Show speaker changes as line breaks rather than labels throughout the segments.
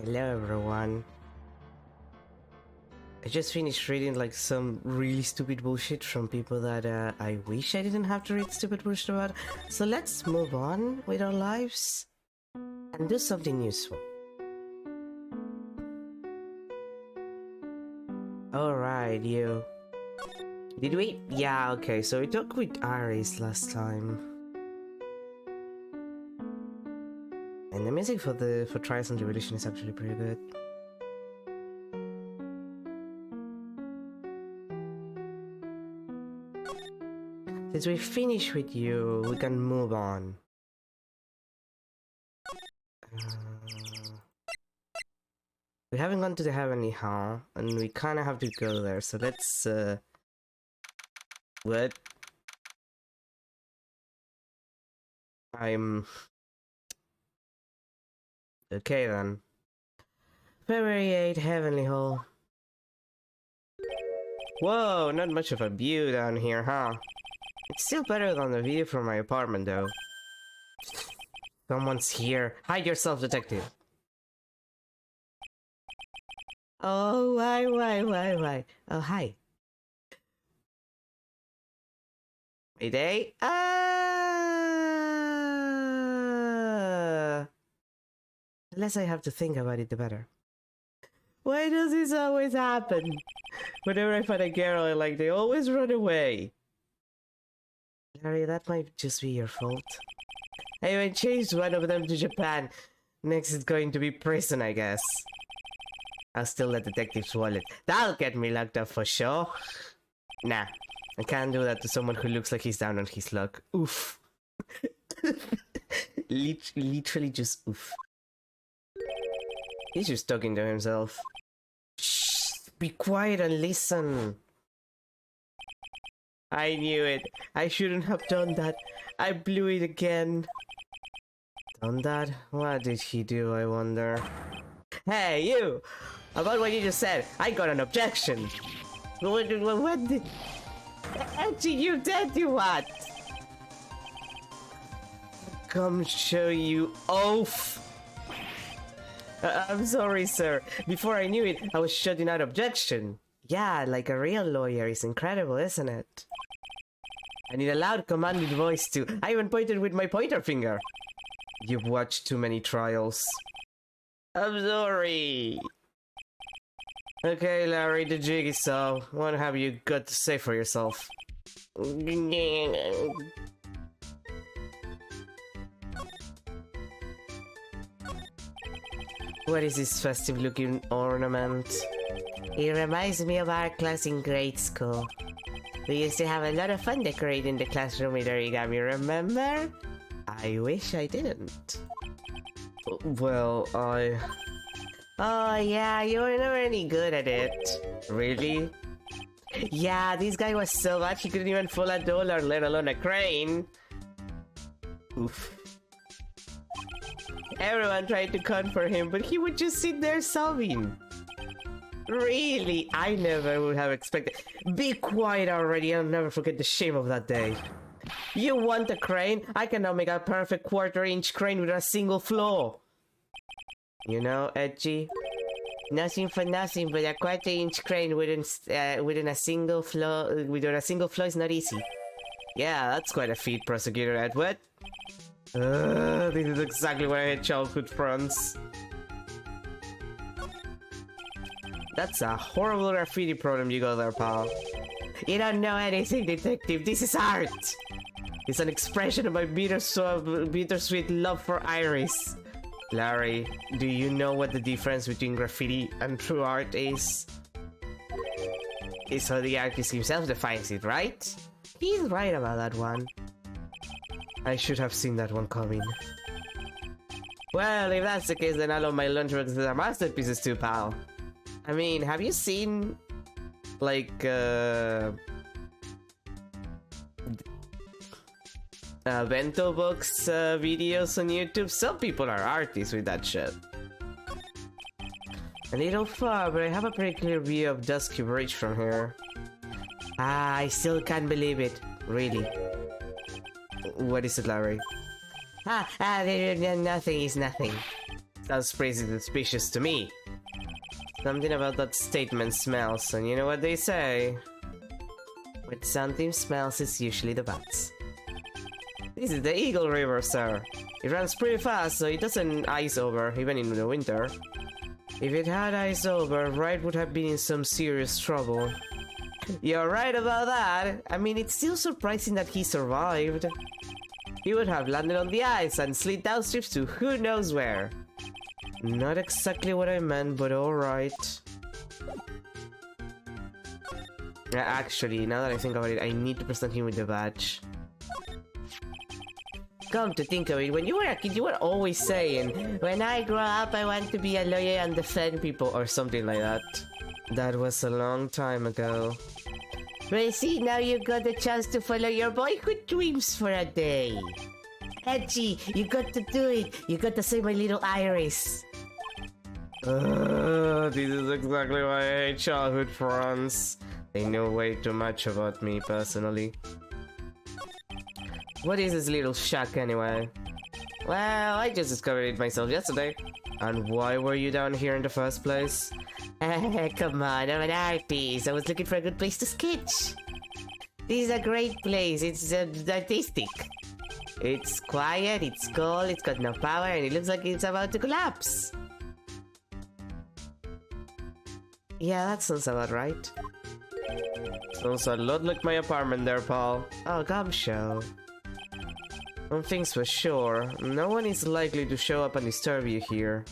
Hello everyone. I just finished reading like some really stupid bullshit from people that I wish I didn't have to read stupid bullshit about. So let's move on with our lives and do something useful. Alright, you. Did we? Yeah, okay, so we talked with Iris last time. And the music for Trials and Revolution is actually pretty good. Since we finished with you, we can move on. We haven't gone to the Heavenly Hall, and we kind of have to go there, so let's, what? Okay then. February 8, Heavenly Hall. Whoa, not much of a view down here, huh? It's still better than the view from my apartment, though. Someone's here. Hide yourself, detective. Oh, why? Oh, hi. Mayday? The less I have to think about it, the better. Why does this always happen? Whenever I find a girl I like, they always run away. Larry, that might just be your fault. I changed one of them to Japan. Next is going to be prison, I guess. I'll steal the detective's wallet. That'll get me locked up for sure. Nah, I can't do that to someone who looks like he's down on his luck. Oof. Literally just oof. He's just talking to himself. Shh, be quiet and listen. I knew it. I shouldn't have done that. I blew it again. Done that? What did he do, I wonder? Hey, you! About what you just said, I got an objection. What did... Actually, you did do what? Come show you oaf. I'm sorry, sir. Before I knew it, I was shutting out objection. Yeah, like a real lawyer is incredible, isn't it? I need a loud, commanding voice too. I even pointed with my pointer finger. You've watched too many trials. I'm sorry. Okay, Larry, the jig is up. What have you got to say for yourself? What is this festive-looking ornament? It reminds me of our class in grade school. We used to have a lot of fun decorating the classroom with origami, remember? I wish I didn't. Well, Oh yeah, you were never any good at it. Really? Yeah, this guy was so bad he couldn't even fold a dollar, let alone a crane. Oof. Everyone tried to comfort him, but he would just sit there sobbing. Really? I never would have expected. Be quiet already, I'll never forget the shame of that day. You want a crane? I can now make a perfect quarter-inch crane with a single flaw. You know, Edgy? Nothing for nothing, but a quarter-inch crane within a single flaw is not easy. Yeah, that's quite a feat, Prosecutor Edward. This is exactly where I had childhood friends. That's a horrible graffiti problem you got there, pal. You don't know anything, detective. This is art! It's an expression of my bittersweet love for Iris. Larry, do you know what the difference between graffiti and true art is? It's how the artist himself defines it, right? He's right about that one. I should have seen that one coming. Well, if that's the case, then all of my lunchworks are masterpieces too, pal. I mean, have you seen, like, bento box videos on YouTube? Some people are artists with that shit. A little far, but I have a pretty clear view of Dusky Bridge from here. Ah, I still can't believe it. Really. What is it, Larry? Nothing is nothing. Sounds pretty suspicious to me. Something about that statement smells, and you know what they say? When something smells, it's usually the bats. This is the Eagle River, sir. It runs pretty fast, so it doesn't ice over, even in the winter. If it had ice over, Wright would have been in some serious trouble. You're right about that. I mean, it's still surprising that he survived. He would have landed on the ice and slid down strips to who knows where. Not exactly what I meant, but alright. Actually, now that I think about it, I need to present him with the badge. Come to think of it, when you were a kid, you were always saying, when I grow up, I want to be a lawyer and defend people, or something like that. That was a long time ago. Well, see, now you got the chance to follow your boyhood dreams for a day. Edgy, you got to do it. You got to save my little Iris. This is exactly why I hate childhood friends. They know way too much about me, personally. What is this little shack, anyway? Well, I just discovered it myself yesterday. And why were you down here in the first place? Come on, I'm an artist. I was looking for a good place to sketch. This is a great place. It's artistic. It's quiet, it's cold, it's got no power, and it looks like it's about to collapse. Yeah, that sounds about right. Sounds a lot like my apartment there, pal. Oh, come show. One thing's for sure, no one is likely to show up and disturb you here.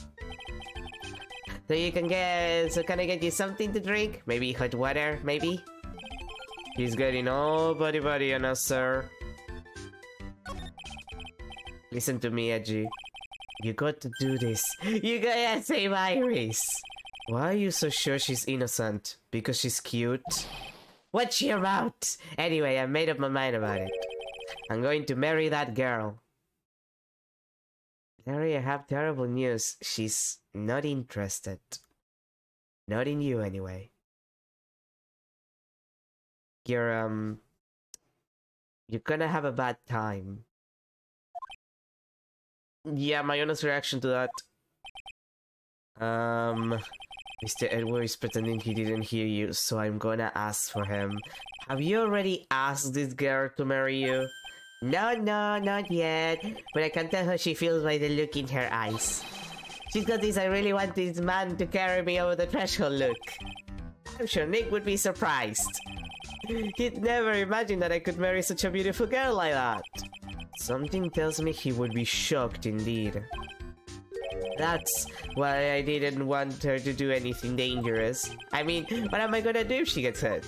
So can I get you something to drink? Maybe hot water, maybe? He's getting all buddy on us, sir. Listen to me, Edgy. You got to do this. You gotta save Iris. Why are you so sure she's innocent? Because she's cute? Watch your mouth! Anyway, I made up my mind about it. I'm going to marry that girl. Larry, I have terrible news. She's not interested. Not in you, anyway. You're gonna have a bad time. Yeah, my honest reaction to that. Mr. Edward is pretending he didn't hear you, so I'm gonna ask for him. Have you already asked this girl to marry you? No, not yet. But I can tell how she feels by the look in her eyes. She's got this I really want this man to carry me over the threshold look. I'm sure Nick would be surprised. He'd never imagined that I could marry such a beautiful girl like that. Something tells me he would be shocked indeed. That's why I didn't want her to do anything dangerous. I mean, what am I gonna do if she gets hurt?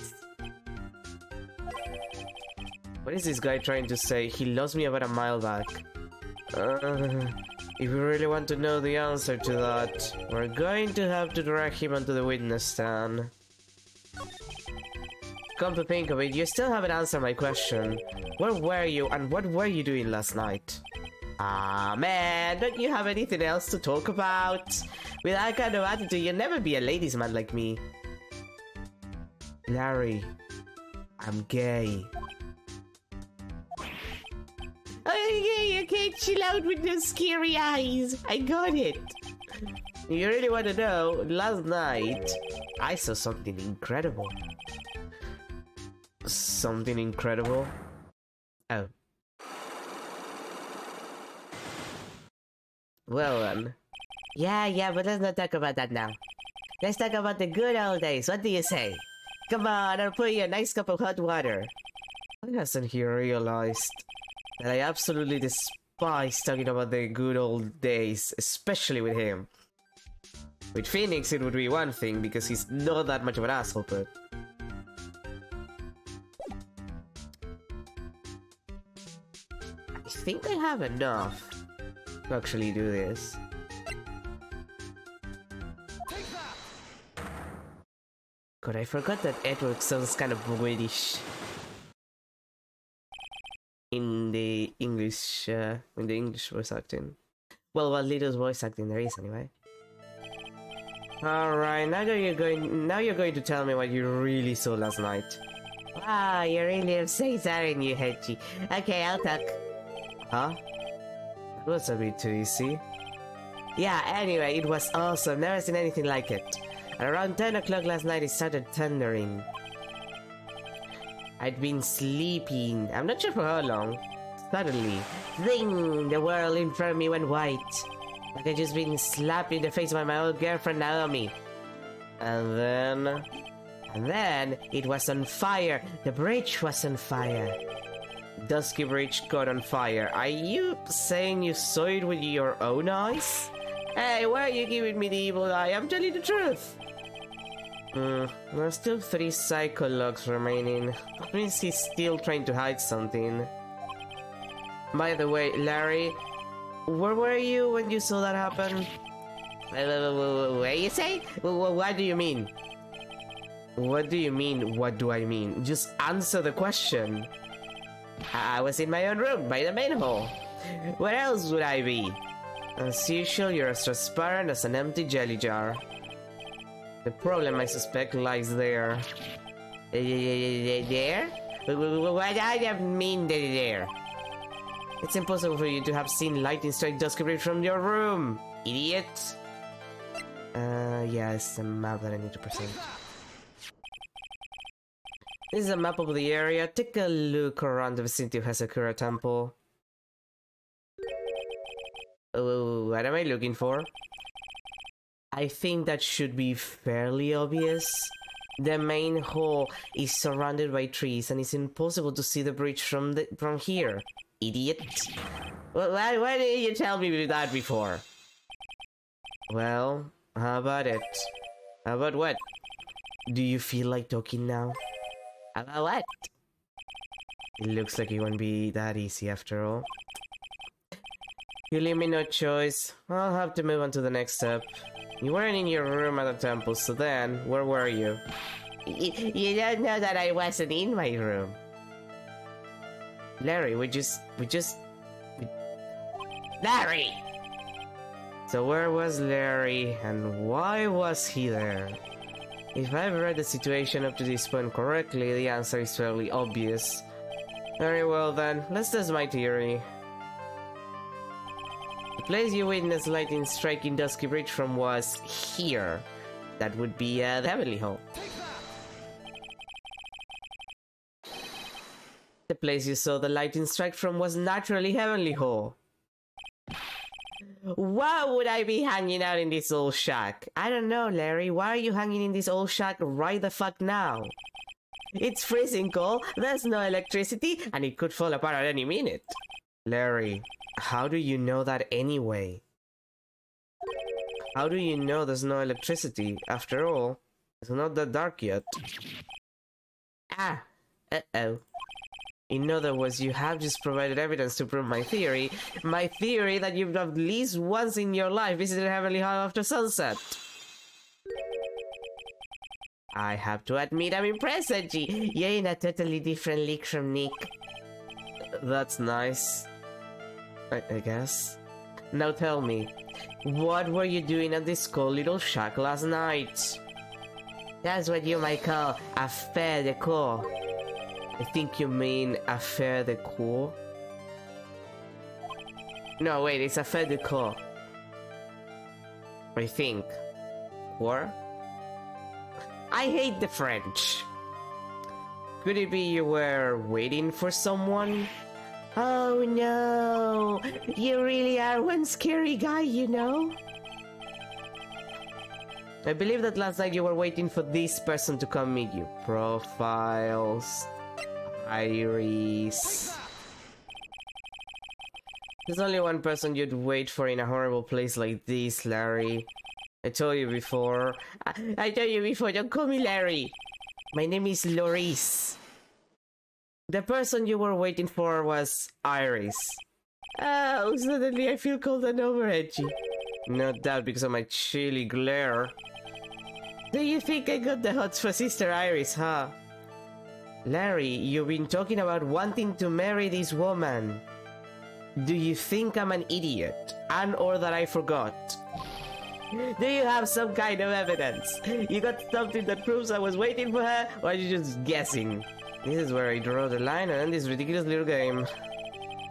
What is this guy trying to say? He lost me about a mile back. If we really want to know the answer to that, we're going to have to drag him onto the witness stand. Come to think of it, you still haven't answered my question. Where were you and what were you doing last night? Ah man, don't you have anything else to talk about? With that kind of attitude, you'll never be a ladies' man like me. Larry, I'm gay. Okay, chill out with those scary eyes. I got it. You really want to know? Last night, I saw something incredible. Something incredible? Oh. Well then. Yeah, but let's not talk about that now. Let's talk about the good old days. What do you say? Come on, I'll pour you a nice cup of hot water. Why hasn't he realized that I absolutely despise talking about the good old days, especially with him? With Phoenix it would be one thing, because he's not that much of an asshole, but... I think I have enough to actually do this. God, I forgot that Edward sounds kind of British in the English voice acting. Well, what little voice acting there is, anyway. All right, now you're going to tell me what you really saw last night. Wow, you're really upset, aren't you, Hedgie? Okay, I'll talk. Huh? That was a bit too easy. Yeah, anyway, it was awesome. Never seen anything like it. At around 10 o'clock last night, it started thundering. I'd been sleeping. I'm not sure for how long. Suddenly, zing! The world in front of me went white. Like I'd just been slapped in the face by my old girlfriend Naomi. And then, it was on fire. The bridge was on fire. Dusky Bridge got on fire. Are you saying you saw it with your own eyes? Hey, why are you giving me the evil eye? I'm telling the truth. There's still 3 psychologs remaining. That means he's still trying to hide something. By the way, Larry, where were you when you saw that happen? What you say? What do you mean? What do you mean, what do I mean? Just answer the question. I was in my own room, by the main hall. Where else would I be? As usual, you're as transparent as an empty jelly jar. The problem, I suspect, lies there. There? What do I mean there? It's impossible for you to have seen lightning strike Dusky Bridge from your room, idiot! Yeah, it's a map that I need to present. This is a map of the area. Take a look around the vicinity of Hasakura Temple. Oh, what am I looking for? I think that should be fairly obvious. The main hall is surrounded by trees and it's impossible to see the bridge from here, idiot. Why didn't you tell me that before? Well, how about it? How about what? Do you feel like talking now? About what? It looks like it won't be that easy after all. You leave me no choice. I'll have to move on to the next step. You weren't in your room at the temple, so then, where were you? You don't know that I wasn't in my room. Larry, Larry! So where was Larry, and why was he there? If I've read the situation up to this point correctly, the answer is fairly obvious. Very well then, let's test my theory. The place you witnessed lightning striking Dusky Bridge from was here. That would be the Heavenly Hall. The place you saw the lightning strike from was naturally Heavenly Hall. Why would I be hanging out in this old shack? I don't know, Larry. Why are you hanging in this old shack right the fuck now? It's freezing cold, there's no electricity, and it could fall apart at any minute. Larry, how do you know that anyway? How do you know there's no electricity? After all, it's not that dark yet. Ah, uh-oh. In other words, you have just provided evidence to prove my theory that you've at least once in your life visited Heavenly Hall after sunset. I have to admit I'm impressed, Edgy. You're in a totally different league from Nick. That's nice. I guess. Now tell me, what were you doing at this cold little shack last night? That's what you might call a fait de cour. I think you mean a fait de cour? No, wait, it's a fait de cour. I think. Or? I hate the French. Could it be you were waiting for someone? Oh no! You really are one scary guy, you know? I believe that last night you were waiting for this person to come meet you. Profiles. Iris. There's only one person you'd wait for in a horrible place like this, Larry. I told you before. I told you before, don't call me Larry. My name is Loris. The person you were waiting for was Iris. Oh, suddenly I feel cold and over edgy. No doubt because of my chilly glare. Do you think I got the hots for Sister Iris, huh? Larry, you've been talking about wanting to marry this woman. Do you think I'm an idiot? And/or that I forgot? Do you have some kind of evidence? You got something that proves I was waiting for her, or are you just guessing? This is where I draw the line and end this ridiculous little game.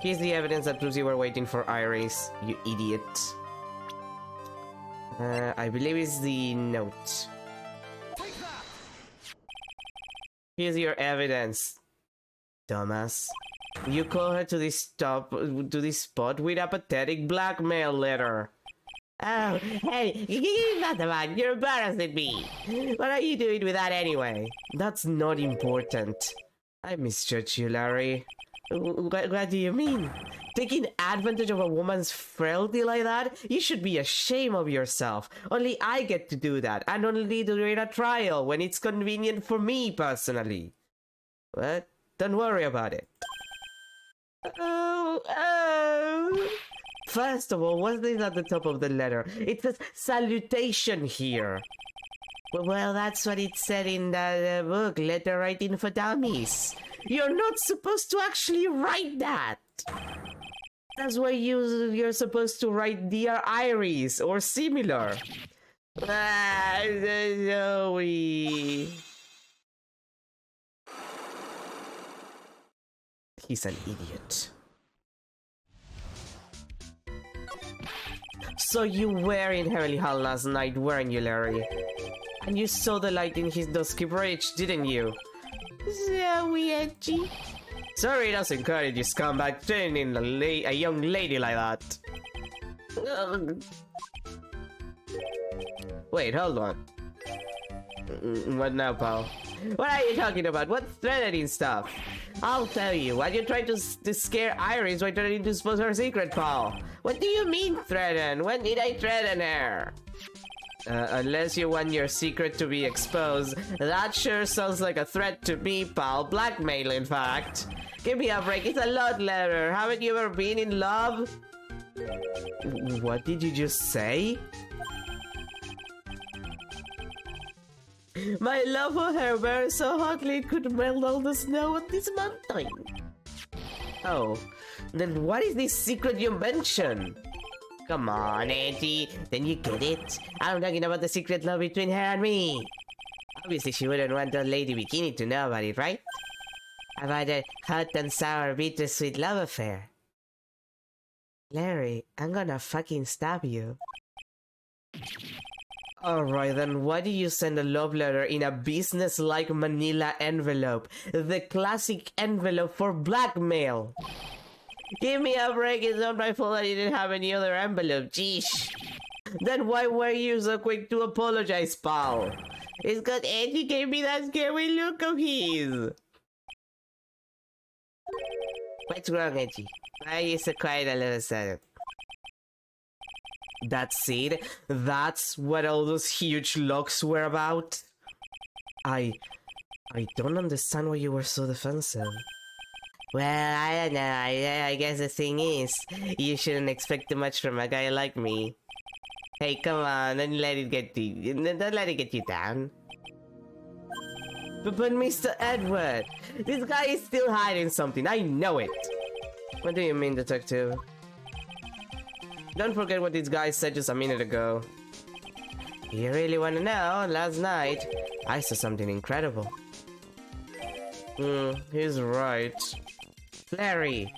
Here's the evidence that proves you were waiting for Iris, you idiot. I believe it's the note. Here's your evidence, dumbass. You call her to this spot with a pathetic blackmail letter. Oh, hey, give that man. You're embarrassing me. What are you doing with that anyway? That's not important. I misjudged you, Larry. What do you mean? Taking advantage of a woman's frailty like that? You should be ashamed of yourself. Only I get to do that, and only during a trial when it's convenient for me personally. What? Don't worry about it. Oh. First of all, what's this at the top of the letter? It says salutation here. Well, that's what it said in that book, Letter Writing for Dummies. You're not supposed to actually write that. That's why you're supposed to write Dear Iris or similar. Zoe. He's an idiot. So you were in Heavenly Hall last night, weren't you, Larry? And you saw the light in his dusky bridge, didn't you? Zoe, edgy. Sorry, it doesn't encourage you scumbag turning a young lady like that. Wait, hold on. What now, pal? What are you talking about? What's threatening stuff? I'll tell you. Why you trying to scare Iris by trying to expose her secret, pal? What do you mean threaten? When did I threaten her? Unless you want your secret to be exposed, that sure sounds like a threat to me, pal. Blackmail, in fact. Give me a break. It's a love letter. Haven't you ever been in love? What did you just say? My love for her burned so hotly it could melt all the snow on this mountain. Oh, then what is this secret you mentioned? Come on, Auntie, then you get it. I'm talking about the secret love between her and me. Obviously, she wouldn't want the Lady Bikini to know about it, right? About a hot and sour, bittersweet love affair. Larry, I'm gonna fucking stab you. Alright then, why do you send a love letter in a business-like manila envelope? The classic envelope for blackmail. Give me a break, it's not my fault I didn't have any other envelope, jeesh. Then why were you so quick to apologize, pal? It's cause Eddie gave me that scary look of his. What's wrong, Eddie? Why are you so quiet all of a sudden? That's it? That's what all those huge logs were about? I don't understand why you were so defensive. Well, I don't know. I guess the thing is, you shouldn't expect too much from a guy like me. Hey, come on, don't let it get you down. But Mr. Edward, this guy is still hiding something. I know it. What do you mean, detective? Don't forget what this guy said just a minute ago. You really want to know? Last night, I saw something incredible. He's right. Larry!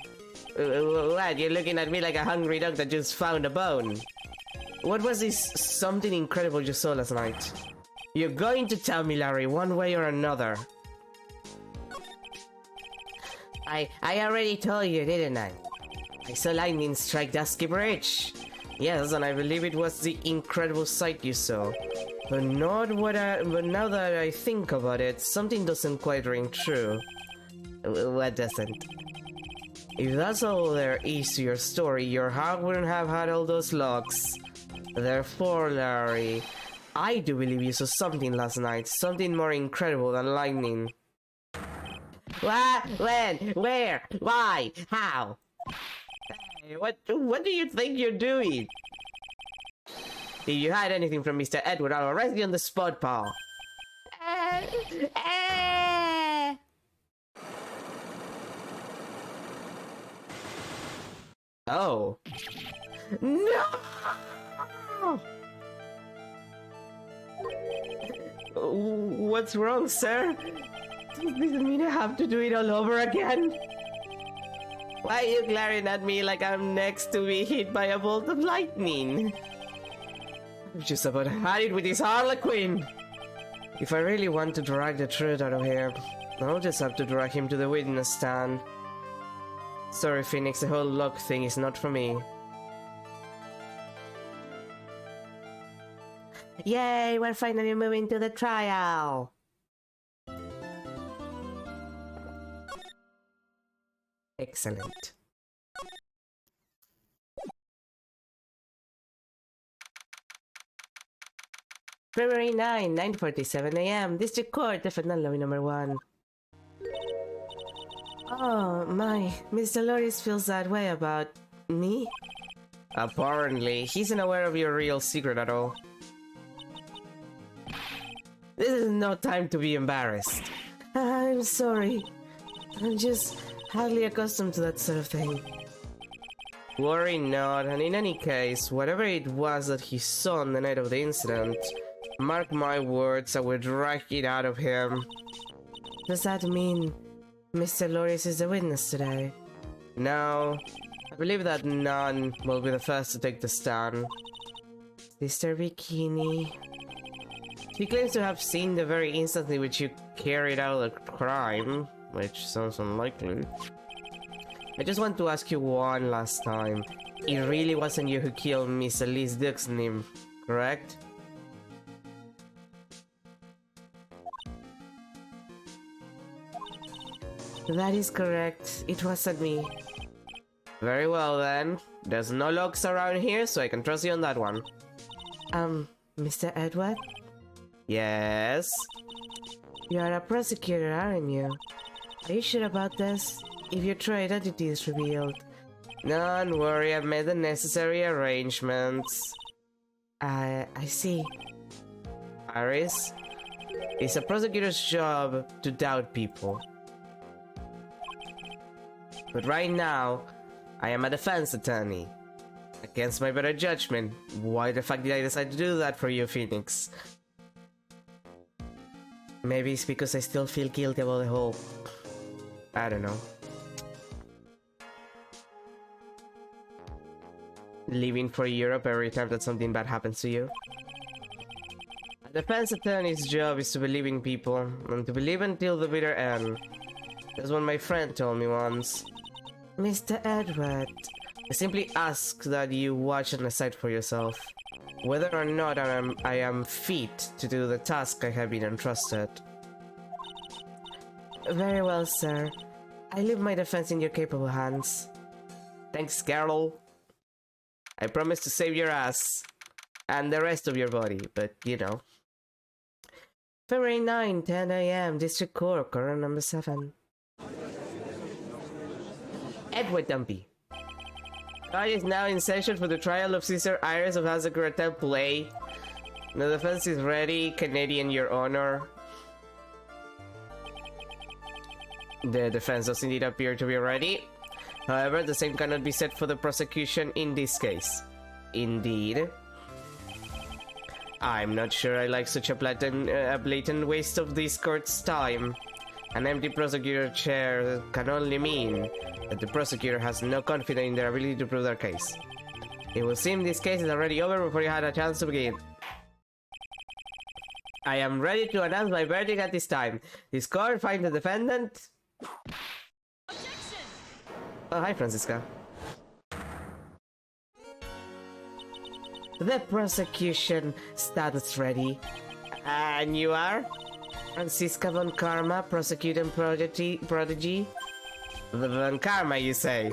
What? You're looking at me like a hungry dog that just found a bone. What was this something incredible you saw last night? You're going to tell me, Larry, one way or another. I already told you, didn't I? I saw lightning strike Dusky Bridge. Yes, and I believe it was the incredible sight you saw. But now that I think about it, something doesn't quite ring true. What doesn't? If that's all there is to your story, your heart wouldn't have had all those logs. Therefore, Larry, I do believe you saw something last night, something more incredible than lightning. What? When? Where? Why? How? Hey, what do you think you're doing? If you hide anything from Mr. Edward, I'll arrest you on the spot, pal. Oh. No! What's wrong, sir? Does this mean I have to do it all over again? Why are you glaring at me like I'm next to be hit by a bolt of lightning? I'm just about had it with this Harlequin! If I really want to drag the truth out of here, I'll just have to drag him to the witness stand. Sorry, Phoenix, the whole lock thing is not for me. Yay, we're finally moving to the trial! Excellent. February 9, 9:47 AM, District Court, Defendant Lobby number 1. Oh my, Mr. Loris feels that way about me? Apparently, he's unaware of your real secret at all. This is no time to be embarrassed. I'm sorry. I'm just hardly accustomed to that sort of thing. Worry not, and in any case, whatever it was that he saw on the night of the incident, mark my words, I will drag it out of him. Does that mean Mr. Loris is the witness today? No. I believe that none will be the first to take the stand. Sister Bikini. He claims to have seen the very instant in which you carried out the crime, which sounds unlikely. I just want to ask you one last time. It really wasn't you who killed Miss Elise Duxnim, correct? That is correct. It wasn't me. Very well then. There's no locks around here, so I can trust you on that one. Mr. Edward? Yes? You are a prosecutor, aren't you? Are you sure about this? If your true identity is revealed. Don't worry, I've made the necessary arrangements. I see. Iris? It's a prosecutor's job to doubt people. But right now, I am a defense attorney. Against my better judgment, why the fuck did I decide to do that for you, Phoenix? Maybe it's because I still feel guilty about the whole... I don't know. Leaving for Europe every time that something bad happens to you. A defense attorney's job is to believe in people, and to believe until the bitter end. That's what my friend told me once. Mr. Edward, I simply ask that you watch and decide for yourself, whether or not I am fit to do the task I have been entrusted. Very well, sir. I leave my defense in your capable hands. Thanks, Carol. I promise to save your ass. And the rest of your body, but you know. February 9, 10 AM, District Court, Coroner number 7. Edward Dumpy. Trial is now in session for the trial of Sister Iris of Hazakura Temple A. The defense is ready, Canadian, Your Honor. The defense does indeed appear to be ready. However, the same cannot be said for the prosecution in this case. Indeed. I'm not sure I like such a blatant waste of this court's time. An empty prosecutor chair can only mean that the prosecutor has no confidence in their ability to prove their case. It will seem this case is already over before you had a chance to begin. I am ready to announce my verdict at this time. This court finds the defendant... Objection! Oh, hi, Francisca. The prosecution stands ready. And you are? Francisca Von Karma, prosecuting prodigy? The Von Karma, you say?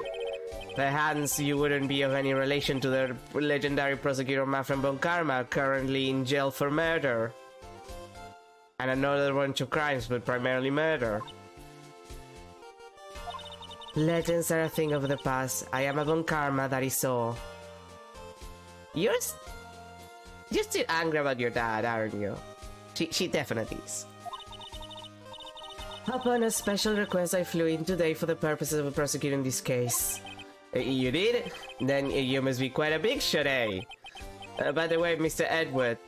Perhaps you wouldn't be of any relation to the legendary prosecutor Mafren Von Karma, currently in jail for murder. And another bunch of crimes, but primarily murder. Legends are a thing of the past. I am a Von Karma, that is all. You're still angry about your dad, aren't you? She definitely is. Upon a special request, I flew in today for the purposes of prosecuting this case. You did? Then you must be quite a big shot, eh? By the way, Mr. Edward.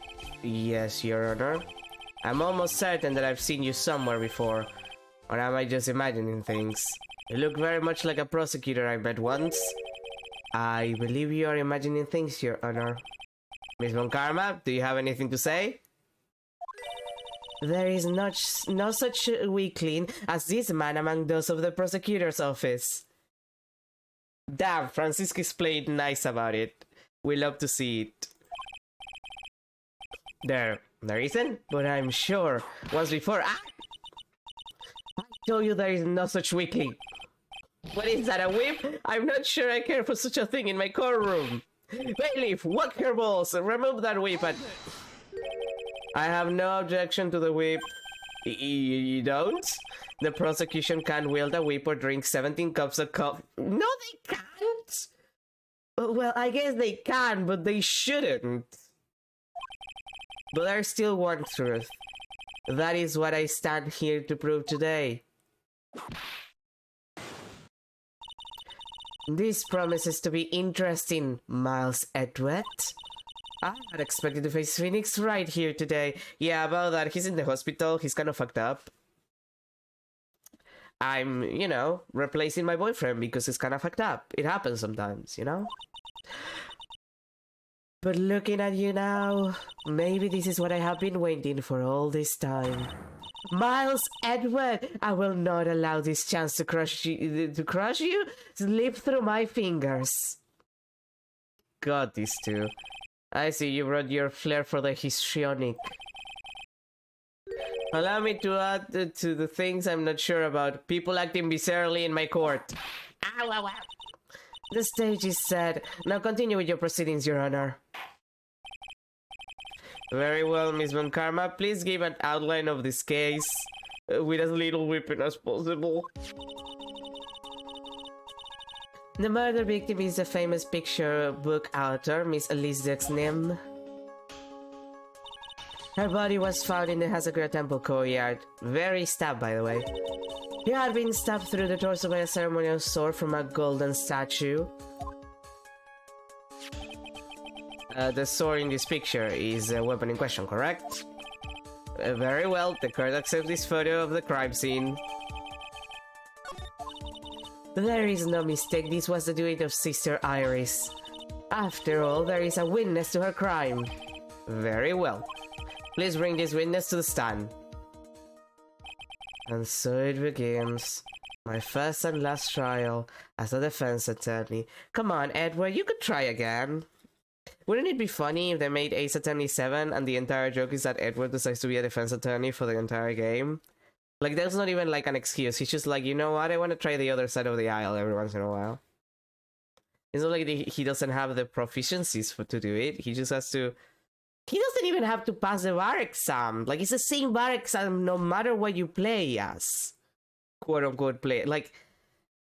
Yes, Your Honor. I'm almost certain that I've seen you somewhere before. Or am I just imagining things? You look very much like a prosecutor I met once. I believe you are imagining things, Your Honor. Miss Von Karma, do you have anything to say? There is no such weakling as this man among those of the prosecutor's office. Damn, Francisco's played nice about it. We love to see it. There isn't, but I'm sure once before. I told you there is no such weakling. What is that, a whip? I'm not sure I care for such a thing in my courtroom. Bailiff, whack her balls, remove that whip and... I have no objection to the whip. You don't? The prosecution can't wield a whip or drink 17 cups of coffee. No, they can't! Well, I guess they can, but they shouldn't. But there's still one truth. That is what I stand here to prove today. This promises to be interesting, Miles Edward. I had expected to face Phoenix right here today. Yeah, about that. He's in the hospital. He's kind of fucked up. I'm, you know, replacing my boyfriend because he's kind of fucked up. It happens sometimes, you know? But looking at you now, maybe this is what I have been waiting for all this time. Miles Edward, I will not allow this chance to crush you, slip through my fingers. God, these two. I see you brought your flair for the histrionic. Allow me to add to the things I'm not sure about. People acting bizarrely in my court. Ow, ow, ow. The stage is set. Now continue with your proceedings, Your Honor. Very well, Miss Von Karma. Please give an outline of this case with as little weapon as possible. The murder victim is a famous picture book author, Miss Elizabeth Nim. Her body was found in the Hazakura Temple courtyard. Very stabbed, by the way. He had been stabbed through the torso by a ceremonial sword from a golden statue. The sword in this picture is a weapon in question, correct? Very well, the court accepts this photo of the crime scene. There is no mistake, this was the doing of Sister Iris. After all, there is a witness to her crime. Very well. Please bring this witness to the stand. And so it begins. My first and last trial as a defense attorney. Come on, Edward, you could try again. Wouldn't it be funny if they made Ace Attorney 7 and the entire joke is that Edward decides to be a defense attorney for the entire game? Like, there's not even like an excuse. He's just like, you know what, I want to try the other side of the aisle every once in a while. It's not like he doesn't have the proficiencies to do it. He just has to... He doesn't even have to pass the bar exam. Like, it's the same bar exam no matter what you play as. Quote unquote play. Like,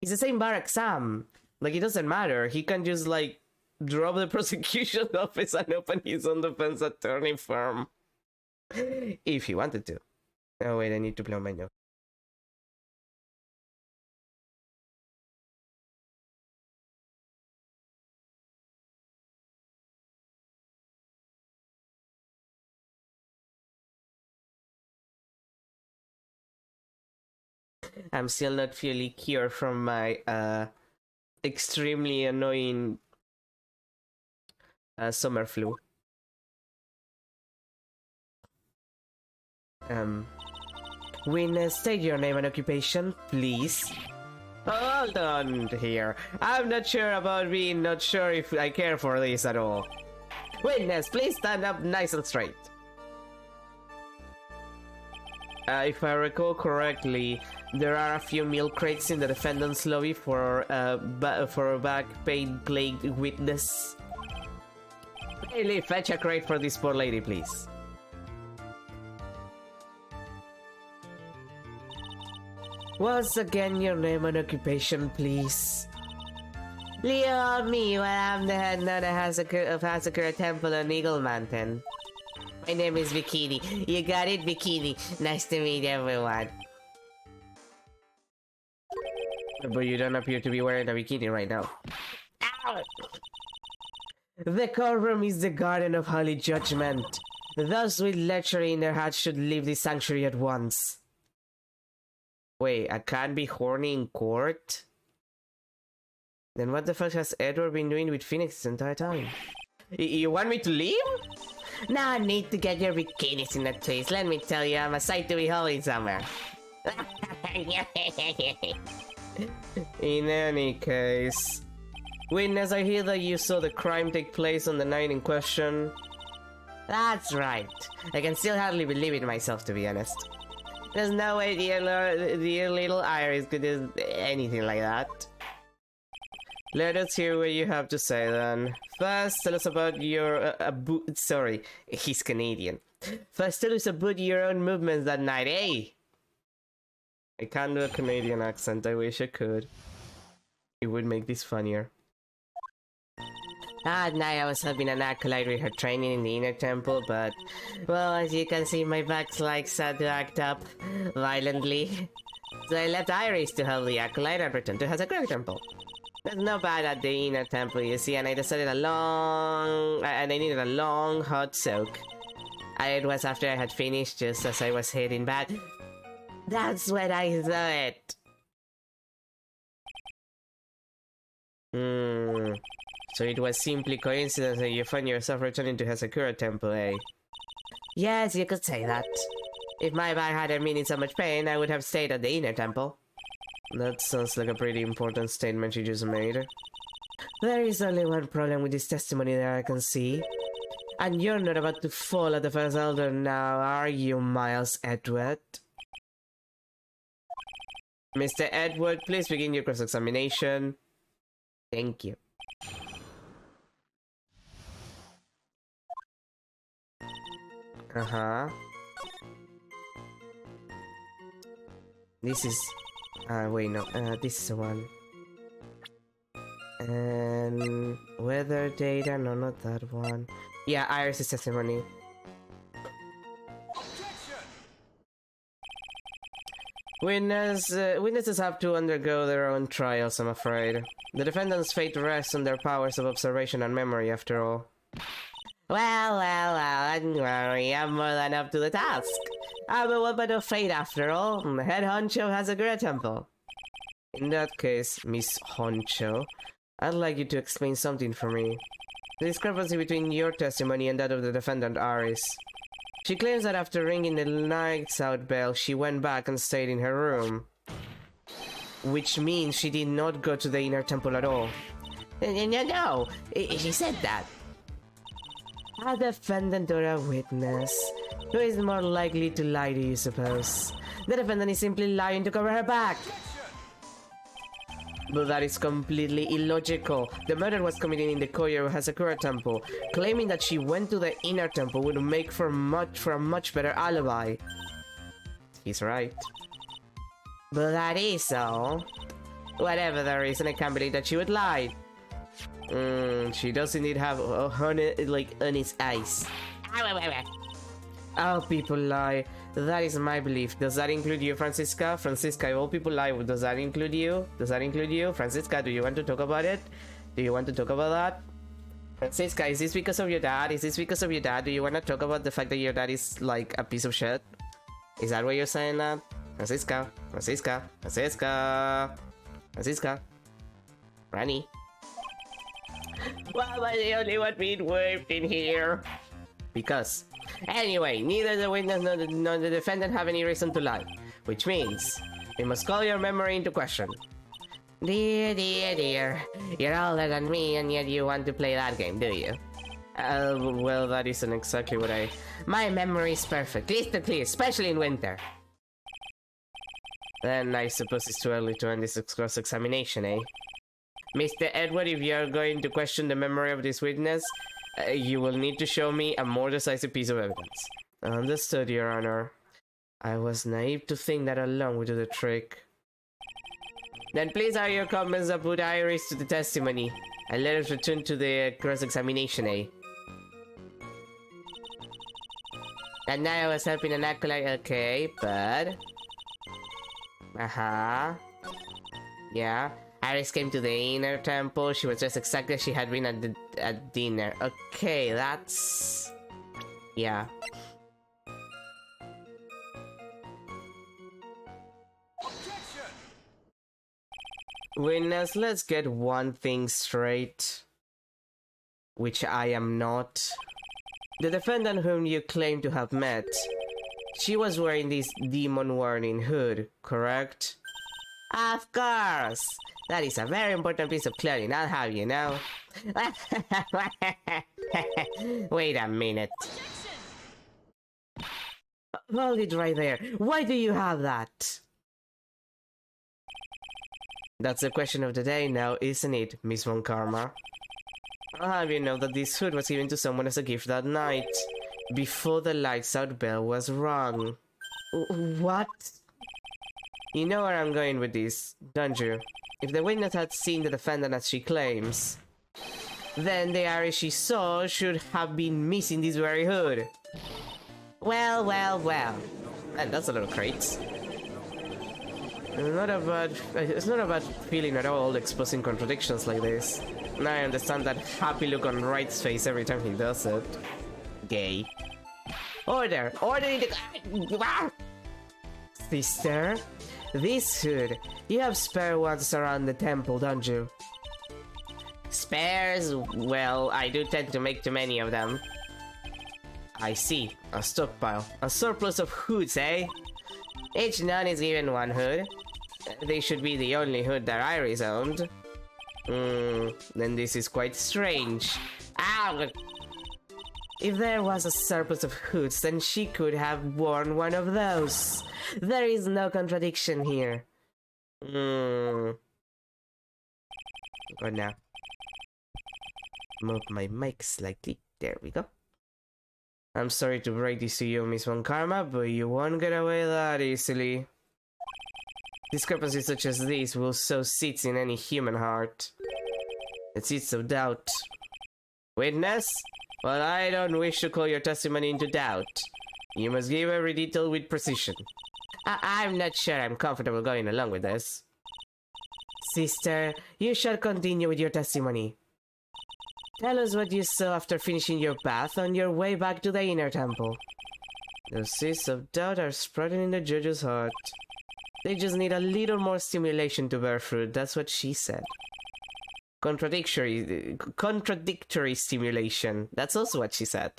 it's the same bar exam. Like, it doesn't matter. He can just, like, drop the prosecution office and open his own defense attorney firm. If he wanted to. Oh, wait, I need to play on menu. I'm still not fully cured from my extremely annoying summer flu. Witness, state your name and occupation, please. Hold on here. I'm not sure about being not sure if I care for this at all. Witness, please stand up nice and straight. If I recall correctly, there are a few milk crates in the defendant's lobby for a back pain plagued witness. Bailey, fetch a crate for this poor lady, please. Once again, your name and occupation, please. Leo me, well, I'm the head nun of Hazakura Temple on Eagle Mountain. My name is Bikini. You got it, Bikini. Nice to meet everyone. But you don't appear to be wearing a bikini right now. Ow! The courtroom is the garden of holy judgment. Those with lechery in their hearts should leave this sanctuary at once. Wait, I can't be horny in court? Then what the fuck has Edward been doing with Phoenix this entire time? You want me to leave? No need to get your bikinis in the trees. Let me tell you, I'm a sight to behold in summer. In any case... Witness, I hear that you saw the crime take place on the night in question. That's right. I can still hardly believe it myself, to be honest. There's no way dear little Iris could do anything like that. Let us hear what you have to say then. First, tell us about your... sorry, he's Canadian. First, tell us about your own movements that night, eh? I can't do a Canadian accent, I wish I could. It would make this funnier. At night I was helping an acolyte with her training in the inner temple, but... Well, as you can see, my back's like sad to act up violently. So I left Iris to help the acolyte and returned to Hazakura temple. There's no bad at the inner temple, you see, and I decided I needed a long, hot soak. It was after I had finished, just as I was heading back. That's when I saw it! So it was simply coincidence that you found yourself returning to Hazakura temple, eh? Yes, you could say that. If my back hadn't been in so much pain, I would have stayed at the inner temple. That sounds like a pretty important statement you just made. There is only one problem with this testimony that I can see. And you're not about to fall at the first elder now, are you, Miles Edward? Mr. Edward, please begin your cross-examination. Thank you. This is... wait, no. This is the one. And... weather data? No, not that one. Yeah, Iris' testimony. Witnesses have to undergo their own trials, I'm afraid. The defendant's fate rests on their powers of observation and memory, after all. Well, don't worry, I'm more than up to the task. I'm a woman of fate, after all. The head honcho has a great temple. In that case, Miss Honcho, I'd like you to explain something for me. The discrepancy between your testimony and that of the defendant, Iris. She claims that after ringing the lights out bell, she went back and stayed in her room. Which means she did not go to the inner temple at all. No, she said that. A defendant or a witness? Who is more likely to lie to you, suppose? The defendant is simply lying to cover her back. But that is completely illogical. The murder was committed in the courtyard of Hazakura temple. Claiming that she went to the inner temple would make for a much better alibi. He's right. But that is so. Whatever the reason, I can't believe that she would lie. She does indeed have honey, like, honest eyes. Oh, people lie. That is my belief. Does that include you, Francisca? Francisca, all people lie. Does that include you? Does that include you? Francisca, do you want to talk about it? Do you want to talk about that? Francisca, is this because of your dad? Is this because of your dad? Do you want to talk about the fact that your dad is, like, a piece of shit? Is that why you're saying that? Francisca, Francisca, Francisca, Francisca, Granny. Why am I the only one being whipped in here? Because. Anyway, neither the witness nor the defendant have any reason to lie. Which means, we must call your memory into question. Dear. You're older than me and yet you want to play that game, do you? Well, that isn't exactly what I... My memory is perfect, crystal clear, especially in winter. Then I suppose it's too early to end this cross-examination, eh? Mr. Edward, if you are going to question the memory of this witness, you will need to show me a more decisive piece of evidence. Understood, Your Honor. I was naive to think that alone would do the trick. Then please add your comments and put Iris to the testimony, and let us return to the cross-examination, eh? And now I was helping an acolyte, okay, but... Yeah. Iris came to the inner temple. She was dressed exactly as she had been at dinner. Okay, that's... Yeah. Witness, let's get one thing straight. which I am not. The defendant whom you claim to have met, she was wearing this demon warning hood, correct? Of course! That is a very important piece of clothing, I'll have you know. Wait a minute. Hold it right there. Why do you have that? That's the question of the day now, isn't it, Miss Von Karma? I'll have you know that this hood was given to someone as a gift that night, before the lights out bell was rung. What? You know where I'm going with this, don't you? If the witness had seen the defendant as she claims, then the Irish she saw should have been missing this very hood. Well. And that's a little crates. It's not a bad feeling at all, exposing contradictions like this. Now I understand that happy look on Wright's face every time he does it. Gay. Order! Order in the... Sister? This hood. You have spare ones around the temple, don't you? Spares? Well, I do tend to make too many of them. I see. A stockpile. A surplus of hoods, eh? Each nun is given one hood. They should be the only hood that Iris owned. Then this is quite strange. Ow! If there was a surplus of hoods, then she could have worn one of those. There is no contradiction here. Good now. Move my mic slightly. There we go. I'm sorry to break this to you, Miss Von Karma, but you won't get away that easily. Discrepancies such as these will sow seeds in any human heart. The seeds of doubt. Witness? Well, I don't wish to call your testimony into doubt. You must give every detail with precision. I'm not sure I'm comfortable going along with this. Sister, you shall continue with your testimony. Tell us what you saw after finishing your bath on your way back to the inner temple. The seeds of doubt are sprouting in the judge's heart. They just need a little more stimulation to bear fruit, that's what she said. Contradictory stimulation, that's also what she said.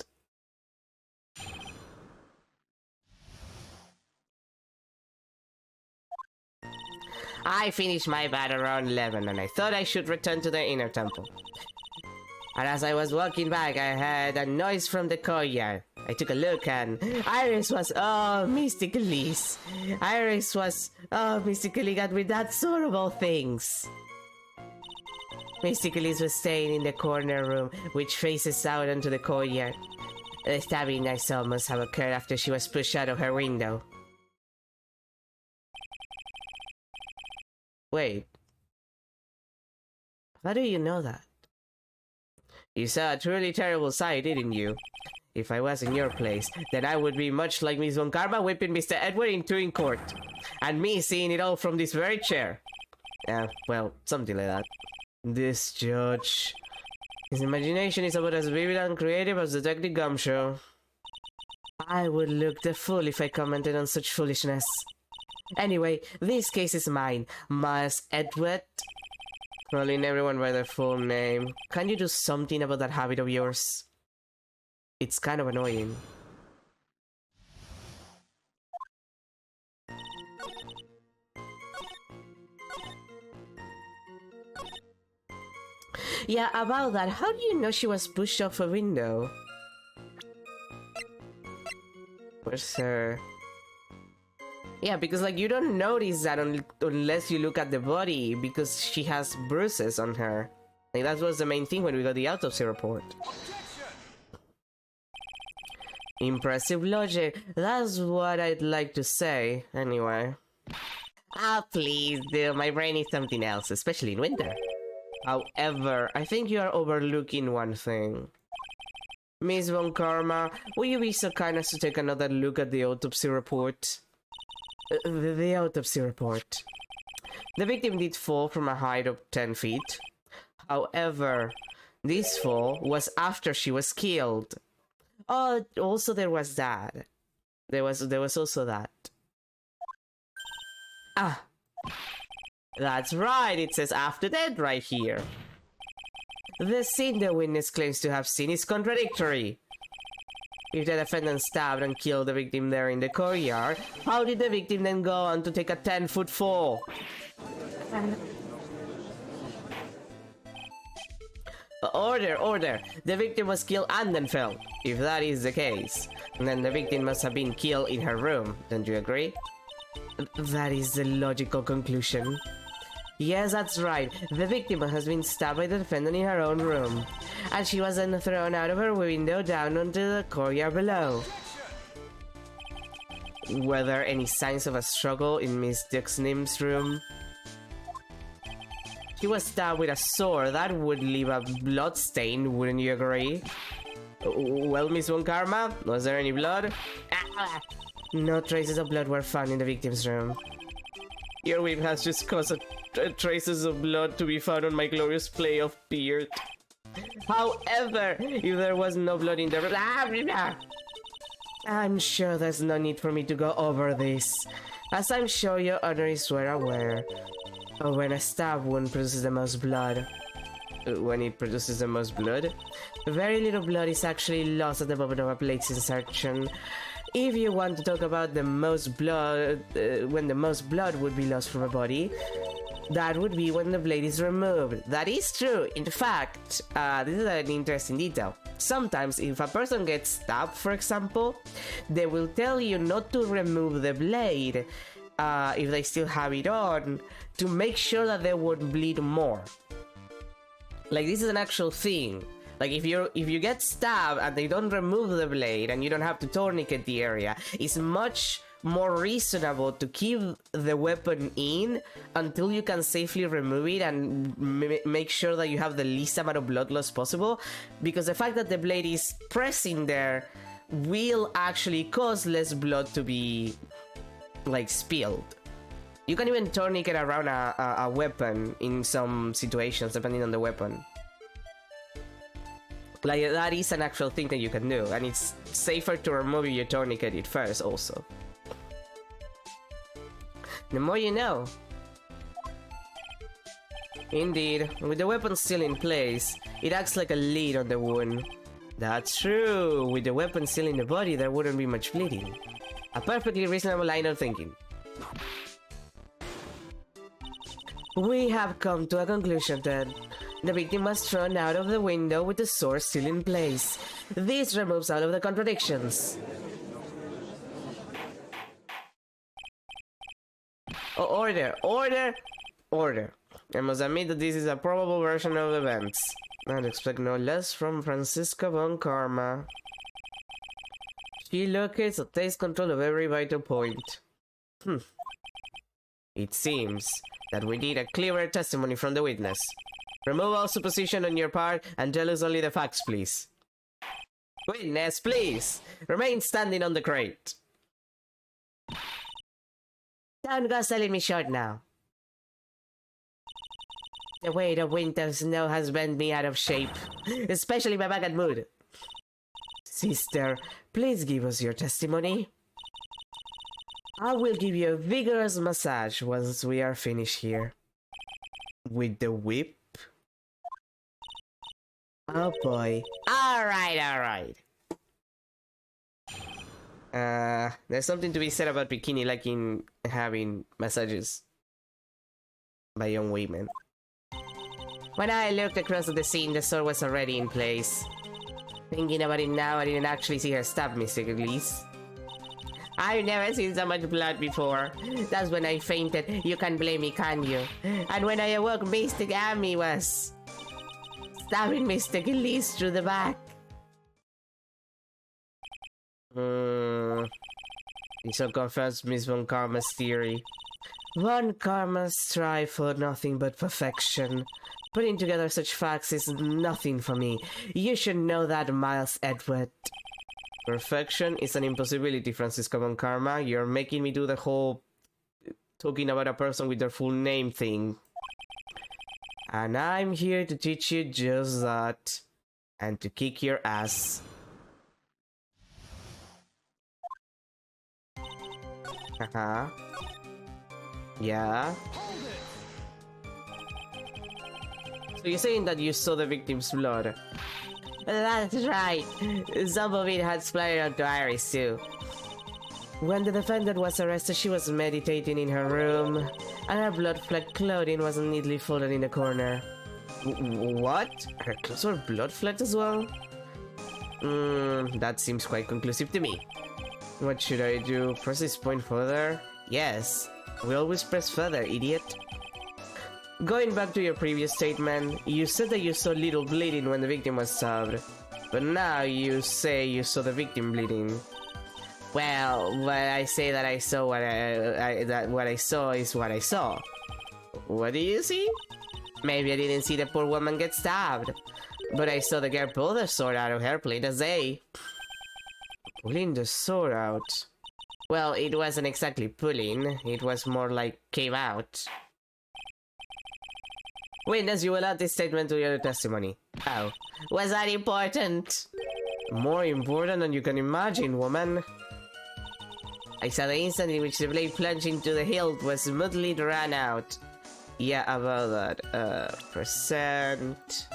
I finished my bath around 11 and I thought I should return to the inner temple. And as I was walking back, I heard a noise from the courtyard. I took a look and Iris was mystically got with that sort of all things. Mystically was staying in the corner room, which faces out onto the courtyard. The stabbing I saw must have occurred after she was pushed out of her window. Wait. How do you know that? You saw a truly terrible sight, didn't you? If I was in your place, then I would be much like Miss Von Karma whipping Mr. Edward in court. And me seeing it all from this very chair. Well, something like that. This judge... His imagination is about as vivid and creative as Detective Gumshoe. I would look the fool if I commented on such foolishness. Anyway, this case is mine. Miles Edward. Calling everyone by their full name. Can you do something about that habit of yours? It's kind of annoying. Yeah, about that, how do you know she was pushed off a window? Where's her... Yeah, because like you don't notice that unless you look at the body, because she has bruises on her. Like that was the main thing when we got the autopsy report. Impressive logic. That's what I'd like to say, anyway. Ah, please, dude. My brain is something else, especially in winter. However, I think you are overlooking one thing. Miss Von Karma, will you be so kind as to take another look at the autopsy report? The autopsy report. The victim did fall from a height of 10 feet. However, this fall was after she was killed. Oh, also there was that. There was also that. Ah. That's right, it says after death right here. The scene the witness claims to have seen is contradictory. If the defendant stabbed and killed the victim there in the courtyard, how did the victim then go on to take a 10-foot fall? Order, order! The victim was killed and then fell. If that is the case, then the victim must have been killed in her room. Don't you agree? That is the logical conclusion. Yes, that's right. The victim has been stabbed by the defendant in her own room, and she was then thrown out of her window down onto the courtyard below. Were there any signs of a struggle in Miss Duxnim's room? She was stabbed with a sword. That would leave a blood stain, wouldn't you agree? Well, Miss Von Karma, was there any blood? No traces of blood were found in the victim's room. Your whip has just caused traces of blood to be found on my glorious play of beard. However, if there was no blood in the room... I'm sure there's no need for me to go over this, as I'm sure your honor is well aware. When a stab wound produces the most blood... When it produces the most blood? Very little blood is actually lost at the moment of a blade's insertion. If you want to talk about the most blood, when the most blood would be lost from a body, that would be when the blade is removed. That is true. In fact, this is an interesting detail. Sometimes if a person gets stabbed, for example, they will tell you not to remove the blade if they still have it on, to make sure that they won't bleed more. Like, this is an actual thing. Like, if you get stabbed and they don't remove the blade and you don't have to tourniquet the area, it's much more reasonable to keep the weapon in until you can safely remove it and make sure that you have the least amount of blood loss possible, because the fact that the blade is pressing there will actually cause less blood to be, like, spilled. You can even tourniquet around a weapon in some situations, depending on the weapon. Like, that is an actual thing that you can do, and it's safer to remove your tourniquet it first, also. The more you know. Indeed, with the weapon still in place, it acts like a lid on the wound. That's true, with the weapon still in the body, there wouldn't be much bleeding. A perfectly reasonable line of thinking. We have come to a conclusion then. The victim was thrown out of the window with the sword still in place. This removes all of the contradictions. Oh, order! Order! Order. I must admit that this is a probable version of events. I'd expect no less from Franziska von Karma. She locates or takes control of every vital point. It seems that we need a clearer testimony from the witness. Remove all supposition on your part and tell us only the facts, please. Witness, please! Remain standing on the crate. Don't go selling me short now. The weight of winter snow has bent me out of shape, especially my bad mood. Sister, please give us your testimony. I will give you a vigorous massage once we are finished here. With the whip? Oh boy. Alright. There's something to be said about bikini liking having massages by young women. When I looked across at the scene, the sword was already in place. Thinking about it now, I didn't actually see her stab Mr. Elise. I've never seen so much blood before. That's when I fainted. You can't blame me, can you? And when I awoke, Mr. Amy was stabbing Mr. Elise through the back. This all confirms Miss Von Karma's theory. Von Karma strive for nothing but perfection. Putting together such facts is nothing for me. You should know that, Miles Edward. Perfection is an impossibility, Franziska Von Karma. You're making me do the whole talking about a person with their full name thing. And I'm here to teach you just that. And to kick your ass. Haha. So you're saying that you saw the victim's blood? That's right. Some of it had splattered onto Iris too. When the defendant was arrested, she was meditating in her room, and her blood-flecked clothing was neatly folded in the corner. What? Her clothes were blood-flecked as well? That seems quite conclusive to me. What should I do? Press this point further? Yes. We always press further, idiot. Going back to your previous statement, you said that you saw little bleeding when the victim was stabbed. But now you say you saw the victim bleeding. Well, when I say that I saw what I saw is what I saw. What do you see? Maybe I didn't see the poor woman get stabbed, but I saw the girl pull the sword out of her plain as day. Pulling the sword out? Well, it wasn't exactly pulling, it was more like came out. Witness, you will add this statement to your testimony. Oh, was that important? More important than you can imagine, woman. I saw the instant in which the blade plunged into the hilt was smoothly drawn out. Yeah, about that. Percent.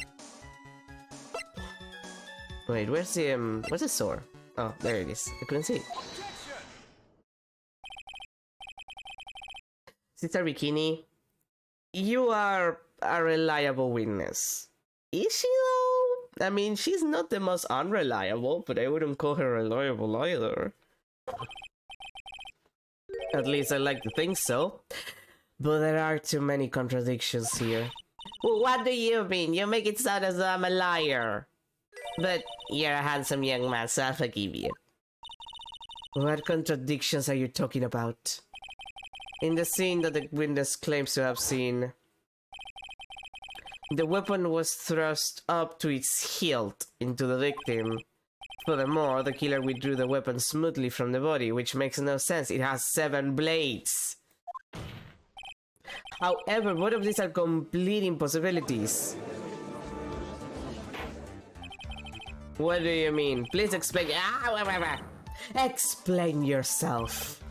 Wait, where's the sword? Oh, there it is. I couldn't see it. Sister Bikini, you are a reliable witness. Is she though? I mean, she's not the most unreliable, but I wouldn't call her reliable either. At least I like to think so. But there are too many contradictions here. Well, what do you mean? You make it sound as though I'm a liar. But you're a handsome young man, so I'll forgive you. What contradictions are you talking about? In the scene that the witness claims to have seen, the weapon was thrust up to its hilt into the victim. Furthermore, the killer withdrew the weapon smoothly from the body, which makes no sense. It has 7 blades. However, both of these are complete impossibilities. What do you mean? Please explain. Explain yourself.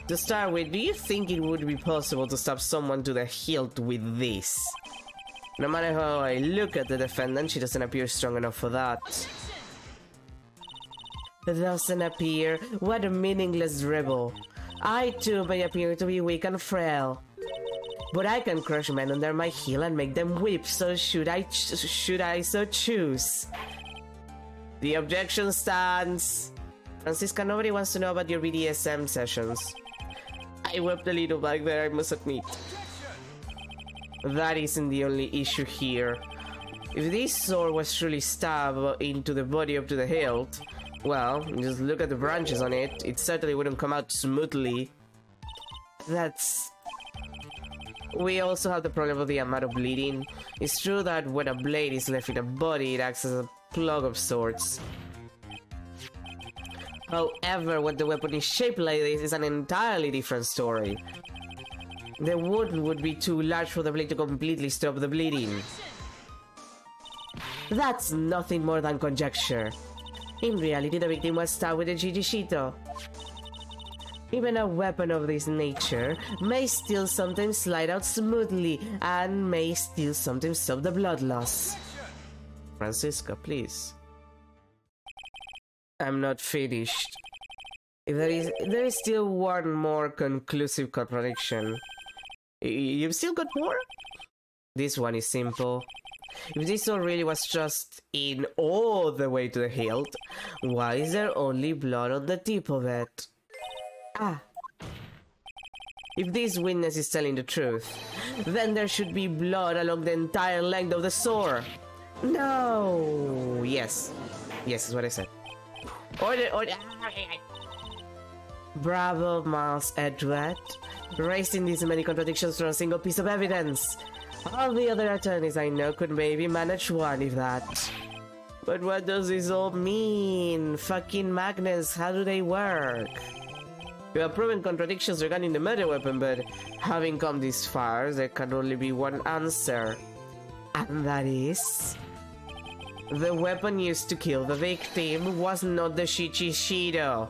To start with, do you think it would be possible to stab someone to the hilt with this? No matter how I look at the defendant, she doesn't appear strong enough for that. Doesn't appear? What a meaningless rebel. I too may appear to be weak and frail. But I can crush men under my heel and make them weep, so should I so choose. The objection stands. Francisca, nobody wants to know about your BDSM sessions. I wept a little back there, I must admit. That isn't the only issue here. If this sword was truly stabbed into the body up to the hilt, well, just look at the branches on it, it certainly wouldn't come out smoothly. We also have the problem of the amount of bleeding. It's true that when a blade is left in a body, it acts as a plug of sorts. However, when the weapon is shaped like this, is an entirely different story. The wound would be too large for the blade to completely stop the bleeding. That's nothing more than conjecture. In reality, the victim was stabbed with a Jijishito. Even a weapon of this nature may still sometimes slide out smoothly and may still sometimes stop the blood loss. Francisca, please. I'm not finished. There is still one more conclusive contradiction. You've still got more? This one is simple. If this sword really was thrust in all the way to the hilt, why is there only blood on the tip of it? If this witness is telling the truth, then there should be blood along the entire length of the sword. No! Yes. Yes, is what I said. Order. Bravo, Miles Edward. Raising these many contradictions from a single piece of evidence. All the other attorneys I know could maybe manage one, if that. But what does this all mean? Fucking magnets, how do they work? You have proven contradictions regarding the murder weapon, but having come this far, there can only be one answer. And that is... the weapon used to kill the victim was not the Shichishido.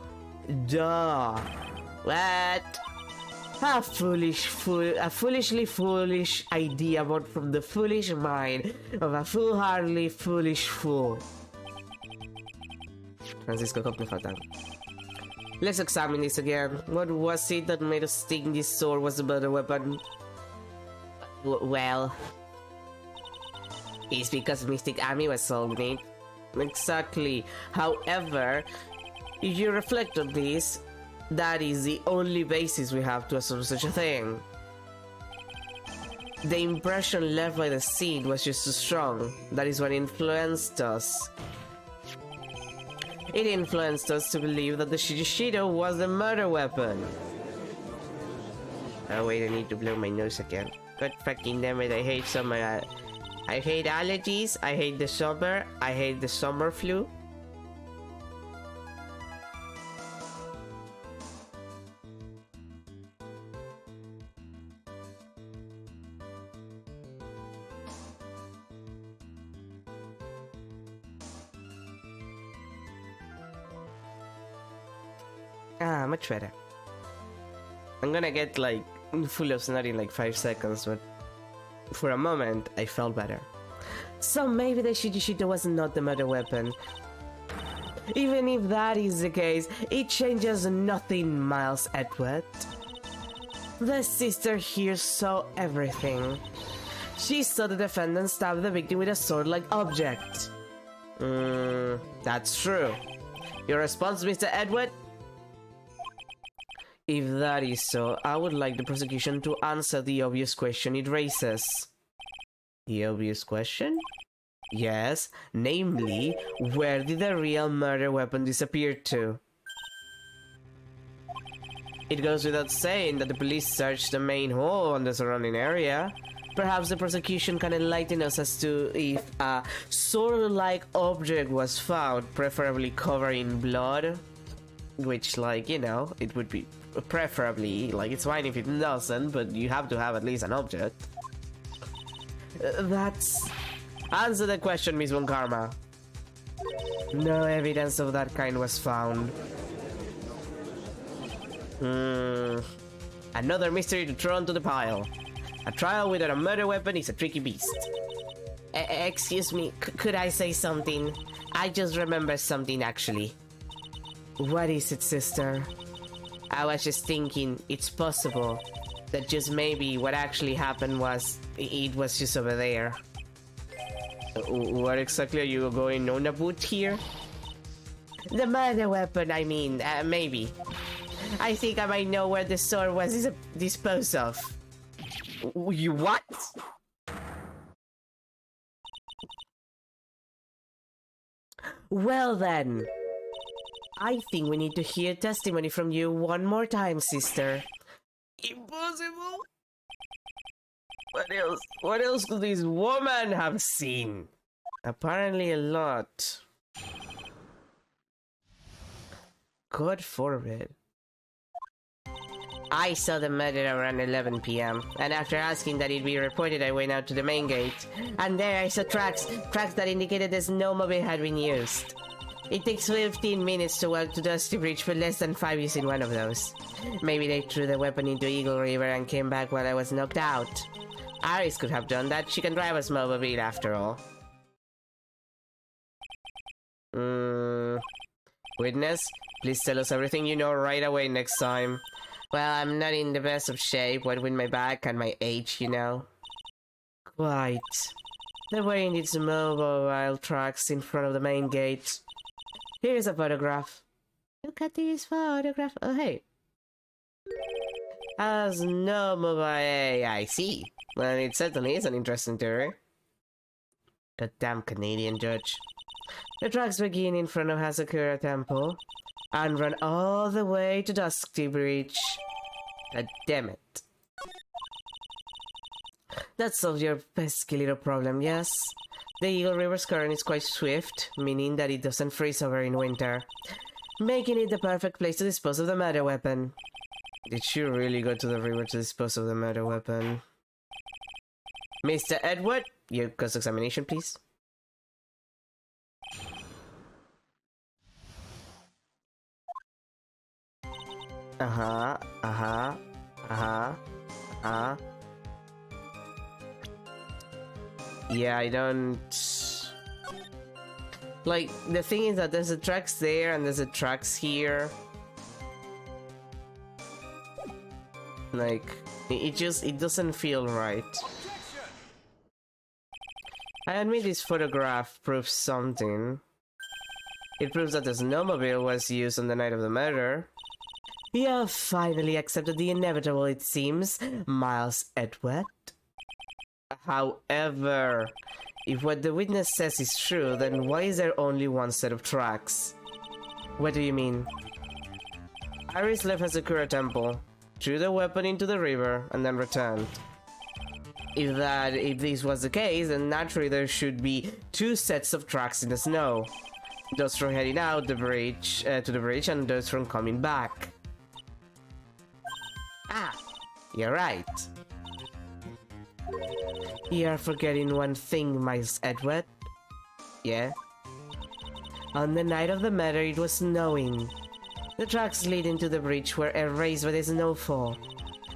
Duh. What? A foolishly foolish idea born from the foolish mind of a foolhardy foolish fool. Francisco Copnefatan. Let's examine this again. What was it that made us think this sword was a better weapon? Well, it's because Mystic Ami was solving it. Exactly. However, if you reflect on this, that is the only basis we have to assume such a thing. The impression left by the scene was just too strong. That is what influenced us. It influenced us to believe that the Shijishido was the murder weapon. Oh wait, I need to blow my nose again. God fucking damn it, I hate summer. I hate allergies, I hate the summer, I hate the summer flu. Ah, much better. I'm gonna get like full of snot in like 5 seconds, but for a moment I felt better. So maybe the Shijishido was not the murder weapon. Even if that is the case, it changes nothing, Miles Edward. The sister here saw everything. She saw the defendant stab the victim with a sword-like object. That's true. Your response, Mr. Edward? If that is so, I would like the prosecution to answer the obvious question it raises. The obvious question? Yes, namely, where did the real murder weapon disappear to? It goes without saying that the police searched the main hall and the surrounding area. Perhaps the prosecution can enlighten us as to if a sword-like object was found, preferably covered in blood. Which, like, you know, it would be preferably, like, it's fine if it doesn't, but you have to have at least an object. That's... Answer the question, Miss Von Karma. No evidence of that kind was found. Another mystery to throw onto the pile. A trial without a murder weapon is a tricky beast. Excuse me, could I say something? I just remembered something, actually. What is it, sister? I was just thinking, it's possible that just maybe what actually happened was, it was just over there. What exactly are you going on about here? The murder weapon, I mean, maybe. I think I might know where the sword was disposed of. You what? Well then. I think we need to hear testimony from you one more time, sister. Impossible? What else could this woman have seen? Apparently a lot. God forbid. I saw the murder around 11 p.m. and after asking that it be reported, I went out to the main gate. And there I saw tracks that indicated the snowmobile had been used. It takes 15 minutes to walk to Dusty Bridge for less than 5 using one of those. Maybe they threw the weapon into Eagle River and came back while I was knocked out. Iris could have done that. She can drive a snowmobile after all. Witness, please tell us everything you know right away next time. Well, I'm not in the best of shape, what with my back and my age, you know. Quite. There were indeed some mobile trucks in front of the main gate. Here's a photograph. Look at this photograph. Oh, hey. As no mobile... I see. Well, it certainly is an interesting theory. The damn Canadian judge. The tracks begin in front of Hasakura Temple and run all the way to Dusty Bridge. God damn it. That solves your pesky little problem, yes? The Eagle River's current is quite swift, meaning that it doesn't freeze over in winter, making it the perfect place to dispose of the murder weapon. Did she really go to the river to dispose of the murder weapon? Mr. Edward, your cross-examination, please. Uh-huh. Uh-huh. Yeah, I don't... Like, the thing is that there's a tracks there and there's a tracks here. Like, it doesn't feel right. I admit this photograph proves something. It proves that the snowmobile was used on the night of the murder. You have finally accepted the inevitable, it seems, Miles Edward. However, if what the witness says is true, then why is there only one set of tracks? What do you mean? Iris left a Sakura temple, threw the weapon into the river, and then returned. If this was the case, then naturally there should be two sets of tracks in the snow. Those from heading out the bridge to the bridge, and those from coming back. Ah, you're right. You're forgetting one thing, Miles Edward. Yeah? On the night of the murder, it was snowing. The tracks leading to the bridge were erased by the snowfall.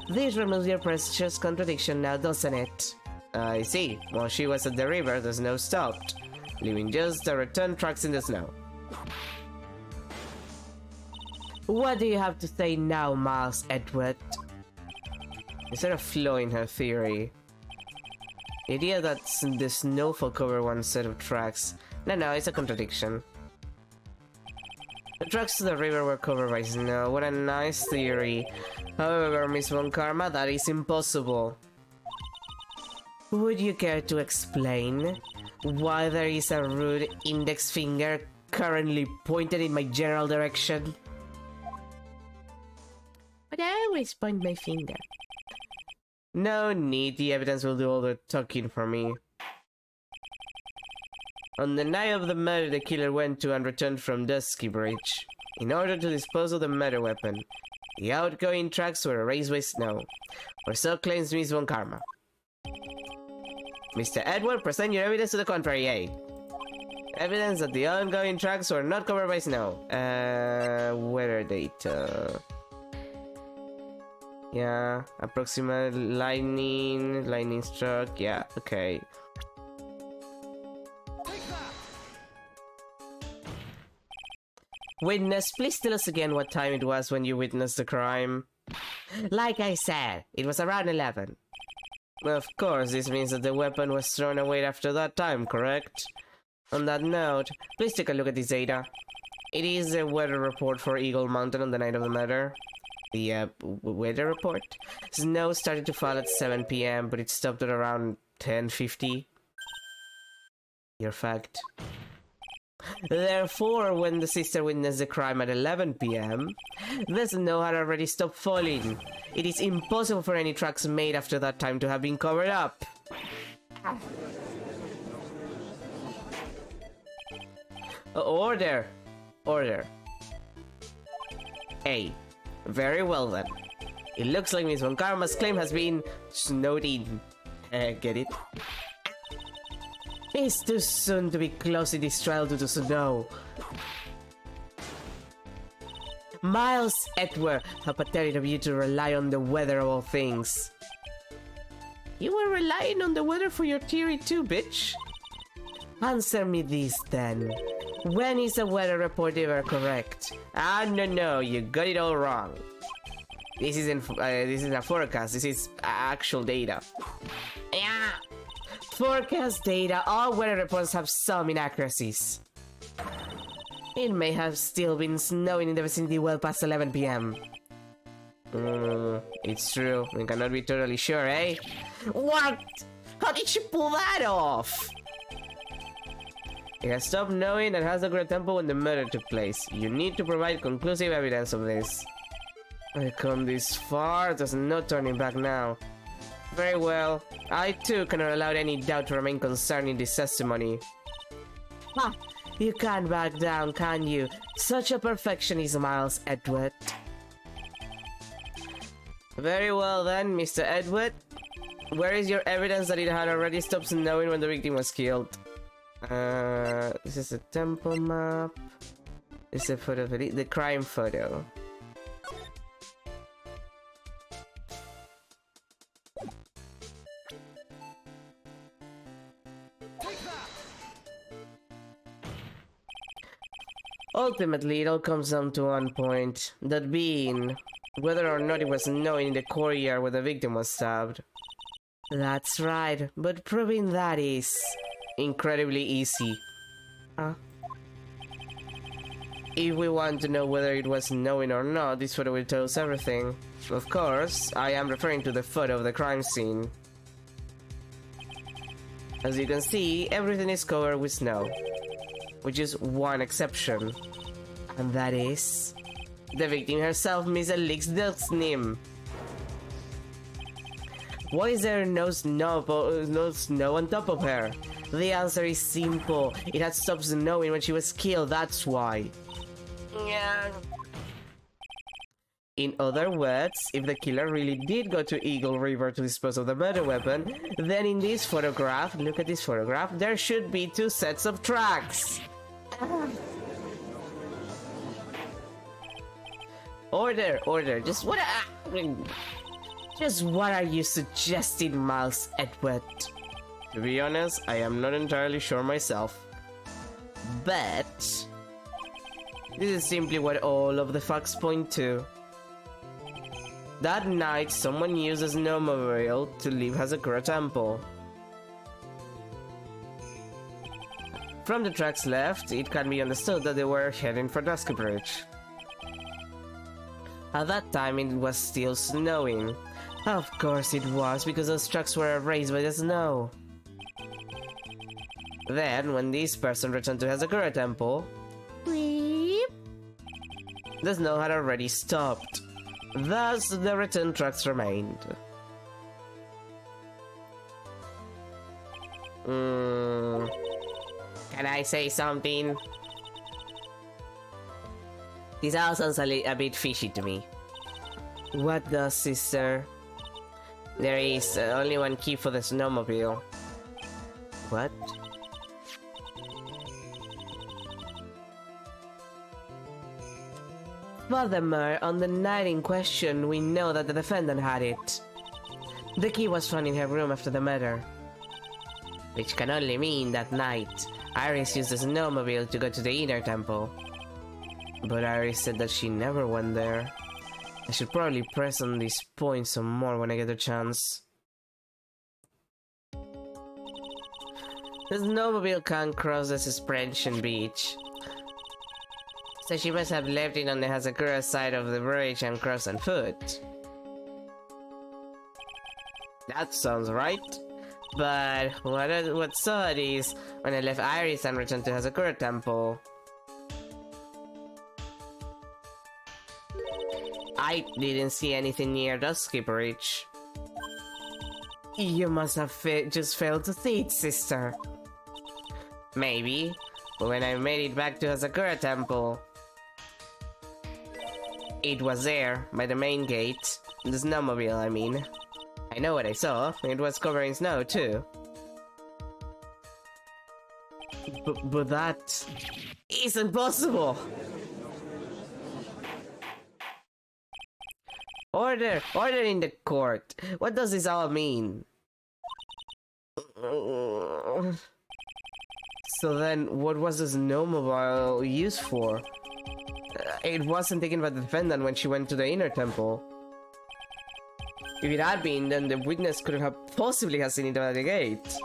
This removes your precious contradiction now, doesn't it? I see. While she was at the river, the snow stopped, leaving just the return tracks in the snow. What do you have to say now, Miles Edward? Is there a flaw in her theory? The idea that the snowfall covered one set of tracks. No, it's a contradiction. The tracks to the river were covered by snow. What a nice theory. However, Miss Von Karma, that is impossible. Would you care to explain why there is a rude index finger currently pointed in my general direction? But I always point my finger. No need, the evidence will do all the talking for me. On the night of the murder, the killer went to and returned from Dusky Bridge in order to dispose of the murder weapon. The outgoing tracks were erased by snow, or so claims Miss Von Karma. Mr. Edward, present your evidence to the contrary, eh? Evidence that the ongoing tracks were not covered by snow. Weather data. Yeah, approximate lightning struck, yeah, okay. Witness, please tell us again what time it was when you witnessed the crime. Like I said, it was around 11. Of course, this means that the weapon was thrown away after that time, correct? On that note, please take a look at this data. It is a weather report for Eagle Mountain on the night of the murder. The weather report? Snow started to fall at 7 PM, but it stopped at around 10:50. Your fact. Therefore, when the sister witnessed the crime at 11 PM, the snow had already stopped falling. It is impossible for any tracks made after that time to have been covered up. Order! Order. A. Very well then. It looks like Miss Von Karma's claim has been snowed in. Get it? It's too soon to be closing this trial due to snow. Miles Edward, how pathetic of you to rely on the weather of all things. You were relying on the weather for your theory too, bitch. Answer me this then. When is a weather report ever correct? No, you got it all wrong. This isn't a forecast, this is actual data. Yeah. Forecast data, all weather reports have some inaccuracies. It may have still been snowing in the vicinity well past 11 PM. It's true, we cannot be totally sure, eh? What? How did she pull that off? It has stopped knowing that Hazakura Temple when the murder took place. You need to provide conclusive evidence of this. I've come this far, there's no turning back now. Very well. I too cannot allow any doubt to remain concerning this testimony. Ha! You can't back down, can you? Such a perfectionist, Miles Edward. Very well then, Mr. Edward. Where is your evidence that it had already stopped snowing when the victim was killed? This is a temple map. This is a photo of the crime photo. Ultimately, it all comes down to one point, that being whether or not it was known in the courtyard where the victim was stabbed. That's right, but proving that is incredibly easy. If we want to know whether it was known or not, this photo will tell us everything. Of course, I am referring to the photo of the crime scene. As you can see, everything is covered with snow. Which is one exception. And that is... the victim herself, Miss Elix Delsnim. Why is there no snow on top of her? The answer is simple. It had stopped snowing when she was killed, that's why. Yeah. In other words, if the killer really did go to Eagle River to dispose of the murder weapon, then in this photograph, look at this photograph, there should be 2 sets of tracks. Order, just what are you suggesting, Miles Edward? To be honest, I am not entirely sure myself. But this is simply what all of the facts point to. That night, someone used a snowmobile to leave Hazakura Temple. From the tracks left, it can be understood that they were heading for Dusky Bridge. At that time, it was still snowing. Of course it was, because those tracks were erased by the snow. Then, when this person returned to Hazakura Temple, the snow had already stopped. Thus, the return tracks remained. Can I say something? This all sounds a bit fishy to me. What does, sister? There is only one key for the snowmobile. What? Furthermore, on the night in question, we know that the defendant had it. The key was found in her room after the murder. Which can only mean that night, Iris used the snowmobile to go to the inner temple. But Iris said that she never went there. I should probably press on this point some more when I get a chance. The snowmobile can't cross the suspension beach. So she must have left it on the Hazakura side of the bridge and crossed on foot. That sounds right. But what's odd is when I left Iris and returned to Hazakura Temple, I didn't see anything near Dusky Bridge. You must have just failed to see it, sister. Maybe, but when I made it back to Hazakura Temple, it was there, by the main gate. The snowmobile, I mean. I know what I saw. It was covered in snow, too. But that isn't possible! Order! Order in the court! What does this all mean? So then, what was the snowmobile used for? It wasn't taken by the defendant when she went to the inner temple. If it had been, then the witness couldn't have possibly have seen it at the gate.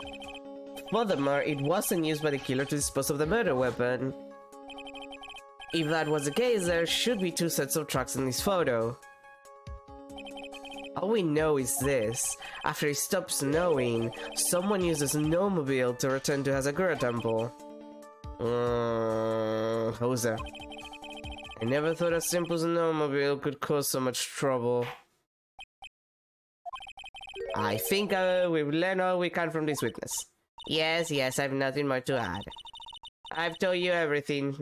Furthermore, it wasn't used by the killer to dispose of the murder weapon. If that was the case, there should be 2 sets of tracks in this photo. All we know is this. After it stopped snowing, someone used a snowmobile to return to Hazakura Temple. Jose. I never thought a simple snowmobile could cause so much trouble. I think we've learned all we can from this witness. Yes, I've nothing more to add. I've told you everything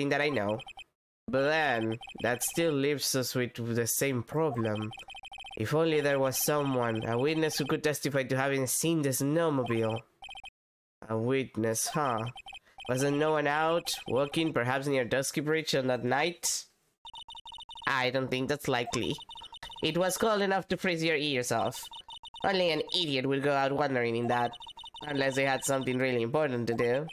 that I know. But then, that still leaves us with the same problem. If only there was someone, a witness who could testify to having seen the snowmobile. A witness, huh? Wasn't no one out, walking perhaps near Dusky Bridge on that night? I don't think that's likely. It was cold enough to freeze your ears off. Only an idiot would go out wandering in that. Unless they had something really important to do.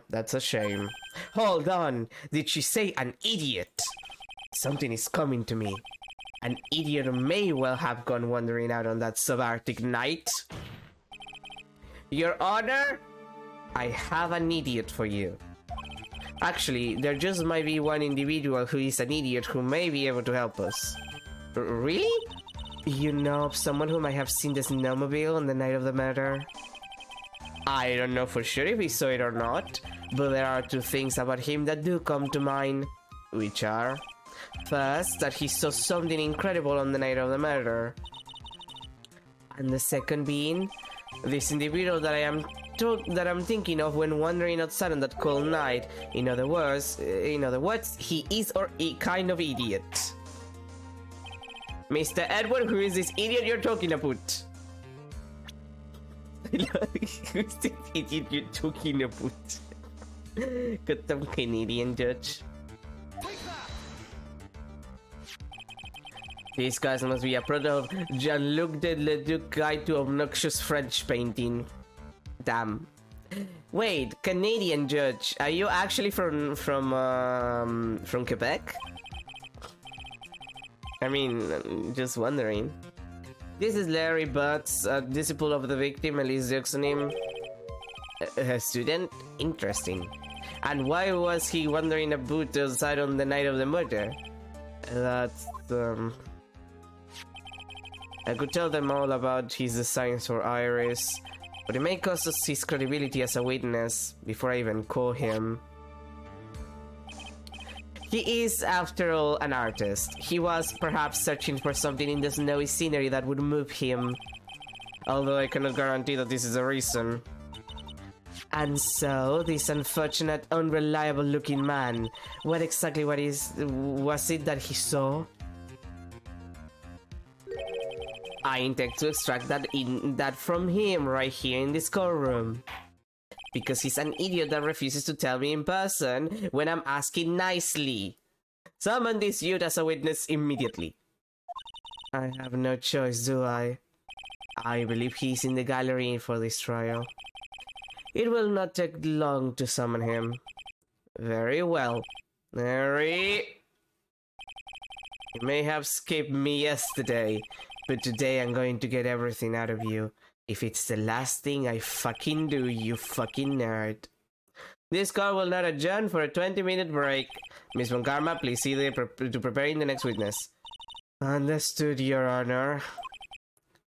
That's a shame. Hold on, did she say an idiot? Something is coming to me. An idiot may well have gone wandering out on that subarctic night. Your Honor, I have an idiot for you. Actually, there just might be one individual who is an idiot who may be able to help us. Really? You know of someone who might have seen the snowmobile on the night of the murder? I don't know for sure if he saw it or not, but there are two things about him that do come to mind, which are... First, that he saw something incredible on the night of the murder. And the second being, this individual that I'm thinking of when wandering outside on that cold night. In other words, he is a kind of idiot. Mr. Edward, who is this idiot you're talking about? Who's this idiot you're talking about? Got some Canadian judge. These guys must be a product of Jean-Luc de Leduc Guide to Obnoxious French Painting. Damn. Wait, Canadian judge, are you actually from Quebec? I mean, just wondering. This is Larry Butts, a disciple of the victim, Elise Dioxonym. A student? Interesting. And why was he wandering about outside on the night of the murder? That's, I could tell them all about his designs for Iris, but it may cost us his credibility as a witness before I even call him. He is, after all, an artist. He was perhaps searching for something in the snowy scenery that would move him, although I cannot guarantee that this is the reason. And so, this unfortunate, unreliable-looking man, what exactly was it that he saw? I intend to extract that from him right here in this courtroom. Because he's an idiot that refuses to tell me in person when I'm asking nicely. Summon this youth as a witness immediately. I have no choice, do I? I believe he's in the gallery for this trial. It will not take long to summon him. Very well. Harry. You may have escaped me yesterday, but today I'm going to get everything out of you. If it's the last thing I fucking do, you fucking nerd. This court will not adjourn for a 20-minute break. Miss Von Karma, please see to preparing the next witness. Understood, Your Honor.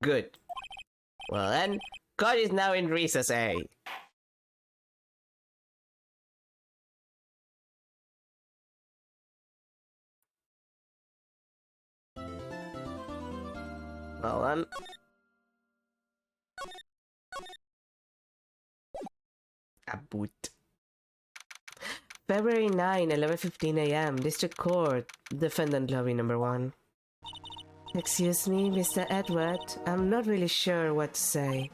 Good. Well then, court is now in recess, eh? Well then. A boot. February 9, 11:15 a.m. District Court. Defendant Lobby number 1. Excuse me, Mr. Edward. I'm not really sure what to say.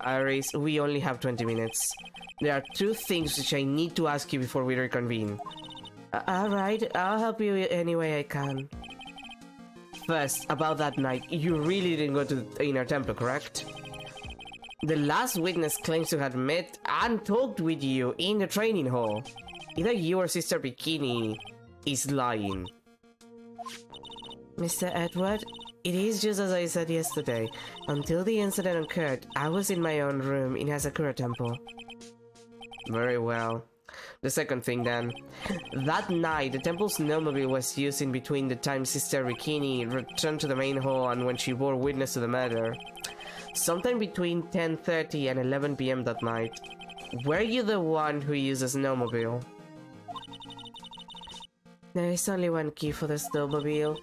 Iris, we only have 20 minutes. There are two things which I need to ask you before we reconvene. Alright, I'll help you any way I can. First, about that night, you really didn't go to the Inner Temple, correct? The last witness claims to have met and talked with you in the training hall. Either you or Sister Bikini is lying. Mr. Edward, it is just as I said yesterday. Until the incident occurred, I was in my own room in Asakura Temple. Very well. The second thing then. That night, the temple's snowmobile was used in between the time Sister Bikini returned to the main hall and when she bore witness to the murder. Sometime between 10:30 and 11 p.m. that night. Were you the one who used a snowmobile? There is only one key for the snowmobile.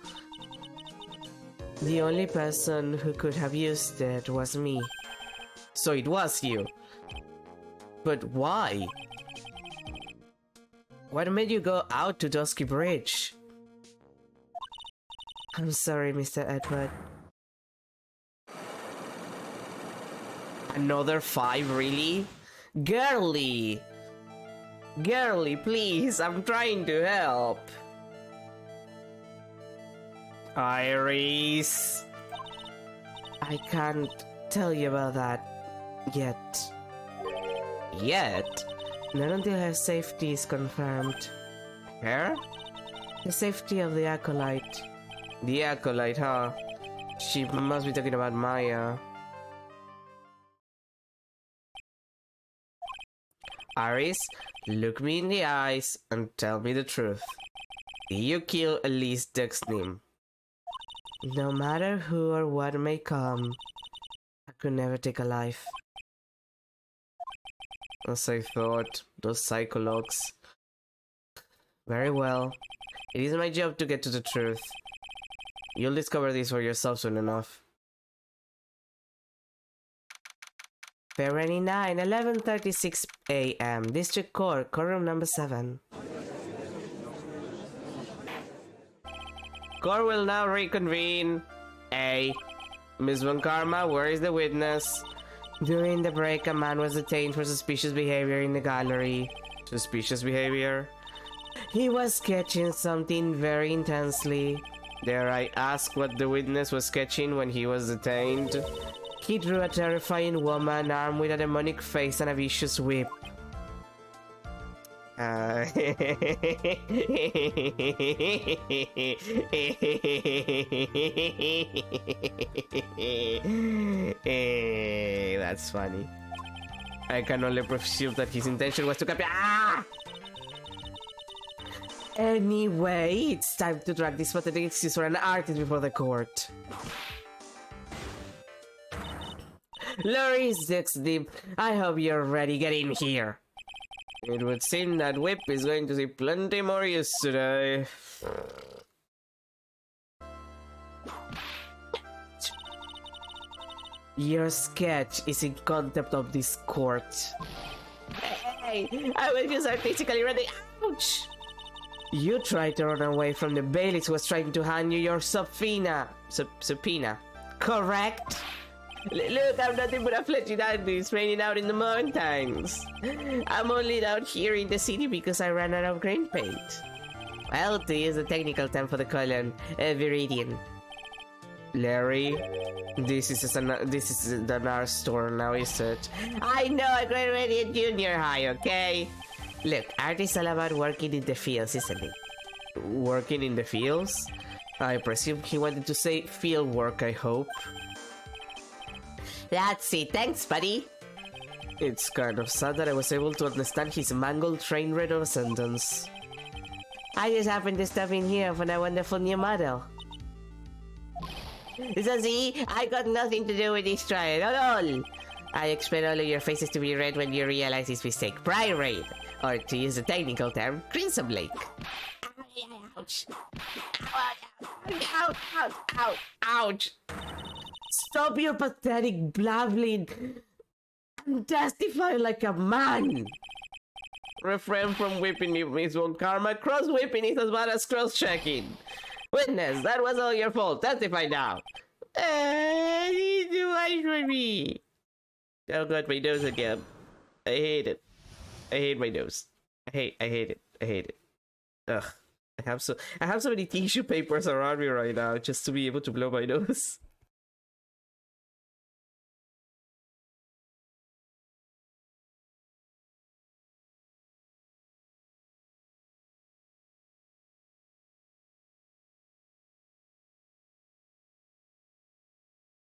The only person who could have used it was me. So it was you. But why? What made you go out to Dusky Bridge? I'm sorry, Mr. Edward. Another 5, really? Girly! Girly, please, I'm trying to help. Iris! I can't tell you about that yet. Yet? Not until her safety is confirmed. Her? The safety of the acolyte. The acolyte, huh? She must be talking about Maya. Aris, look me in the eyes and tell me the truth. Did you kill Elise Dexnim? No matter who or what may come, I could never take a life. As I thought, those psychologues. Very well. It is my job to get to the truth. You'll discover this for yourself soon enough. February 9, 11:36 a.m. District Court, courtroom number 7. Court will now reconvene. A. Ms. Von Karma, where is the witness? During the break, a man was detained for suspicious behavior in the gallery. Suspicious behavior? He was sketching something very intensely. Dare I ask what the witness was sketching when he was detained? He drew a terrifying woman armed with a demonic face and a vicious whip. That's funny. I can only presume that his intention was to capture. Anyway, it's time to drag this pathetic excuse for an artist before the court. Loris Dexdeep, I hope you're ready. Get in here. It would seem that Whip is going to see plenty more use today. Your sketch is in contempt of this court. Hey, I was just artistically ready. Ouch! You tried to run away from the bailiff who was trying to hand you your subpoena. Subpoena. Correct? Look, I'm nothing but a fledgling artist raining out in the mountains. I'm only out here in the city because I ran out of green paint. Well, to use the technical term for the color, viridian. Larry, this is the NAR store now, is it? I know, I graduated junior high, okay? Look, art is all about working in the fields, isn't it? Working in the fields? I presume he wanted to say field work, I hope. That's it, thanks, buddy. It's kind of sad that I was able to understand his mangled train wreck of a sentence. I just happened to stop in here for a wonderful new model. So see, I got nothing to do with this trial at all. I expect all of your faces to be red when you realize this mistake. Pride red, or to use the technical term, Crimson Blake. Ouch! Ouch! Ouch! Ouch! Ouch! Stop your pathetic blabbling and testify like a man. Refrain from whipping me, Miss Von Karma. Cross-whipping is as bad as cross-checking. Witness, that was all your fault. Testify now. Too much for me. Oh god, my nose again. I hate it. I hate my nose. I hate it. I hate it. Ugh. I have so many tissue papers around me right now just to be able to blow my nose.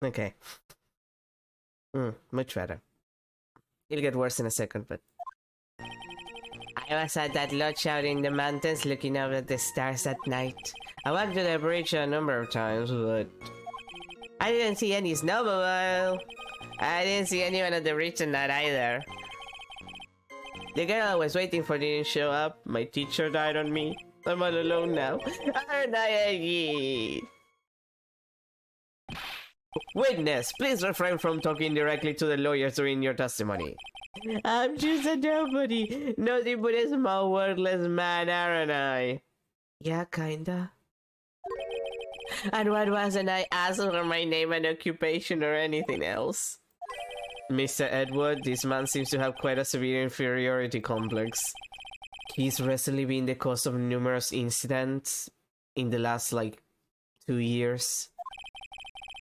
Okay. Much better. It'll get worse in a second, but... I was at that lodge out in the mountains looking out at the stars at night. I walked to the bridge a number of times, but... I didn't see any snowmobile. I didn't see anyone at the bridge tonight either. The girl I was waiting for didn't show up. My teacher died on me. I'm all alone now. Aren't I a... Witness, please refrain from talking directly to the lawyers during your testimony. I'm just a nobody. Nothing but a small worthless man, aren't I? Yeah, kinda. And what wasn't I asking for my name and occupation or anything else? Mr. Edward, this man seems to have quite a severe inferiority complex. He's recently been the cause of numerous incidents in the last, 2 years.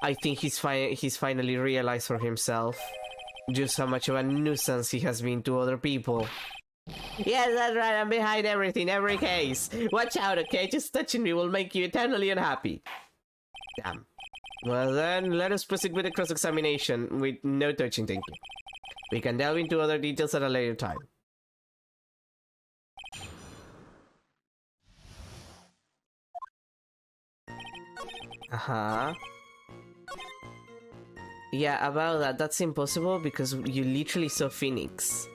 I think he's finally realized for himself just how much of a nuisance he has been to other people. Yes, that's right, I'm behind everything, every case. Watch out, okay? Just touching me will make you eternally unhappy. Damn. Well then, let us proceed with the cross-examination with no touching thinking. We can delve into other details at a later time. Uh-huh. Yeah, about that, that's impossible because you literally saw Phoenix.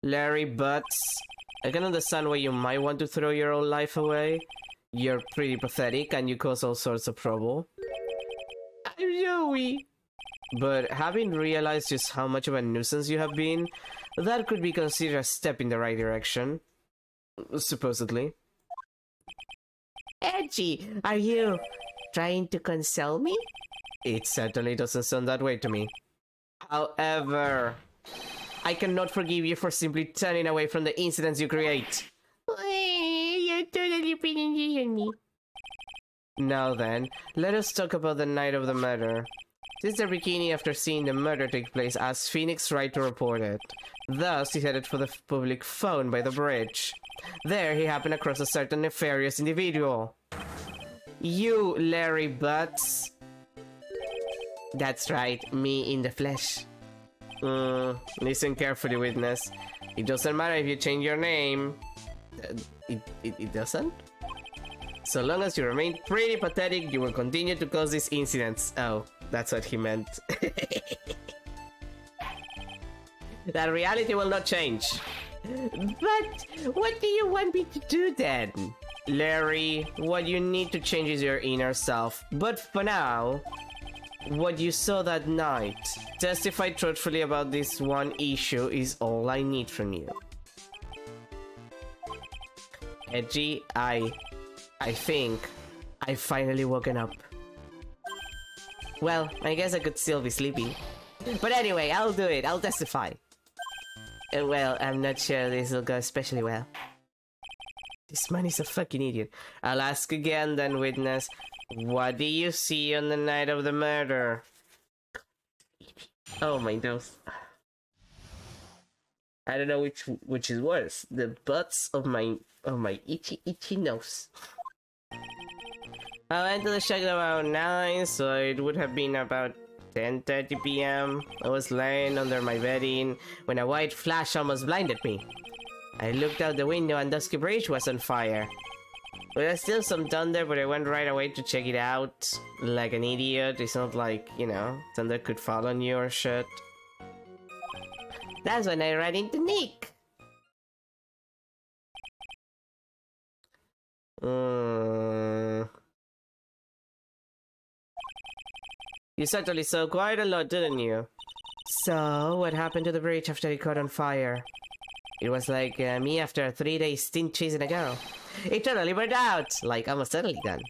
Larry Butts, I can understand why you might want to throw your own life away. You're pretty pathetic and you cause all sorts of trouble. I'm Joey. But having realized just how much of a nuisance you have been, that could be considered a step in the right direction. Supposedly. Edgy, are you trying to console me? It certainly doesn't sound that way to me. However, I cannot forgive you for simply turning away from the incidents you create. You're totally prejudicing me. Now then, let us talk about the night of the murder. Sister Bikini, after seeing the murder take place, asked Phoenix Wright to report it. Thus, he headed for the public phone by the bridge. There, he happened across a certain nefarious individual. You, Larry Butts. That's right, me in the flesh. Listen carefully, witness. It doesn't matter if you change your name. It doesn't? So long as you remain pretty pathetic, you will continue to cause these incidents. Oh, that's what he meant. That reality will not change. But what do you want me to do then? Larry, what you need to change is your inner self. But for now, what you saw that night, testify truthfully about this one issue is all I need from you. Edgy, I think I've finally woken up. Well, I guess I could still be sleepy. But anyway, I'll do it. I'll testify. Well, I'm not sure this will go especially well. This man is a fucking idiot. I'll ask again then, witness. What do you see on the night of the murder? Oh my nose. I don't know which is worse. The butts of my itchy nose. I went to the shack around 9, so it would have been about 10:30 p.m. I was laying under my bedding when a white flash almost blinded me. I looked out the window and Dusky Bridge was on fire. Well, there's still some thunder, but I went right away to check it out. Like an idiot. It's not like, you know, thunder could fall on you or shit. That's when I ran into Nick. You certainly saw quite a lot, didn't you? So, what happened to the bridge after it caught on fire? It was like me after a 3-day stint chasing a girl. It totally burned out! Like, almost totally done.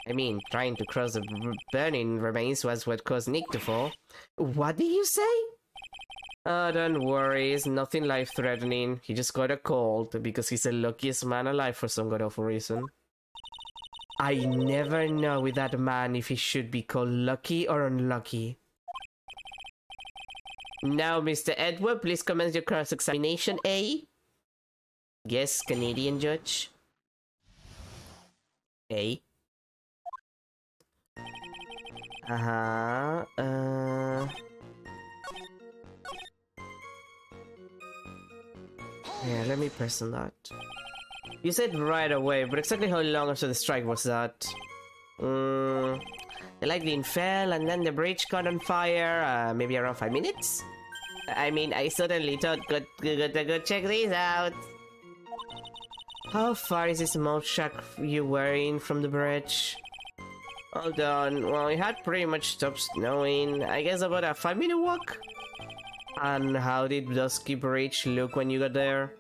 I mean, trying to cross the burning remains was what caused Nick to fall. What did you say? Oh, don't worry, it's nothing life-threatening. He just got a cold because he's the luckiest man alive for some god-awful reason. I never know with that man if he should be called lucky or unlucky. Now, Mr. Edward, please commence your cross-examination, eh? Yes, Canadian judge. Eh? Yeah, let me press on that. You said right away, but exactly how long after the strike was that? The lightning fell and then the bridge caught on fire, maybe around 5 minutes? I mean, I suddenly thought, go check these out. How far is this smoke shack you were in from the bridge? Hold on, well, it had pretty much stopped snowing. I guess about a 5-minute walk? And how did Dusky Bridge look when you got there?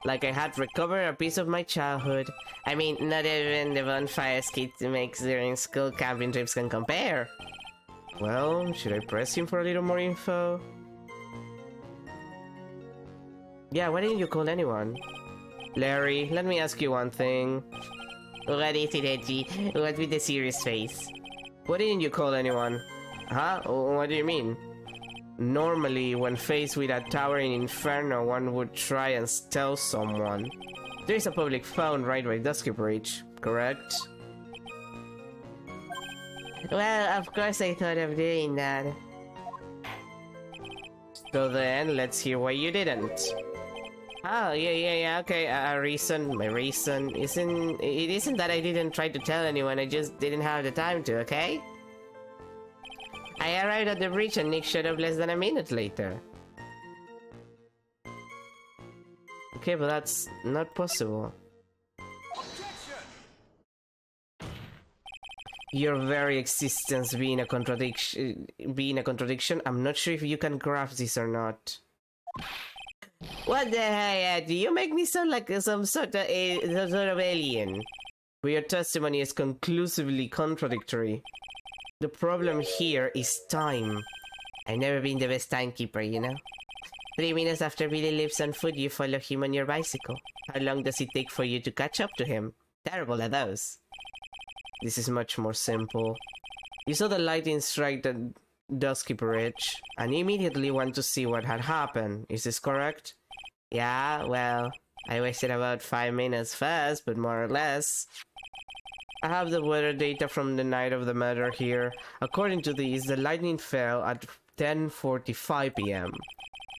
Like I had recovered a piece of my childhood. I mean, not even the bonfire skit makes during school camping trips can compare. Well, should I press him for a little more info? Yeah, why didn't you call anyone? Larry, let me ask you one thing. What is it, Edgy? What with the serious face? Why didn't you call anyone? Huh? What do you mean? Normally, when faced with a towering inferno, one would try and steal someone. There is a public phone right by Dusky Bridge, correct? Well, of course I thought of doing that. So then, let's hear why you didn't. Oh, yeah, okay, my reason isn't that I didn't try to tell anyone, I just didn't have the time to, okay? I arrived at the bridge and Nick showed up less than a minute later. Okay, but that's not possible. Your very existence being a contradiction, I'm not sure if you can grasp this or not. What the heck? Do you make me sound like some sort of alien? But your testimony is conclusively contradictory. The problem here is time. I've never been the best timekeeper, you know? 3 minutes after Billy leaves on foot, you follow him on your bicycle. How long does it take for you to catch up to him? Terrible at those. This is much more simple. You saw the lightning strike the Dusky Bridge, and you immediately went to see what had happened. Is this correct? Yeah, well, I wasted about 5 minutes first, but more or less. I have the weather data from the night of the murder here. According to these, the lightning fell at 10:45 p.m.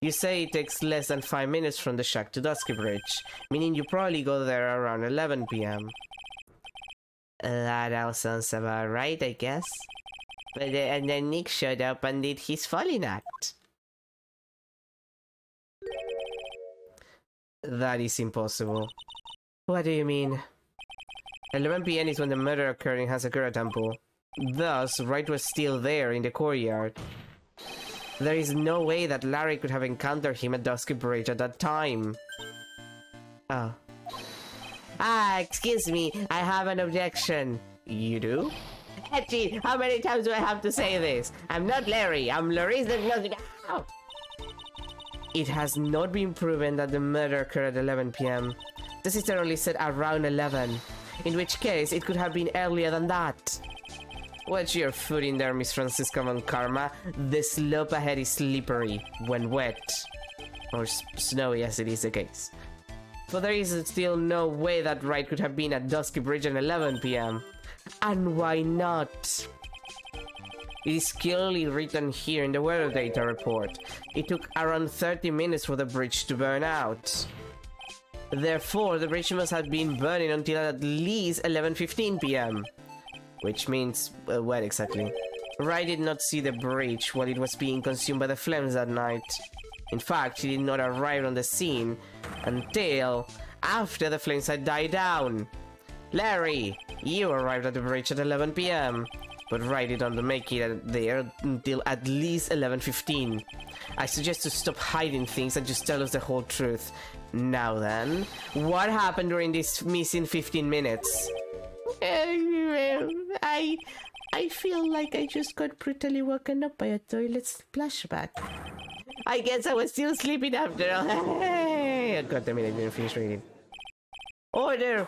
You say it takes less than 5 minutes from the shack to Dusky Bridge, meaning you probably go there around 11 p.m. That all sounds about right, I guess. But and then Nick showed up and did his falling act. That is impossible. What do you mean? 11 p.m. is when the murder occurred in Hazakura Temple. Thus, Wright was still there in the courtyard. There is no way that Larry could have encountered him at Dusky Bridge at that time. Oh. Excuse me, I have an objection. You do? Etchy, how many times do I have to say this? I'm not Larry, I'm Larissa. Ow! It has not been proven that the murder occurred at 11 p.m. The sister only said around 11, in which case it could have been earlier than that. Watch your foot in there, Miss Francisca Von Karma. The slope ahead is slippery when wet. Or snowy, as it is the case. But there is still no way that Wright could have been at Dusky Bridge at 11 p.m. And why not? It is clearly written here in the weather data report. It took around 30 minutes for the bridge to burn out. Therefore, the bridge must have been burning until at least 11:15 p.m. Which means, what exactly? Wright did not see the bridge while it was being consumed by the flames that night. In fact, he did not arrive on the scene until after the flames had died down. Larry, you arrived at the bridge at 11 p.m. But Wright did not make it there until at least 11:15. I suggest to stop hiding things and just tell us the whole truth. Now then, what happened during this missing 15 minutes? I feel like I just got brutally woken up by a toilet splashback. I guess I was still sleeping after all. God damn it, I didn't finish reading. Order!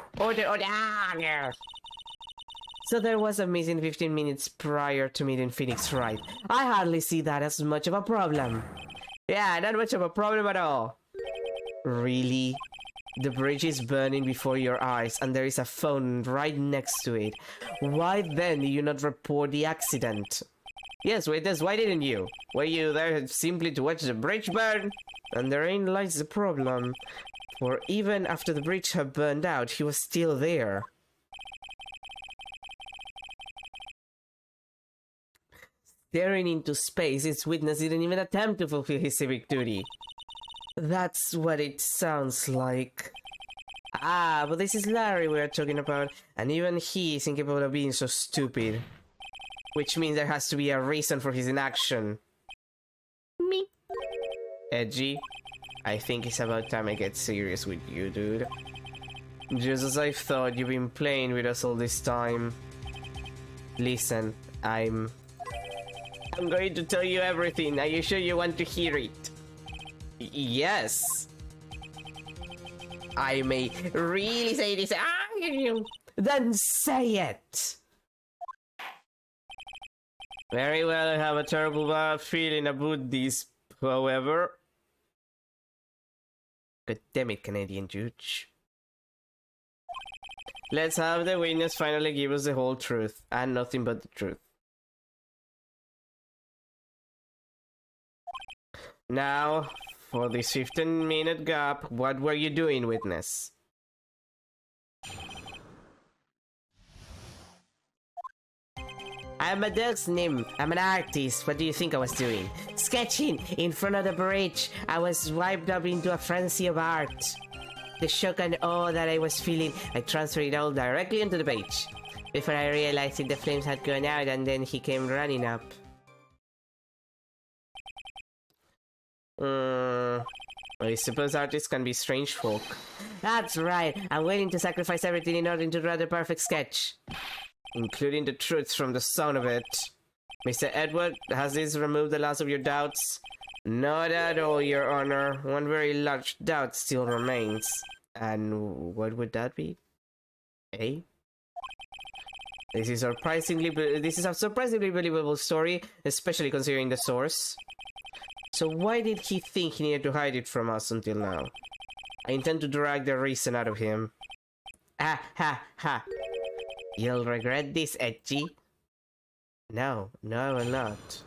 So there was a missing 15 minutes prior to meeting Phoenix Wright. I hardly see that as much of a problem. Yeah, not much of a problem at all. Really? The bridge is burning before your eyes and there is a phone right next to it. Why then did you not report the accident? Yes, witness, why didn't you? Were you there simply to watch the bridge burn? And therein lies the problem. For even after the bridge had burned out, he was still there. Staring into space, its witness didn't even attempt to fulfill his civic duty. That's what it sounds like. Ah, but this is Larry we're talking about, and even he is incapable of being so stupid. Which means there has to be a reason for his inaction. Me. Edgy, I think it's about time I get serious with you, dude. Just as I thought, you've been playing with us all this time. Listen, I'm going to tell you everything. Are you sure you want to hear it? Yes. I may really say this. Then say it. Very well, I have a terrible bad feeling about this, however. God damn it, Canadian judge. Let's have the witness finally give us the whole truth, and nothing but the truth. Now, for this 15-minute gap, what were you doing, witness? I'm a dog's name. I'm an artist. What do you think I was doing? Sketching in front of the bridge. I was wiped up into a frenzy of art. The shock and awe that I was feeling, I transferred it all directly onto the page. Before I realized it, the flames had gone out and then he came running up. I suppose artists can be strange folk. That's right. I'm willing to sacrifice everything in order to draw the perfect sketch. Including the truths from the sound of it. Mr. Edward, has this removed the last of your doubts? Not at all, Your Honor. One very large doubt still remains. And what would that be? Eh? This is a surprisingly believable story, especially considering the source. So why did he think he needed to hide it from us until now? I intend to drag the reason out of him. Ah, ha, ha. You'll regret this, Edgy. No, I will not.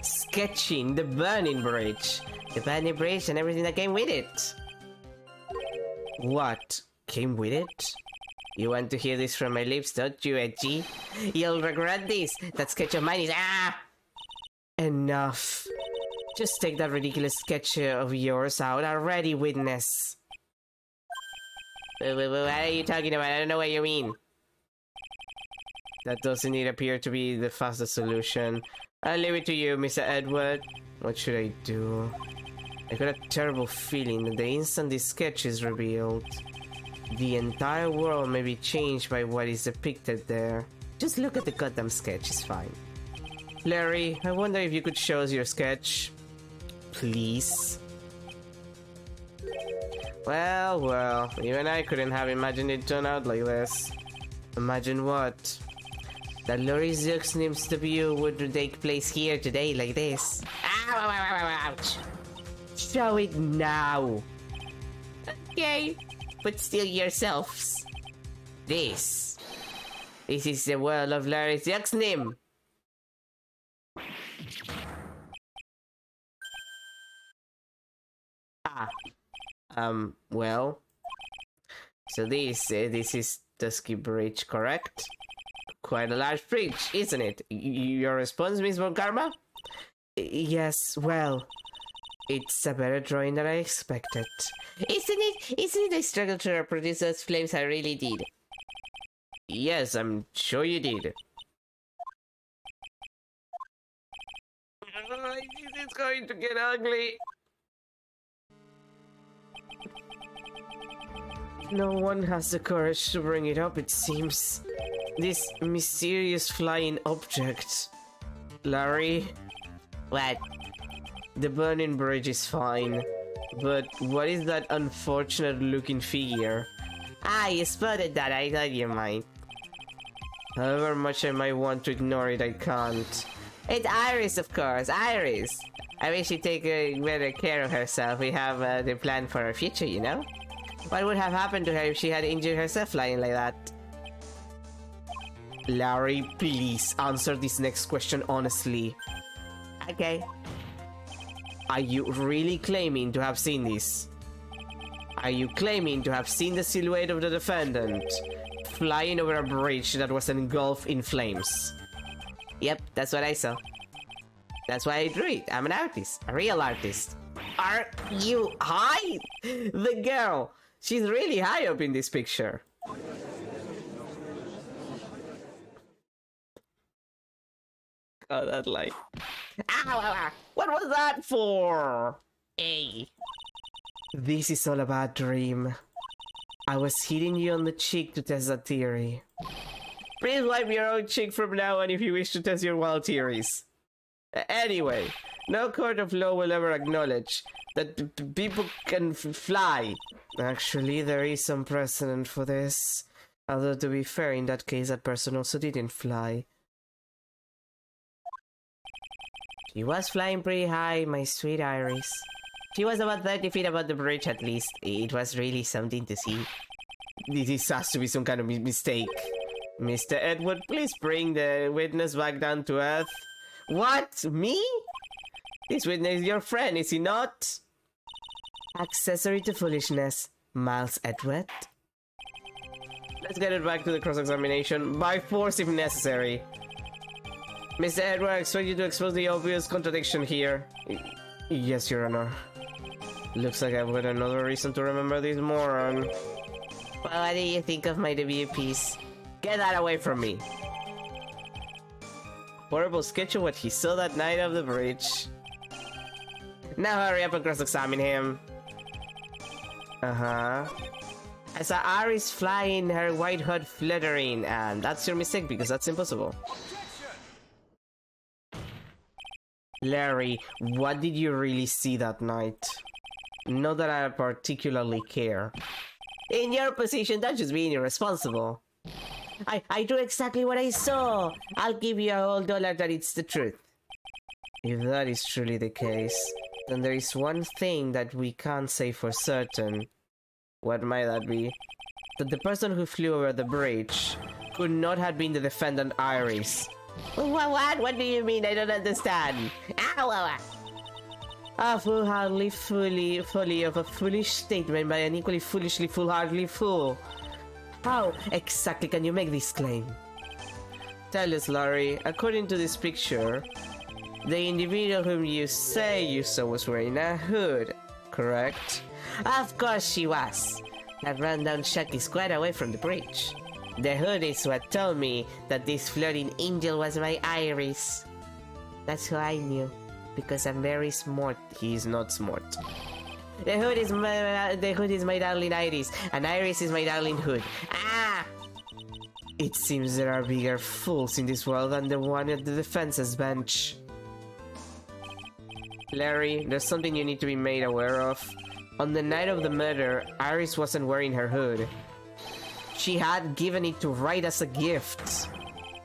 Sketching the burning bridge. The burning bridge and everything that came with it. What came with it? You want to hear this from my lips, don't you, Edgy? You'll regret this. That sketch of mine is enough. Just take that ridiculous sketch of yours out already, witness. What are you talking about? I don't know what you mean. That doesn't appear to be the fastest solution. I'll leave it to you, Mr. Edward. What should I do? I got a terrible feeling that the instant this sketch is revealed, the entire world may be changed by what is depicted there. Just look at the goddamn sketch, it's fine. Larry, I wonder if you could show us your sketch. Please. Well, even I couldn't have imagined it turn out like this. Imagine what? That Laurie Zook's name's debut would take place here today like this. Ouch! Show it now! Okay, but still yourselves. This is the world of Larry Zook's name. Well. So this is Dusky Bridge, correct? Quite a large bridge, isn't it? Your response, Miss Von Karma? Yes, well, it's a better drawing than I expected. Isn't it I struggled to reproduce those flames? I really did. Yes, I'm sure you did. It's going to get ugly. No one has the courage to bring it up, it seems. This mysterious flying object. Larry? What? The burning bridge is fine. But what is that unfortunate looking figure? Ah, you spotted that, I thought you might. However much I might want to ignore it, I can't. It's Iris, of course, Iris! I wish she'd take better care of herself. We have the plan for her future, you know? What would have happened to her if she had injured herself flying like that? Larry, please answer this next question honestly. Okay. Are you really claiming to have seen this? Are you claiming to have seen the silhouette of the defendant flying over a bridge that was engulfed in flames? Yep, that's what I saw. That's why I drew it. I'm an artist. A real artist. Are you high? The girl. She's really high up in this picture. Oh, that light. Ow! What was that for? Hey. This is all a bad dream. I was hitting you on the cheek to test that theory. Please wipe your own cheek from now on if you wish to test your wild theories. Anyway, no court of law will ever acknowledge that people can fly. Actually, there is some precedent for this. Although, to be fair, in that case, that person also didn't fly. She was flying pretty high, my sweet Iris. She was about 30 feet above the bridge at least. It was really something to see. This has to be some kind of mistake. Mr. Edward, please bring the witness back down to earth. What? Me? This witness is your friend, is he not? Accessory to foolishness, Miles Edward. Let's get it back to the cross-examination, by force if necessary. Mr. Edward, I expect you to expose the obvious contradiction here. Yes, Your Honor. Looks like I've got another reason to remember this moron. Well, what do you think of my debut piece? Get that away from me! Horrible sketch of what he saw that night of the bridge. Now hurry up and cross-examine him. I saw Iris flying, her white hood fluttering, and that's your mistake because that's impossible. Larry, what did you really see that night? Not that I particularly care. In your position, that's just being irresponsible. I do exactly what I saw. I'll give you a whole $1 that it's the truth. If that is truly the case, then there is one thing that we can't say for certain. What might that be? That the person who flew over the bridge could not have been the defendant Iris. What? What do you mean? I don't understand. Ow! A foolhardy folly of a foolish statement by an equally foolishly foolhardy fool. How exactly can you make this claim? Tell us, Laurie, according to this picture, the individual whom you say you saw was wearing a hood, correct? Of course she was. That rundown shack is quite away from the bridge. The hood is what told me that this floating angel was my Iris. That's who I knew, because I'm very smart. He is not smart. The hood is my darling Iris, and Iris is my darling hood. Ah! It seems there are bigger fools in this world than the one at the defense's bench. Larry, there's something you need to be made aware of. On the night of the murder, Iris wasn't wearing her hood. She had given it to Wright as a gift.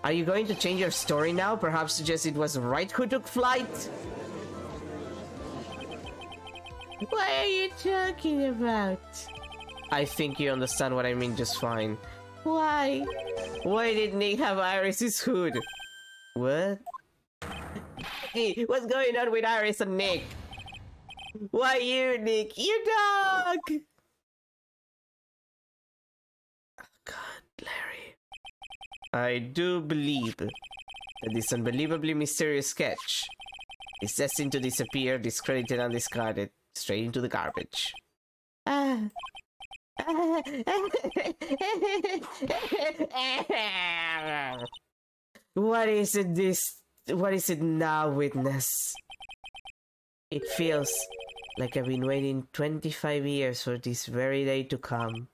Are you going to change your story now? Perhaps suggest it was Wright who took flight? What are you talking about? I think you understand what I mean just fine. Why? Why did Nick have Iris's hood? What? Hey, what's going on with Iris and Nick? Why you, Nick? You dog! Oh God, Larry. I do believe that this unbelievably mysterious sketch is destined to disappear, discredited and discarded, straight into the garbage. What is it now, witness? It feels like I've been waiting 25 years for this very day to come.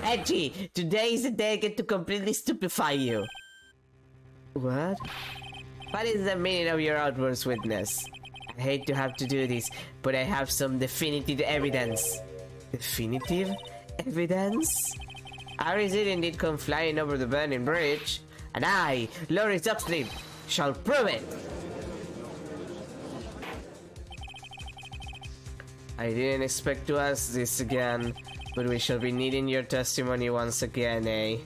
Edgy, today is the day I get to completely stupefy you. What? What is the meaning of your outburst, witness? I hate to have to do this, but I have some definitive evidence. Definitive evidence? Iris did indeed come flying over the burning bridge, and I, Laurie Oxley, shall prove it! I didn't expect to ask this again, but we shall be needing your testimony once again, eh?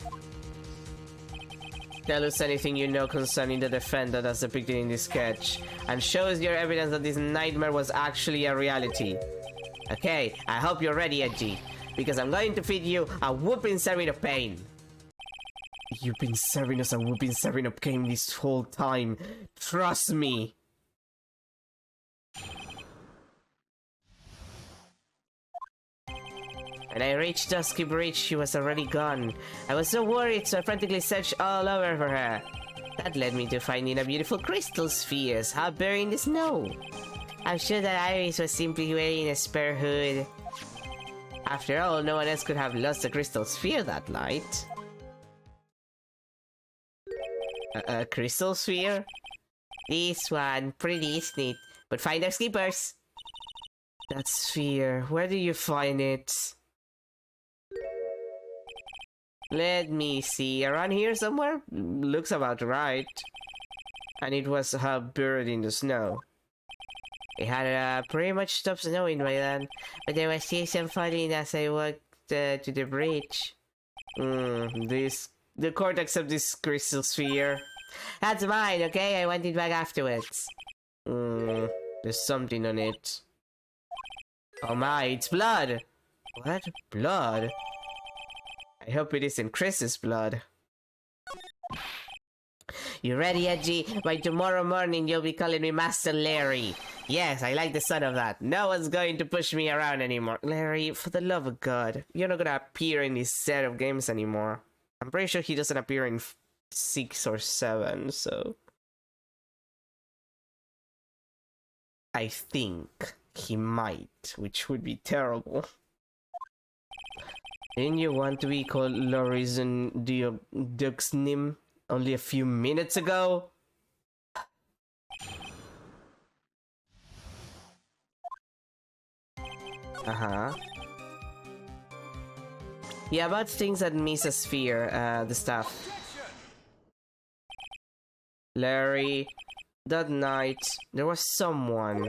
Tell us anything you know concerning the defendant as depicted in this sketch, and show us your evidence that this nightmare was actually a reality. Okay, I hope you're ready, Edgy, because I'm going to feed you a whooping serving of pain. You've been serving us a whooping serving of pain this whole time. Trust me. When I reached Dusky Bridge, she was already gone. I was so worried, so I frantically searched all over for her. That led me to finding a beautiful crystal spheres half buried in the snow. I'm sure that Iris was simply wearing a spare hood. After all, no one else could have lost a crystal sphere that night. A crystal sphere? This one, pretty, isn't it? But finders keepers. That sphere, where do you find it? Let me see. Around here somewhere? Looks about right. And it was buried in the snow. It had pretty much stopped snowing by then, but there was still some falling as I walked to the bridge. The cortex of this crystal sphere. That's mine, okay? I want it back afterwards. There's something on it. Oh my, it's blood! What? Blood? I hope it isn't Chris's blood. You ready, Edgy? By tomorrow morning you'll be calling me Master Larry. Yes, I like the sound of that. No one's going to push me around anymore. Larry, for the love of God, you're not gonna appear in this set of games anymore. I'm pretty sure he doesn't appear in 6 or 7, so... I think he might, which would be terrible. Didn't you want to be called Lorison Duxnim only a few minutes ago? Yeah, about things that Mesosphere, the stuff. Larry, that night, there was someone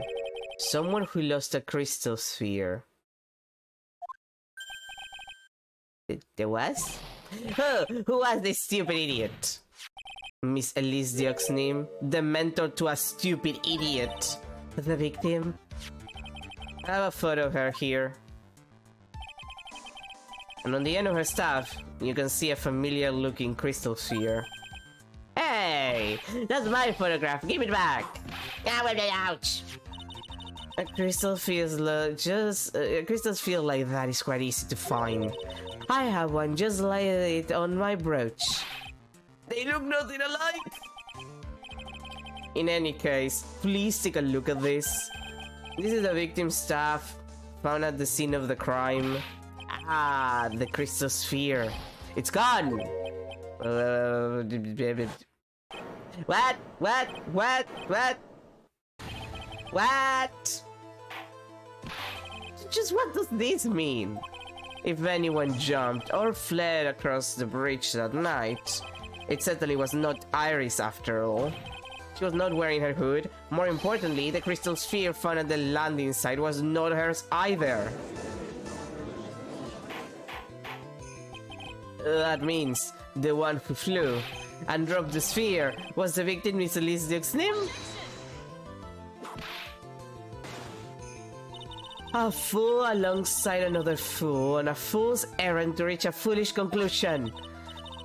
who lost a crystal sphere. There was? Who was this stupid idiot? Miss Elise Dioxnim, the mentor to a stupid idiot. The victim? I have a photo of her here. And on the end of her staff, you can see a familiar looking crystal sphere. Hey! That's my photograph! Give it back! Ouch! Crystals feel like that is quite easy to find. I have one just like it on my brooch. They look nothing alike! In any case, please take a look at this. This is the victim's staff, found at the scene of the crime. Ah, the crystal sphere. It's gone! What? Just what does this mean? If anyone jumped or fled across the bridge that night, it certainly was not Iris after all. She was not wearing her hood. More importantly, the crystal sphere found at the landing site was not hers either. That means the one who flew and dropped the sphere was the victim, Miss Elise Duxnim? A fool alongside another fool on a fool's errand to reach a foolish conclusion.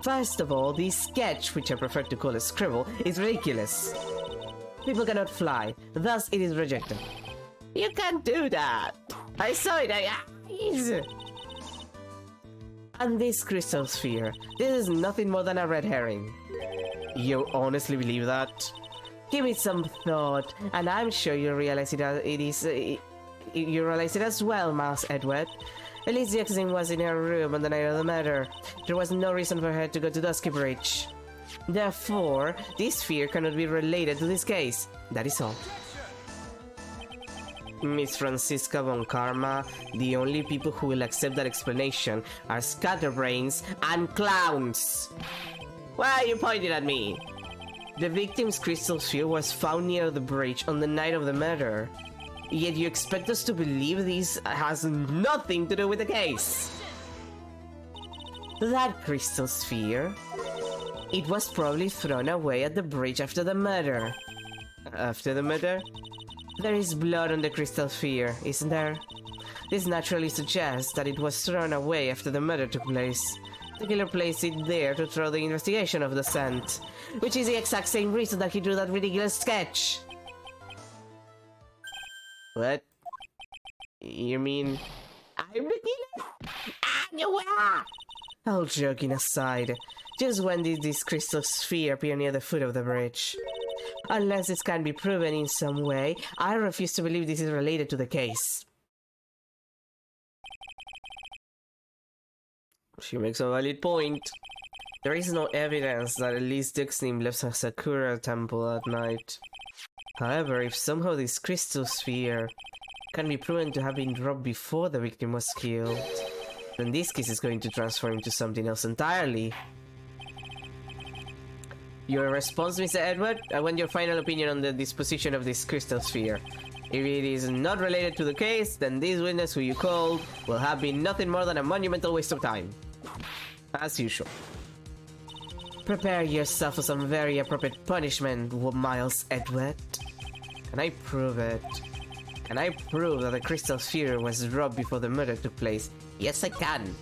First of all, the sketch, which I prefer to call a scribble, is ridiculous. People cannot fly, thus it is rejected. You can't do that. I saw it, And this crystal sphere, this is nothing more than a red herring. You honestly believe that? Give it some thought, and I'm sure you realize you realize it as well, Mouse Edward. Elise Jackson was in her room on the night of the murder. There was no reason for her to go to Dusky Bridge. Therefore, this sphere cannot be related to this case. That is all. Miss Francisca von Karma, the only people who will accept that explanation are scatterbrains and clowns. Why are you pointing at me? The victim's crystal sphere was found near the bridge on the night of the murder. Yet you expect us to believe this has nothing to do with the case. That crystal sphere, it was probably thrown away at the bridge after the murder. After the murder? There is blood on the crystal sphere, isn't there? This naturally suggests that it was thrown away after the murder took place. The killer placed it there to throw the investigation off the scent, which is the exact same reason that he drew that ridiculous sketch. What? You mean I'm the killer? All joking aside, just when did this crystal sphere appear near the foot of the bridge? Unless this can be proven in some way, I refuse to believe this is related to the case. She makes a valid point. There is no evidence that Elise Duxnim left a Sakura temple at night. However, if somehow this crystal sphere can be proven to have been dropped before the victim was killed, then this case is going to transform into something else entirely. Your response, Mr. Edward? I want your final opinion on the disposition of this crystal sphere. If it is not related to the case, then this witness who you called will have been nothing more than a monumental waste of time. As usual. Prepare yourself for some very appropriate punishment, Miles Edward. Can I prove it? Can I prove that the crystal sphere was dropped before the murder took place? Yes, I can.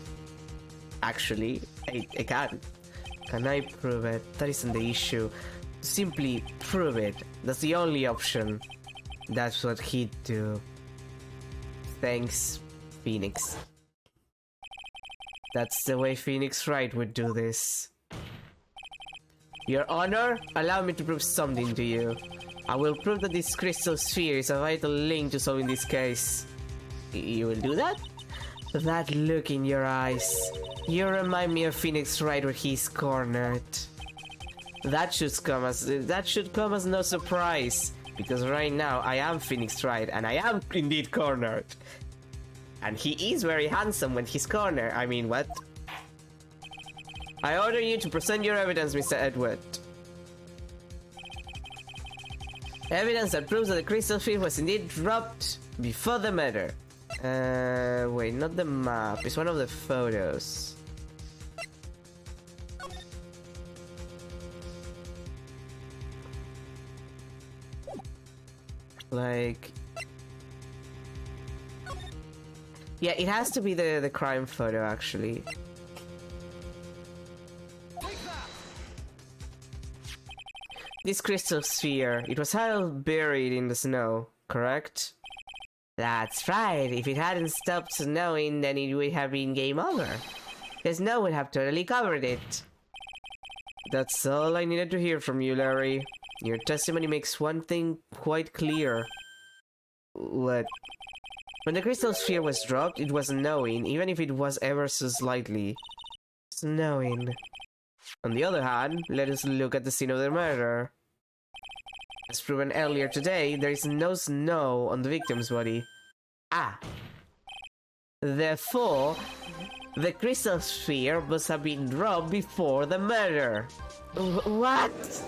Actually, I can. Can I prove it? That isn't the issue. Simply prove it. That's the only option. That's what he'd do. Thanks, Phoenix. That's the way Phoenix Wright would do this. Your Honor, allow me to prove something to you. I will prove that this crystal sphere is a vital link to solving this case. You will do that? That look in your eyes. You remind me of Phoenix Wright when he's cornered. That should come as no surprise. Because right now, I am Phoenix Wright, and I am indeed cornered. And he is very handsome when he's cornered. I mean, what? I order you to present your evidence, Mr. Edward. Evidence that proves that the crystal sphere was indeed dropped before the murder. Wait, not the map. It's one of the photos. Like... yeah, it has to be the crime photo, actually. This crystal sphere, it was held buried in the snow, correct? That's right. If it hadn't stopped snowing, then it would have been game over. The snow would have totally covered it. That's all I needed to hear from you, Larry. Your testimony makes one thing quite clear. What? When the crystal sphere was dropped, it was snowing, even if it was ever so slightly. Snowing. On the other hand, let us look at the scene of the murder. As proven earlier today, there is no snow on the victim's body. Ah. Therefore, the crystal sphere must have been dropped before the murder. What?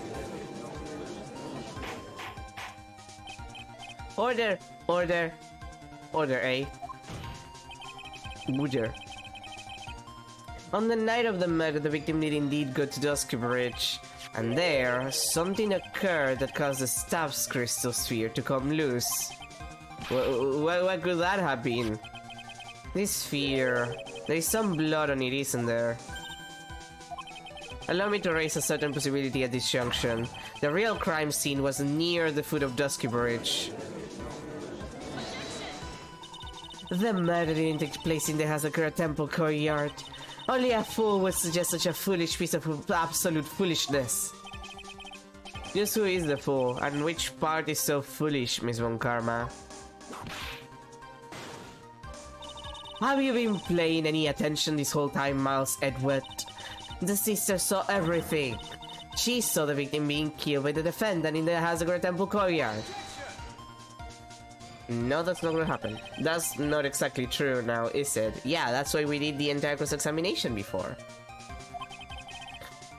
Order, order, order, eh? Order. On the night of the murder, the victim did indeed go to Dusky Bridge, and there, something occurred that caused the staff's crystal sphere to come loose. What could that have been? This sphere... there is some blood on it, isn't there? Allow me to raise a certain possibility at this junction. The real crime scene was near the foot of Dusky Bridge. The murder didn't take place in the Hazakura Temple courtyard. Only a fool would suggest such a foolish piece of absolute foolishness. Just who is the fool, and which part is so foolish, Miss Von Karma? Have you been paying any attention this whole time, Miles Edward? The sister saw everything. She saw the victim being killed by the defendant in the Hazakura Temple courtyard. No, that's not gonna happen. That's not exactly true now, is it? Yeah, that's why we did the entire cross-examination before.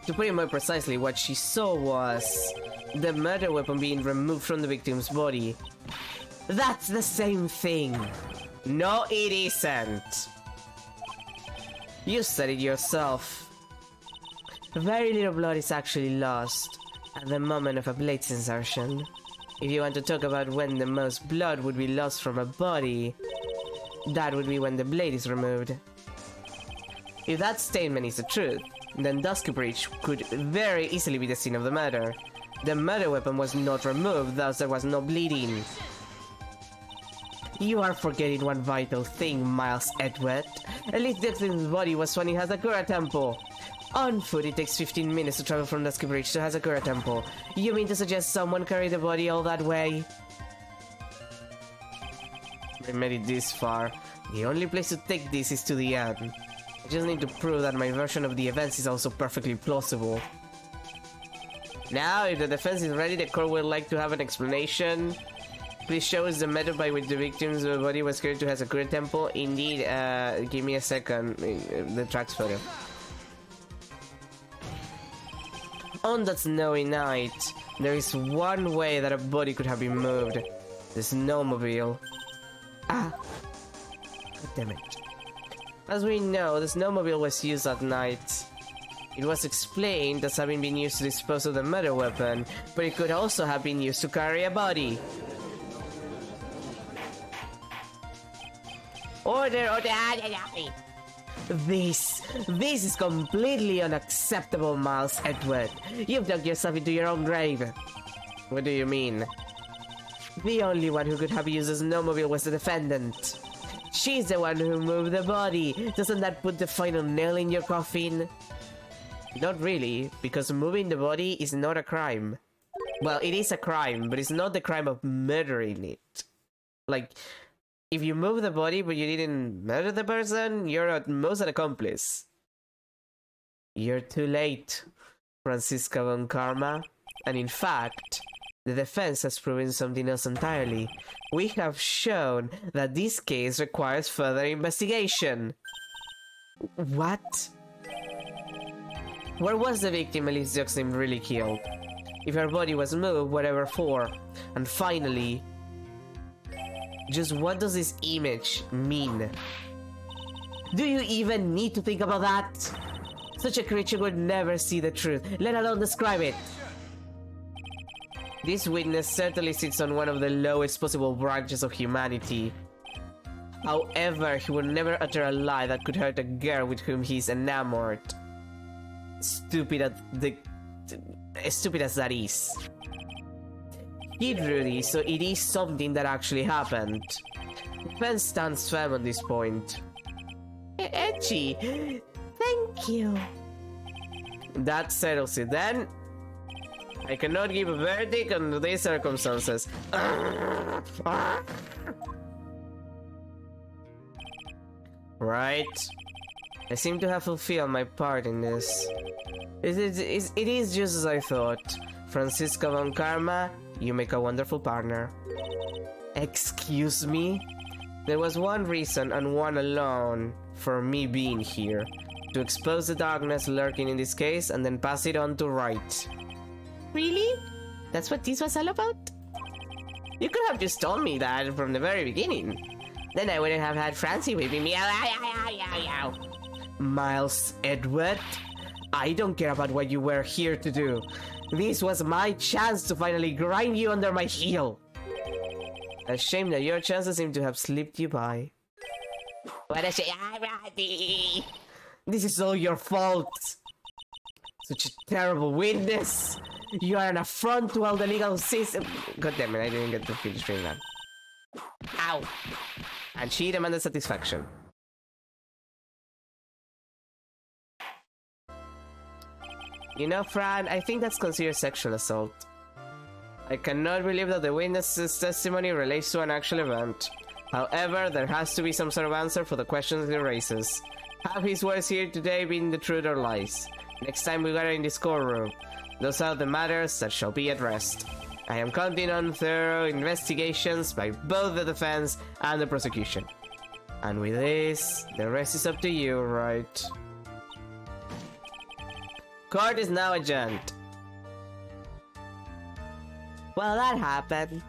To put it more precisely, what she saw was the murder weapon being removed from the victim's body. That's the same thing! No, it isn't! You said it yourself. Very little blood is actually lost at the moment of a blade's insertion. If you want to talk about when the most blood would be lost from a body, that would be when the blade is removed. If that statement is the truth, then Dusky Bridge could very easily be the scene of the murder. The murder weapon was not removed, thus there was no bleeding. You are forgetting one vital thing, Miles Edward. Elite Dixon's body was found in Hazakura Temple. On foot, it takes 15 minutes to travel from Dusky Bridge to Hazakura Temple. You mean to suggest someone carried the body all that way? I made it this far. The only place to take this is to the end. I just need to prove that my version of the events is also perfectly plausible. Now, if the defense is ready, the court would like to have an explanation. Please show us the method by which the victim's body was carried to Hazakura Temple. Indeed, give me a second. The tracks photo. On that snowy night, there is one way that a body could have been moved. The snowmobile. Ah. God damn it. As we know, the snowmobile was used at night. It was explained as having been used to dispose of the murder weapon, but it could also have been used to carry a body. Order! This is completely unacceptable, Miles Edward. You've dug yourself into your own grave. What do you mean? The only one who could have used a snowmobile was the defendant. She's the one who moved the body. Doesn't that put the final nail in your coffin? Not really, because moving the body is not a crime. Well, it is a crime, but it's not the crime of murdering it. Like, if you move the body but you didn't murder the person, you're at most an accomplice. You're too late, Francisca von Karma. And in fact, the defense has proven something else entirely. We have shown that this case requires further investigation. What? Where was the victim Elise Joxim really killed? If her body was moved, whatever for? And finally, just what does this image mean? Do you even need to think about that? Such a creature would never see the truth, let alone describe it. This witness certainly sits on one of the lowest possible branches of humanity. However, he would never utter a lie that could hurt a girl with whom he is enamored. Stupid as that is. Kid Rudy, so it is something that actually happened. Defense stands firm on this point. Echi, thank you. That settles it then. I cannot give a verdict under these circumstances. Right. I seem to have fulfilled my part in this. It is just as I thought. Francisca von Karma, you make a wonderful partner. Excuse me? There was one reason and one alone for me being here. To expose the darkness lurking in this case and then pass it on to Wright. Really? That's what this was all about? You could have just told me that from the very beginning. Then I wouldn't have had Francie whipping me. Miles Edward, I don't care about what you were here to do. This was my chance to finally grind you under my heel. A shame that your chances seem to have slipped you by. What a shame. This is all your fault. Such a terrible witness. You are an affront to all the legal system. God damn it, I didn't get to finish doing that. Ow. And she demanded satisfaction. You know, Fran, I think that's considered sexual assault. I cannot believe that the witness's testimony relates to an actual event. However, there has to be some sort of answer for the questions it raises. Have his words here today been the truth or lies? Next time we gather in this courtroom, those are the matters that shall be addressed. I am counting on thorough investigations by both the defense and the prosecution. And with this, the rest is up to you, right? Court is now adjourned. Well, that happened.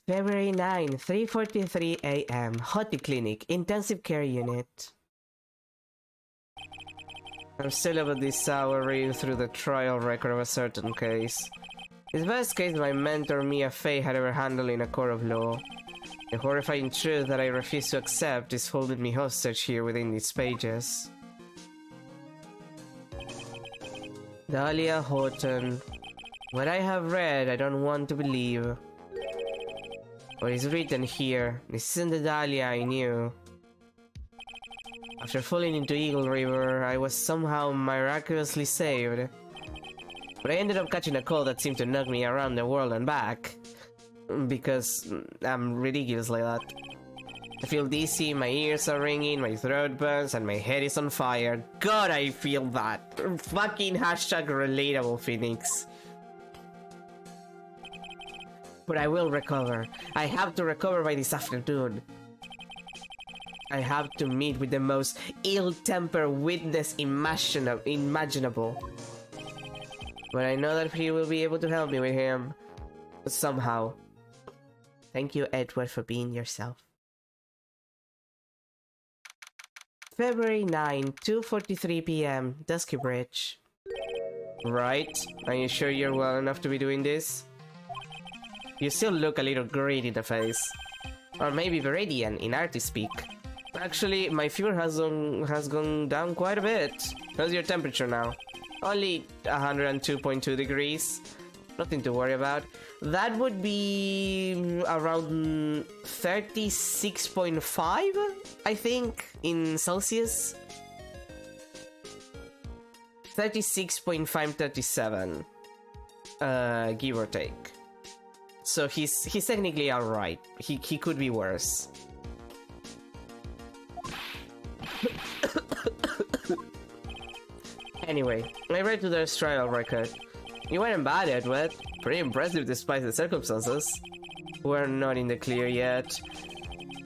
February 9, 3:43 a.m. Hoti Clinic, Intensive Care Unit. I'm still about this hour reading through the trial record of a certain case. It's the best case my mentor Mia Fey had ever handled in a court of law. The horrifying truth that I refuse to accept is holding me hostage here within these pages. Dahlia Horton. What I have read, I don't want to believe. What is written here, this isn't the Dahlia I knew. After falling into Eagle River, I was somehow miraculously saved. But I ended up catching a cold that seemed to knock me around the world and back. Because I'm ridiculous like that. I feel dizzy, my ears are ringing, my throat burns, and my head is on fire. God, I feel that. Fucking hashtag relatable, Phoenix. But I will recover. I have to recover by this afternoon. I have to meet with the most ill-tempered witness imaginable. But I know that he will be able to help me with him. Somehow. Thank you, Edward, for being yourself. February 9, 2:43 p.m. Dusky Bridge. Right? Are you sure you're well enough to be doing this? You still look a little green in the face. Or maybe Viridian in artist speak. Actually, my fever has gone down quite a bit. How's your temperature now? Only 102.2 degrees. Nothing to worry about. That would be around 36.5, I think, in Celsius. 36.5, 37. Give or take. So he's technically alright. He could be worse. Anyway, I read to their trial record. You weren't bad, Edward. Pretty impressive despite the circumstances. We're not in the clear yet.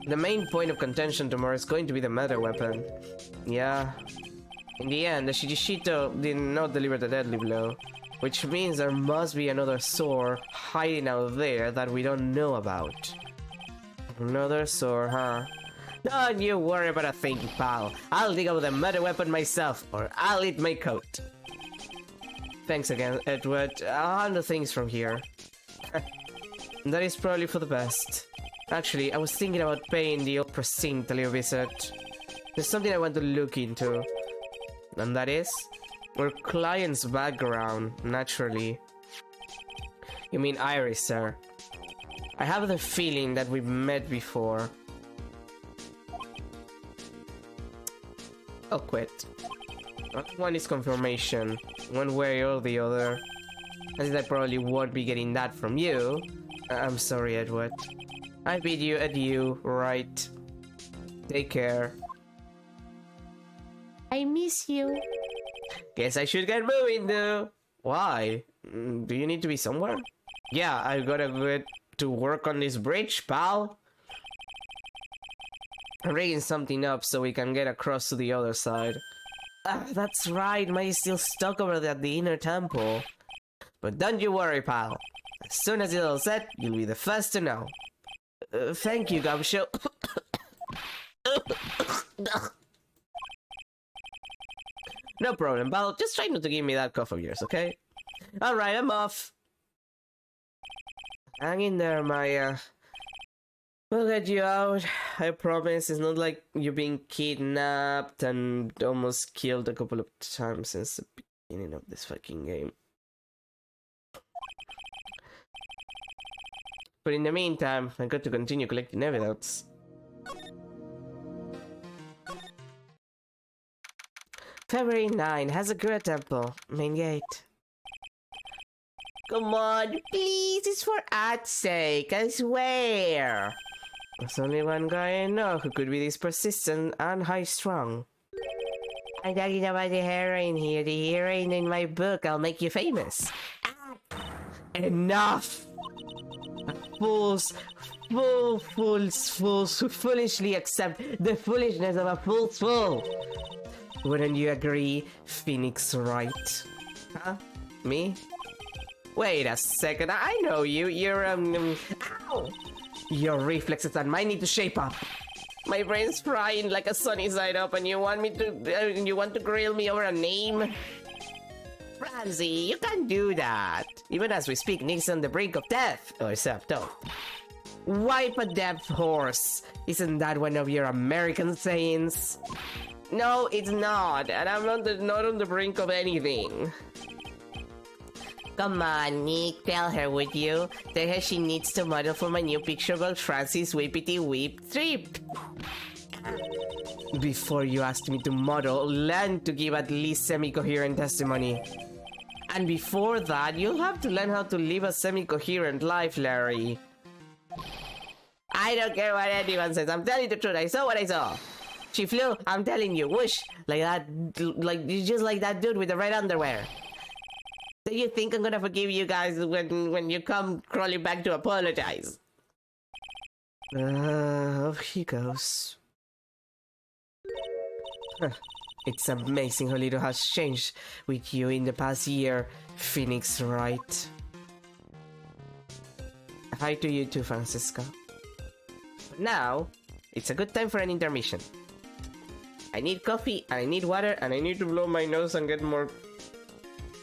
The main point of contention tomorrow is going to be the murder weapon. Yeah. In the end, the Shijishito did not deliver the deadly blow. Which means there must be another sword hiding out there that we don't know about. Another sword, huh? Don't you worry about a thing, pal. I'll dig up the murder weapon myself, or I'll eat my coat. Thanks again, Edward. I'll handle things from here. That is probably for the best. Actually, I was thinking about paying the old precinct a little visit. There's something I want to look into. And that is? Our client's background, naturally. You mean Iris, sir? I have the feeling that we've met before. I'll quit. One is confirmation, one way or the other. As I probably won't be getting that from you. I'm sorry, Edward. I bid you adieu, right? Take care. I miss you. Guess I should get moving, though. Why? Do you need to be somewhere? Yeah, I gotta get to work on this bridge, pal. I'm rigging something up so we can get across to the other side. That's right, Maya's still stuck over there at the inner temple. But don't you worry, pal. As soon as it's all set, you'll be the first to know. Thank you, Gumshoe. No problem, pal. Just try not to give me that cough of yours, okay? Alright, I'm off. Hang in there, Maya. We'll get you out. I promise. It's not like you're being kidnapped and almost killed a couple of times since the beginning of this fucking game. But in the meantime, I got to continue collecting evidence. February 9 has a Gura temple. Main gate. Come on, please, it's for art's sake, I swear. There's only one guy I know who could be this persistent and high-strung. I'm talking about the heroine here, the heroine in my book. I'll make you famous. Enough! Fools who foolishly accept the foolishness of a fool's fool. Wouldn't you agree, Phoenix Wright? Huh? Me? Wait a second, I know you. You're, ow! Your reflexes and mine need to shape up. My brain's frying like a sunny side up, and you want to grill me over a name? Ramsey, you can't do that. Even as we speak, Nick's on the brink of death. Oh, except, don't. Wipe a dead horse. Isn't that one of your American sayings? No, it's not, and I'm not on the brink of anything. Come on, Nick, tell her, would you? Tell her she needs to model for my new picture called Francis Whippity Whip Trip. Before you ask me to model, learn to give at least semi-coherent testimony. And before that, you'll have to learn how to live a semi-coherent life, Larry. I don't care what anyone says. I'm telling the truth. I saw what I saw. She flew. I'm telling you. Whoosh. Like that. Like, just like that dude with the red underwear. Do you think I'm gonna forgive you guys when you come crawling back to apologize? Off he goes. Huh. It's amazing how little has changed with you in the past year, Phoenix Wright. Hi to you too, Francisco. Now, it's a good time for an intermission. I need coffee, and I need water, and I need to blow my nose and get more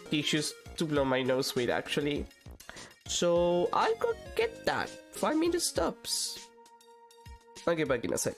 tissues to blow my nose with, actually. So, I'll go get that. 5 minute stops. I'll get back in a sec.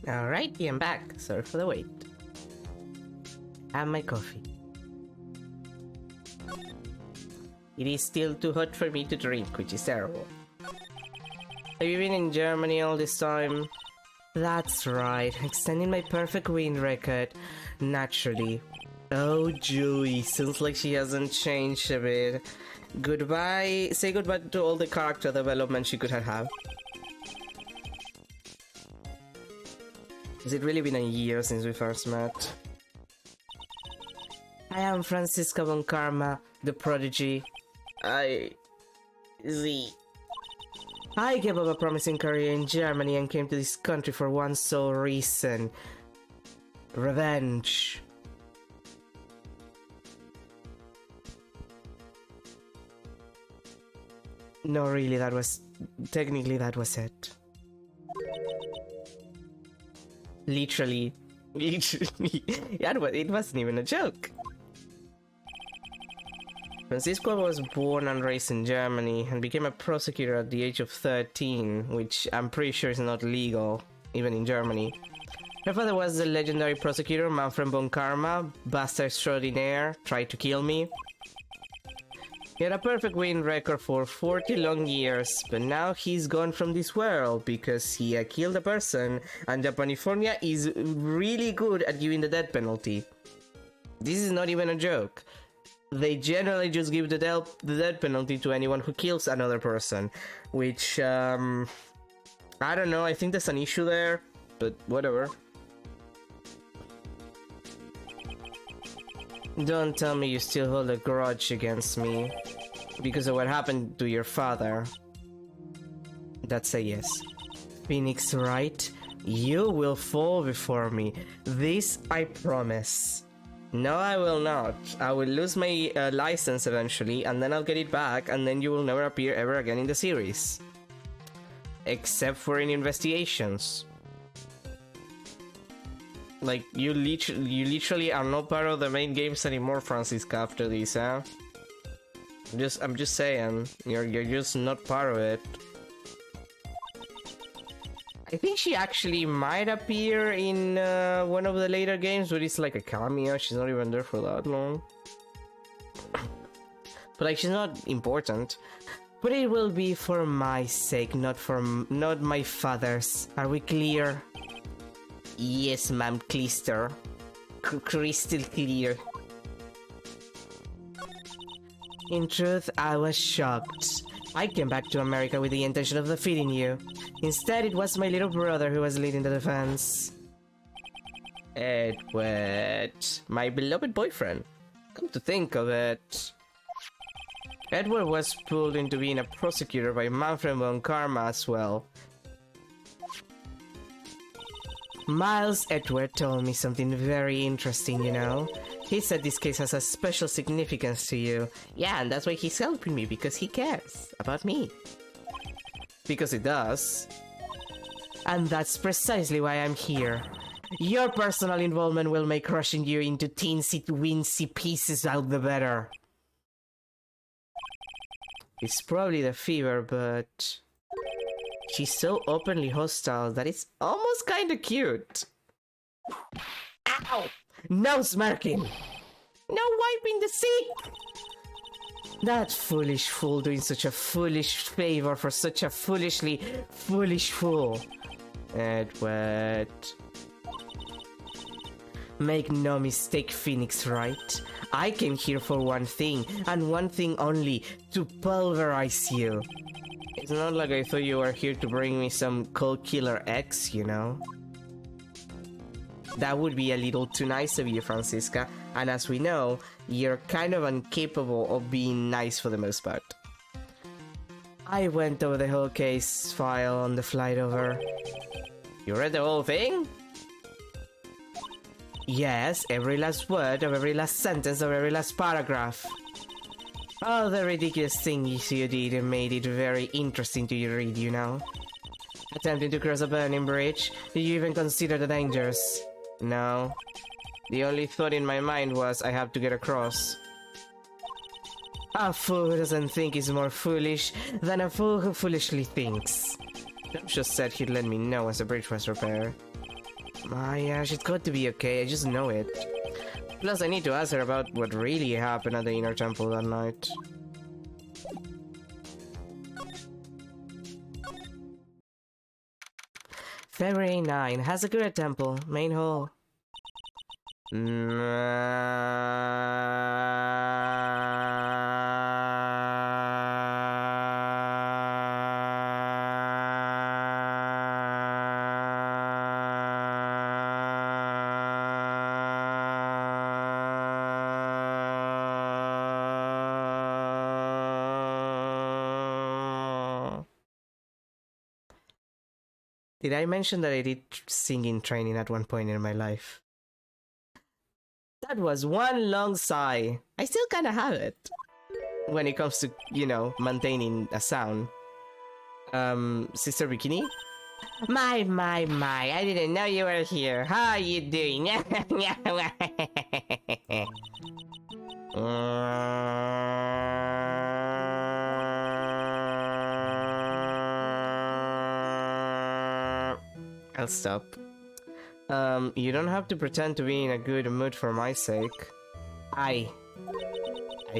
Alrighty, I'm back. Sorry for the wait. And my coffee. It is still too hot for me to drink, which is terrible. Have you been in Germany all this time? That's right, extending my perfect win record. Naturally. Oh, Joey, seems like she hasn't changed a bit. Goodbye. Say goodbye to all the character development she could have had. Has it really been a year since we first met? I am Franziska von Karma, the prodigy. I gave up a promising career in Germany and came to this country for one sole reason. Revenge. No, really, technically that was it. Literally. Yeah, it wasn't even a joke. Francisco was born and raised in Germany and became a prosecutor at the age of 13, which I'm pretty sure is not legal, even in Germany. Her father was the legendary prosecutor Manfred von Karma, bastard extraordinaire, tried to kill me. He had a perfect win record for 40 long years, but now he's gone from this world because he killed a person, and Japanifornia is really good at giving the death penalty. This is not even a joke. They generally just give the death penalty to anyone who kills another person, which, I don't know, I think there's an issue there, but whatever. Don't tell me you still hold a grudge against me because of what happened to your father. That's a yes. Phoenix, right? You will fall before me. This I promise. No, I will not. I will lose my license eventually, and then I'll get it back, and then you will never appear ever again in the series. Except for in investigations. Like, you literally are not part of the main games anymore, Francisca, after this, huh? I'm just saying, you're just not part of it. I think she actually might appear in one of the later games, but it's like a cameo. She's not even there for that long. But like, she's not important. But it will be for my sake, not my father's. Are we clear? Yes, ma'am, Clister. Crystal clear. In truth, I was shocked. I came back to America with the intention of defeating you. Instead, it was my little brother who was leading the defense. Edward, my beloved boyfriend. Come to think of it. Edward was pulled into being a prosecutor by Manfred von Karma as well. Miles Edward told me something very interesting, you know. He said this case has a special significance to you. Yeah, and that's why he's helping me, because he cares about me. Because it does. And that's precisely why I'm here. Your personal involvement will make crushing you into teensy-weensy pieces all the better. It's probably the fever, but... she's so openly hostile that it's almost kinda cute. Ow! No smirking! No wiping the seat! That foolish fool doing such a foolish favor for such a foolishly foolish fool. Edward. Make no mistake, Phoenix, right? I came here for one thing, and one thing only, to pulverize you. It's not like I thought you were here to bring me some cold killer X, you know? That would be a little too nice of you, Francisca, and as we know, you're kind of incapable of being nice for the most part. I went over the whole case file on the flight over. You read the whole thing? Yes, every last word of every last sentence of every last paragraph. All the ridiculous things you did made it very interesting to read, you know. Attempting to cross a burning bridge, did you even consider the dangers? No. The only thought in my mind was, I have to get across. A fool who doesn't think is more foolish than a fool who foolishly thinks. Dom just said he'd let me know as the bridge was repaired. Ah, yeah, she's got to be okay, I just know it. Plus, I need to ask her about what really happened at the Inner Temple that night. February 9, Hazakura Temple, main hall. Did I mention that I did singing training at one point in my life? That was one long sigh. I still kind of have it. When it comes to, you know, maintaining a sound. Sister Bikini? My, I didn't know you were here. How are you doing? I'll stop. You don't have to pretend to be in a good mood for my sake. I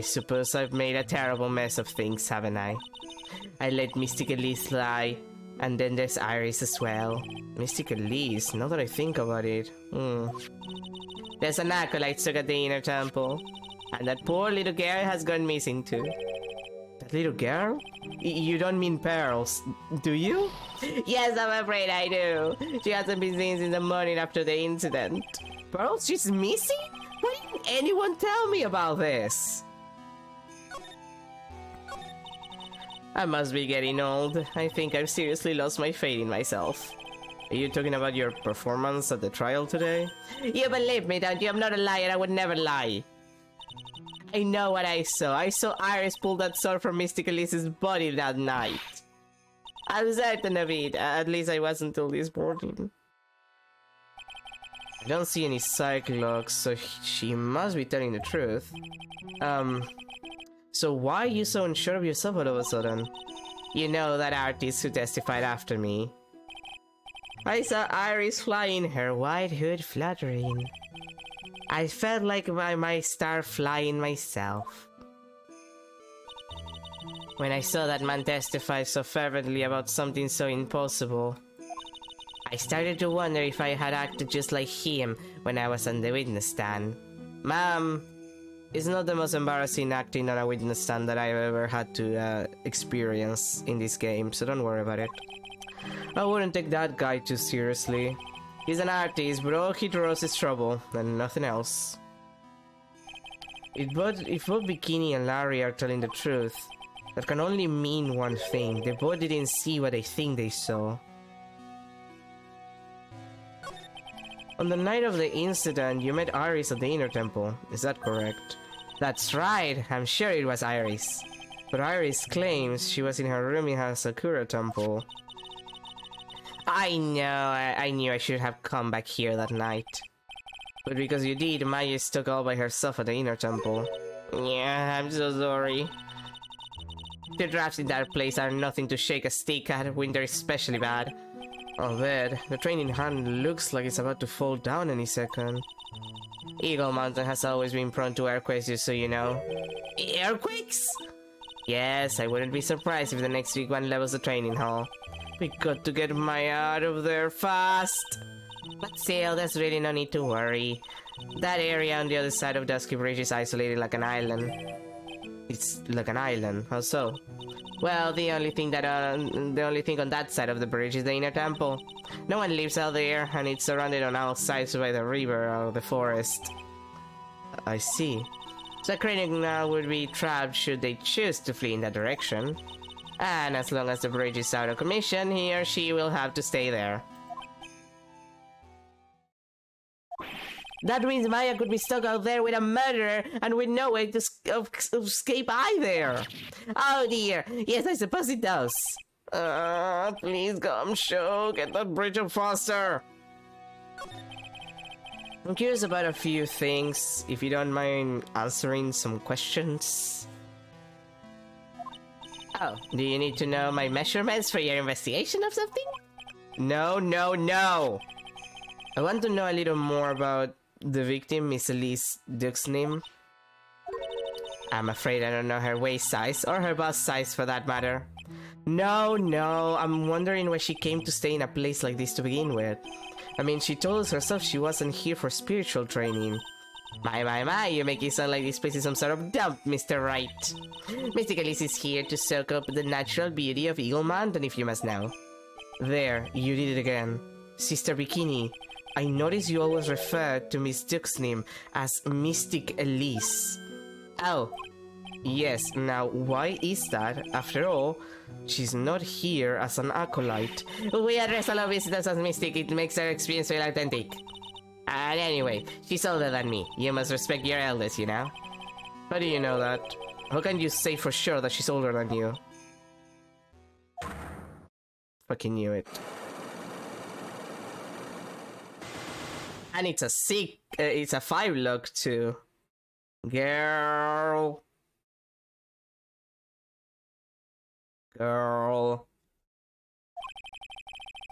suppose I've made a terrible mess of things, haven't I? I let Mystic Elise lie, and then there's Iris as well. Mystic Elise, now that I think about it. There's an acolyte stuck at the Inner Temple, and that poor little girl has gone missing too. That little girl? You don't mean Pearls, do you? Yes, I'm afraid I do. She hasn't been seen since the morning after the incident. Pearls, she's missing? Why didn't anyone tell me about this? I must be getting old. I think I've seriously lost my faith in myself. Are you talking about your performance at the trial today? You believe me, don't you? I'm not a liar. I would never lie. I know what I saw. I saw Iris pull that sword from Mystic Elise's body that night. I'm certain of it. At least I was until this morning. I don't see any psych logs, so she must be telling the truth. So why are you so unsure of yourself all of a sudden? You know that artist who testified after me. I saw Iris flying, her white hood fluttering. I felt like I might start flying myself. When I saw that man testify so fervently about something so impossible, I started to wonder if I had acted just like him when I was on the witness stand. Ma'am, it's not the most embarrassing acting on a witness stand that I've ever had to experience in this game, so don't worry about it. I wouldn't take that guy too seriously. He's an artist, but all he draws is trouble, and nothing else. If both Bikini and Larry are telling the truth, that can only mean one thing. They both didn't see what they think they saw. On the night of the incident, you met Iris at the Inner Temple. Is that correct? That's right, I'm sure it was Iris. But Iris claims she was in her room in her Sakura Temple. I know, I knew I should have come back here that night. But because you did, Maya is stuck all by herself at the Inner Temple. Yeah, I'm so sorry. The drafts in that place are nothing to shake a stick at when they're especially bad. I'll bet. The training hand looks like it's about to fall down any second. Eagle Mountain has always been prone to earthquakes, just so you know. Earthquakes? Yes, I wouldn't be surprised if the next week one levels the training hall. We got to get Maya out of there fast. But still, there's really no need to worry. That area on the other side of Dusky Bridge is isolated like an island. It's like an island, how so? Well, the only thing on that side of the bridge is the Inner Temple. No one lives out there, and it's surrounded on all sides by the river or the forest. I see. So Krennic now would be trapped should they choose to flee in that direction. And as long as the bridge is out of commission, he or she will have to stay there. That means Maya could be stuck out there with a murderer and with no way to escape either. Oh dear, yes, I suppose it does. Please come, show, get that bridge up faster. I'm curious about a few things, if you don't mind answering some questions. Oh, do you need to know my measurements for your investigation of something? No, no, no! I want to know a little more about the victim, Miss Elise Duke's name. I'm afraid I don't know her waist size, or her bust size for that matter. No, I'm wondering why she came to stay in a place like this to begin with. I mean, she told us herself she wasn't here for spiritual training. My, you make it sound like this place is some sort of dump, Mr. Wright. Mystic Elise is here to soak up the natural beauty of Eagle Mountain, if you must know. There, you did it again. Sister Bikini, I noticed you always refer to Miss Duke's name as Mystic Elise. Oh, yes, now why is that? After all, she's not here as an acolyte. We address all our visitors as Mystic, it makes our experience very authentic. And anyway, she's older than me. You must respect your elders, you know? How do you know that? How can you say for sure that she's older than you? Fucking knew it. And it's a 5 log too. Girl.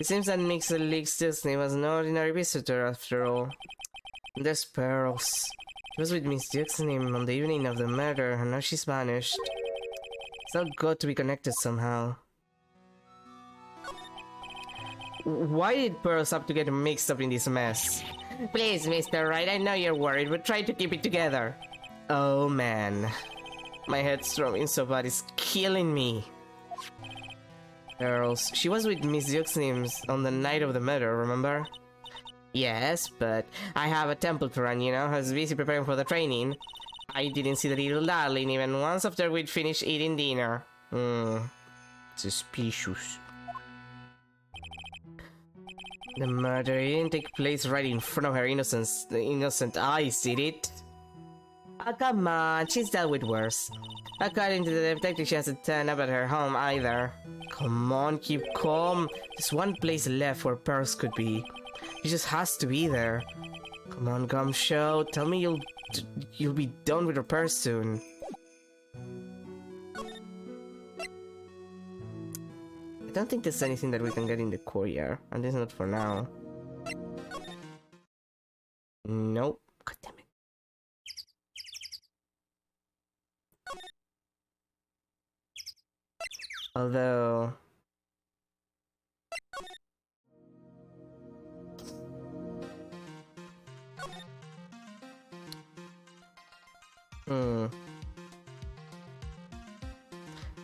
It seems that Mixer League's Disney was an ordinary visitor after all. There's Pearls. She was with Miss Duke's name on the evening of the murder, and now she's vanished. It's all got to be connected somehow. Why did Pearls have to get mixed up in this mess? Please, Mr. Wright, I know you're worried, but try to keep it together. Oh man. My head's throbbing so bad it's killing me. Pearls. She was with Miss Duke's name on the night of the murder, remember? Yes, but I have a temple to run, you know. I was busy preparing for the training. I didn't see the little darling even once after we'd finished eating dinner. Suspicious. The murder didn't take place right in front of her innocent eyes, did it? Oh, come on, she's dealt with worse. According to the detective, she hasn't turned up at her home either. Come on, keep calm. There's one place left where Pearls could be. She just has to be there. Come on, Gumshoe. Tell me you'll be done with her purse soon. I don't think there's anything that we can get in the courtyard, at least not for now. Nope. God damn it. Although...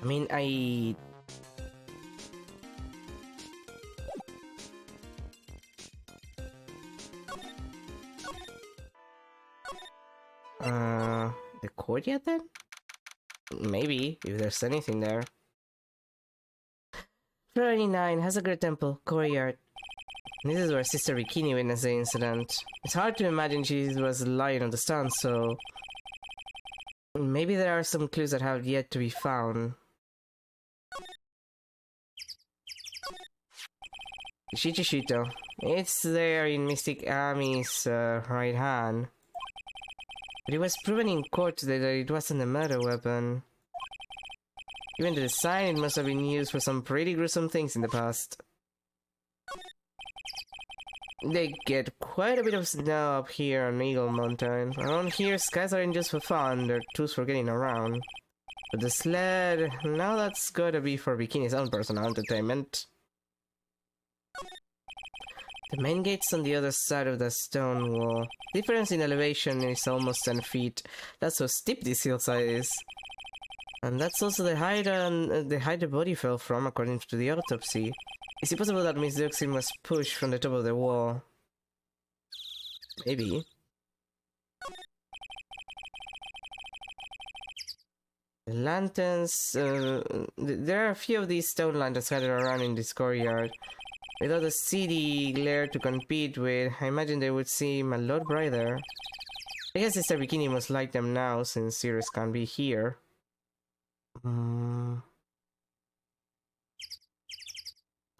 I mean, the courtyard then? Maybe, if there's anything there. 39 has a great temple, courtyard. This is where Sister Bikini witnessed the incident. It's hard to imagine she was lying on the stand, so... maybe there are some clues that have yet to be found. Shichishito. It's there in Mystic Ami's right hand. But it was proven in court today that it wasn't a murder weapon. Even the design, it must have been used for some pretty gruesome things in the past. They get quite a bit of snow up here on Eagle Mountain. Around here, skies aren't just for fun, they're tools for getting around. But the sled, now that's gotta be for Bikini's own personal entertainment. The main gate's on the other side of the stone wall. Difference in elevation is almost 10 feet. That's how steep this hillside is. And that's also the height the body fell from, according to the autopsy. Is it possible that Miss Duxin was pushed from the top of the wall? Maybe. The lanterns... there are a few of these stone lanterns scattered around in this courtyard. Without a city glare to compete with, I imagine they would seem a lot brighter. I guess Sister Bikini must like them now, since Sirius can't be here.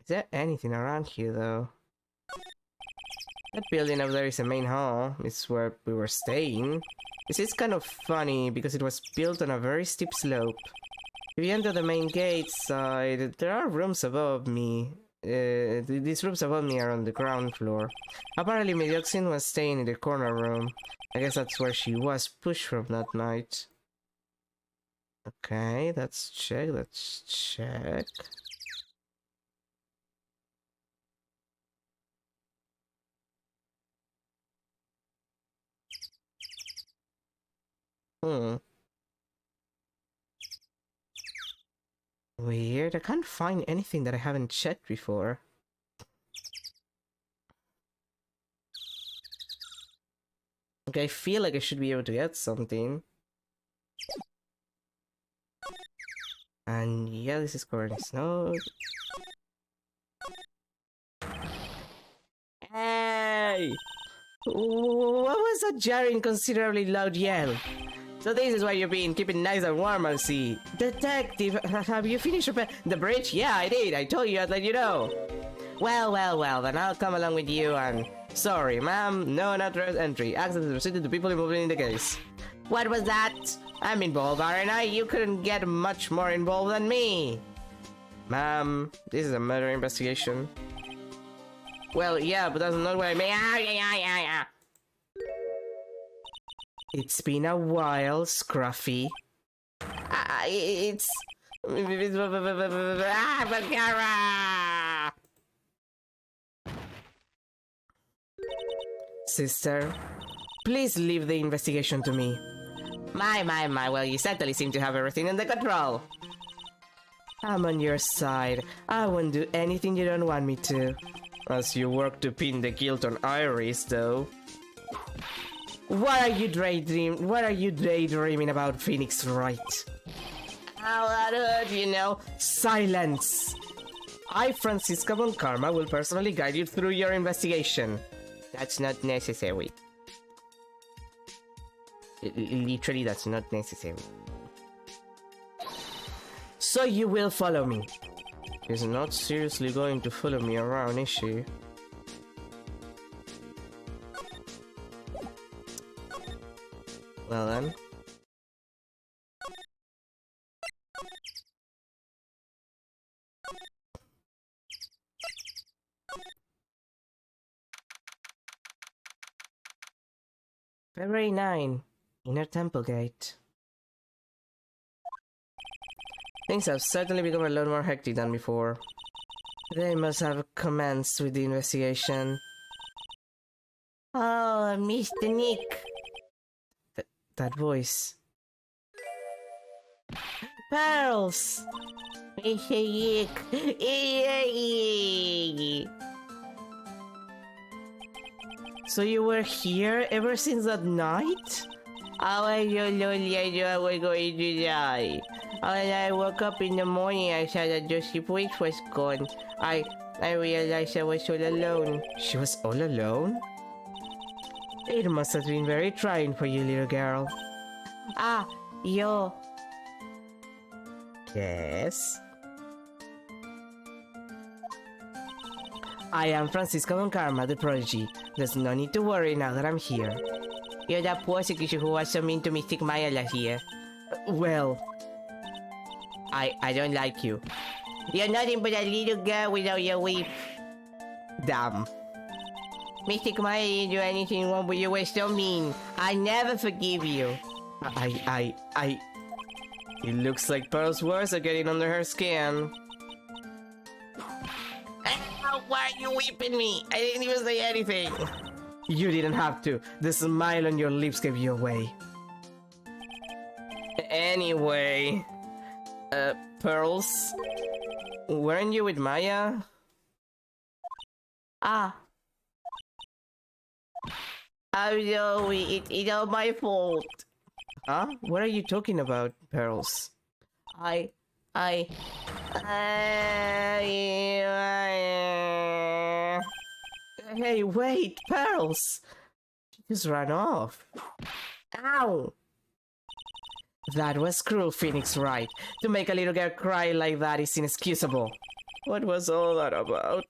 Is there anything around here, though? That building up there is the main hall. It's where we were staying. This is kind of funny, because it was built on a very steep slope. If you enter the main gate side, there are rooms above me. these rooms above me are on the ground floor. Apparently, Medioxin was staying in the corner room. I guess that's where she was pushed from that night. Okay, let's check, let's check. Weird, I can't find anything that I haven't checked before. Okay, I feel like I should be able to get something. And yeah, this is covered in snow. Hey! What was that jarring, considerably loud yell? So this is why you're being keeping nice and warm, I see. Detective, have you finished the bridge? Yeah, I did. I told you I'd let you know. Well, then I'll come along with you and... Sorry, ma'am, no unauthorized entry. Access is restricted to people involved in the case. What was that? I'm involved, aren't I? You couldn't get much more involved than me. Ma'am, this is a murder investigation. Well, yeah, but that's not what I mean. It's been a while, Scruffy. It's... Sister, please leave the investigation to me. My, well, you certainly seem to have everything under control. I'm on your side. I won't do anything you don't want me to. As you work to pin the guilt on Iris, though. What are you daydreaming about, Phoenix Wright? How that hurt, you know? Silence! I, Francisca Von Karma, will personally guide you through your investigation. That's not necessary. Literally, that's not necessary. So you will follow me. She's not seriously going to follow me around, is she? Well then. February 9, Inner Temple Gate. Things have certainly become a lot more hectic than before. They must have commenced with the investigation. Oh, Mr. Nick. That voice. Pearls! Mr. Nick. So you were here ever since that night? I was so lonely, I knew I was going to die. When I woke up in the morning, I saw that Josie Wicks was gone. I realized I was all alone. She was all alone? It must have been very trying for you, little girl. Ah, yo. Yes? I am Francisca Von Karma, the prodigy. There's no need to worry now that I'm here. You're that prosecutor who was so mean to Mystic Maya last year. Well... I don't like you. You're nothing but a little girl without your whip. Damn. Mystic Maya didn't do anything wrong, but you were so mean. I never forgive you. It looks like Pearl's words are getting under her skin. Why are you whipping me? I didn't even say anything. You didn't have to. The smile on your lips gave you away. Anyway... Pearls? Weren't you with Maya? Ah. Oh no, it's all my fault. Huh? What are you talking about, Pearls? Hey, wait, Pearls! She just ran off. Ow! That was cruel, Phoenix Wright. To make a little girl cry like that is inexcusable. What was all that about?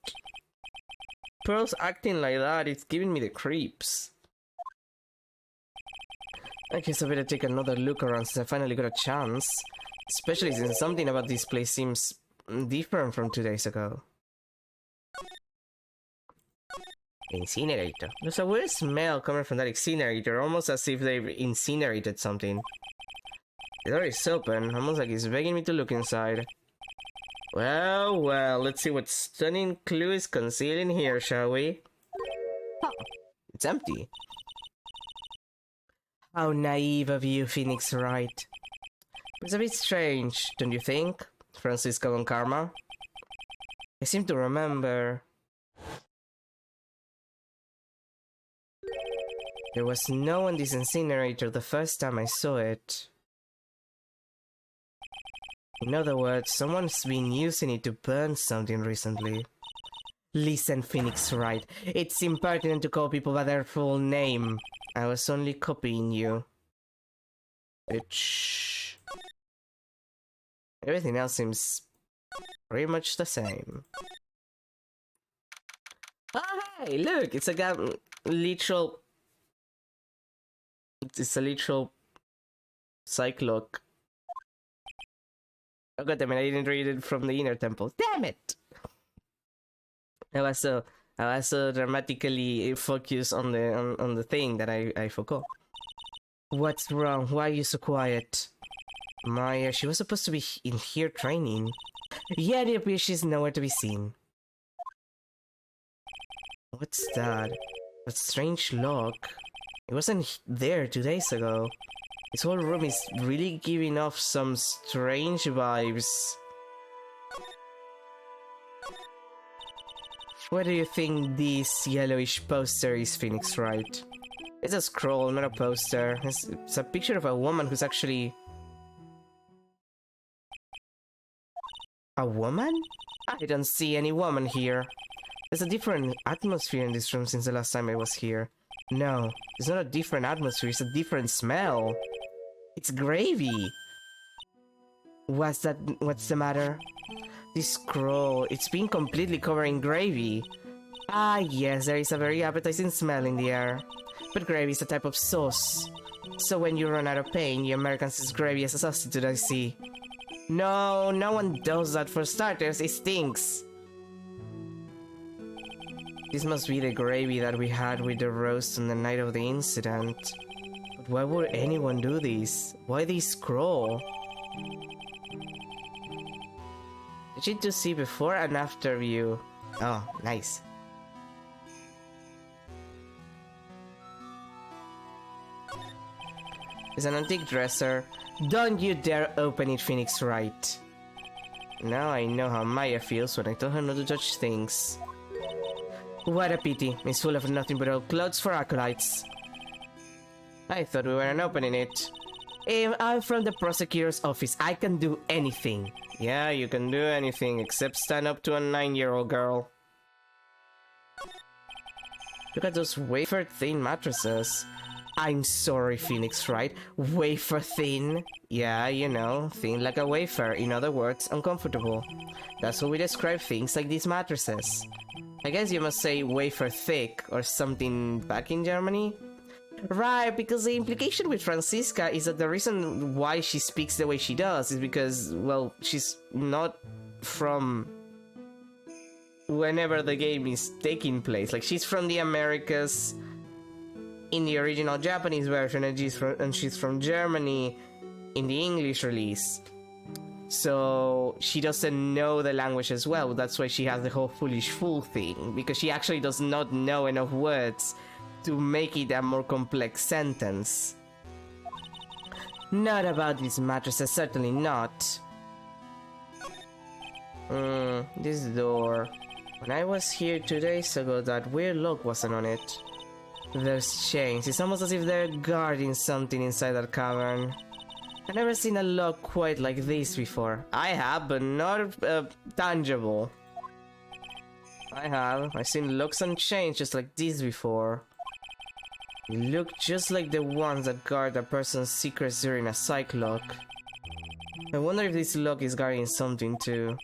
Pearls acting like that is giving me the creeps. I guess I better take another look around since I finally got a chance. Especially since something about this place seems different from 2 days ago. Incinerator. There's a weird smell coming from that incinerator, almost as if they've incinerated something. The door is open, almost like it's begging me to look inside. Well, well, let's see what stunning clue is concealed in here, shall we? Oh, it's empty. How naive of you, Phoenix Wright. It's a bit strange, don't you think, Francisco and Karma? I seem to remember... there was no one in this incinerator the first time I saw it. In other words, someone's been using it to burn something recently. Listen, Phoenix Wright, it's impertinent to call people by their full name. I was only copying you. Bitch. Everything else seems pretty much the same. Oh, hey, look, it's a literal... it's a literal cyclock. Oh god damn it, I didn't read it from the inner temple. Damn it! I was so dramatically focused on the thing that I forgot. What's wrong? Why are you so quiet? Maya, she was supposed to be in here training. Yet it appears she's nowhere to be seen. What's that? That strange lock. It wasn't there 2 days ago. This whole room is really giving off some strange vibes. What do you think this yellowish poster is, Phoenix Wright? It's a scroll, not a poster. It's a picture of a woman who's actually... a woman? I don't see any woman here. There's a different atmosphere in this room since the last time I was here. No, it's not a different atmosphere, it's a different smell. It's gravy. What's the matter? This scroll, it's been completely covered in gravy. Ah yes, there is a very appetizing smell in the air. But gravy is a type of sauce. So when you run out of pain, you Americans use gravy as a substitute, I see. No, no one does that. For starters, it stinks. This must be the gravy that we had with the roast on the night of the incident. But why would anyone do this? Why this scroll? Did you just see before and after view? Oh, nice. It's an antique dresser. Don't you dare open it, Phoenix Wright. Now I know how Maya feels when I tell her not to touch things. What a pity. It's full of nothing but old clothes for acolytes. I thought we weren't opening it. I'm from the prosecutor's office. I can do anything. Yeah, you can do anything except stand up to a 9-year-old girl. Look at those wafer-thin mattresses. I'm sorry, Phoenix Wright. Wafer-thin? Yeah, you know, thin like a wafer. In other words, uncomfortable. That's how we describe things like these mattresses. I guess you must say wafer-thick or something back in Germany? Right, because the implication with Francisca is that the reason why she speaks the way she does is because, well, she's not from whenever the game is taking place. Like, she's from the Americas in the original Japanese version, and she's from Germany in the English release. So she doesn't know the language as well. That's why she has the whole foolish fool thing, because she actually does not know enough words to make it a more complex sentence. Not about these mattresses, certainly not. This door. When I was here 2 days ago, that weird lock wasn't on it. Those chains, it's almost as if they're guarding something inside that cavern. I've never seen a lock quite like this before. I have, but not tangible. I have. I've seen locks and chains just like this before. They look just like the ones that guard a person's secrets during a psych lock. I wonder if this lock is guarding something too.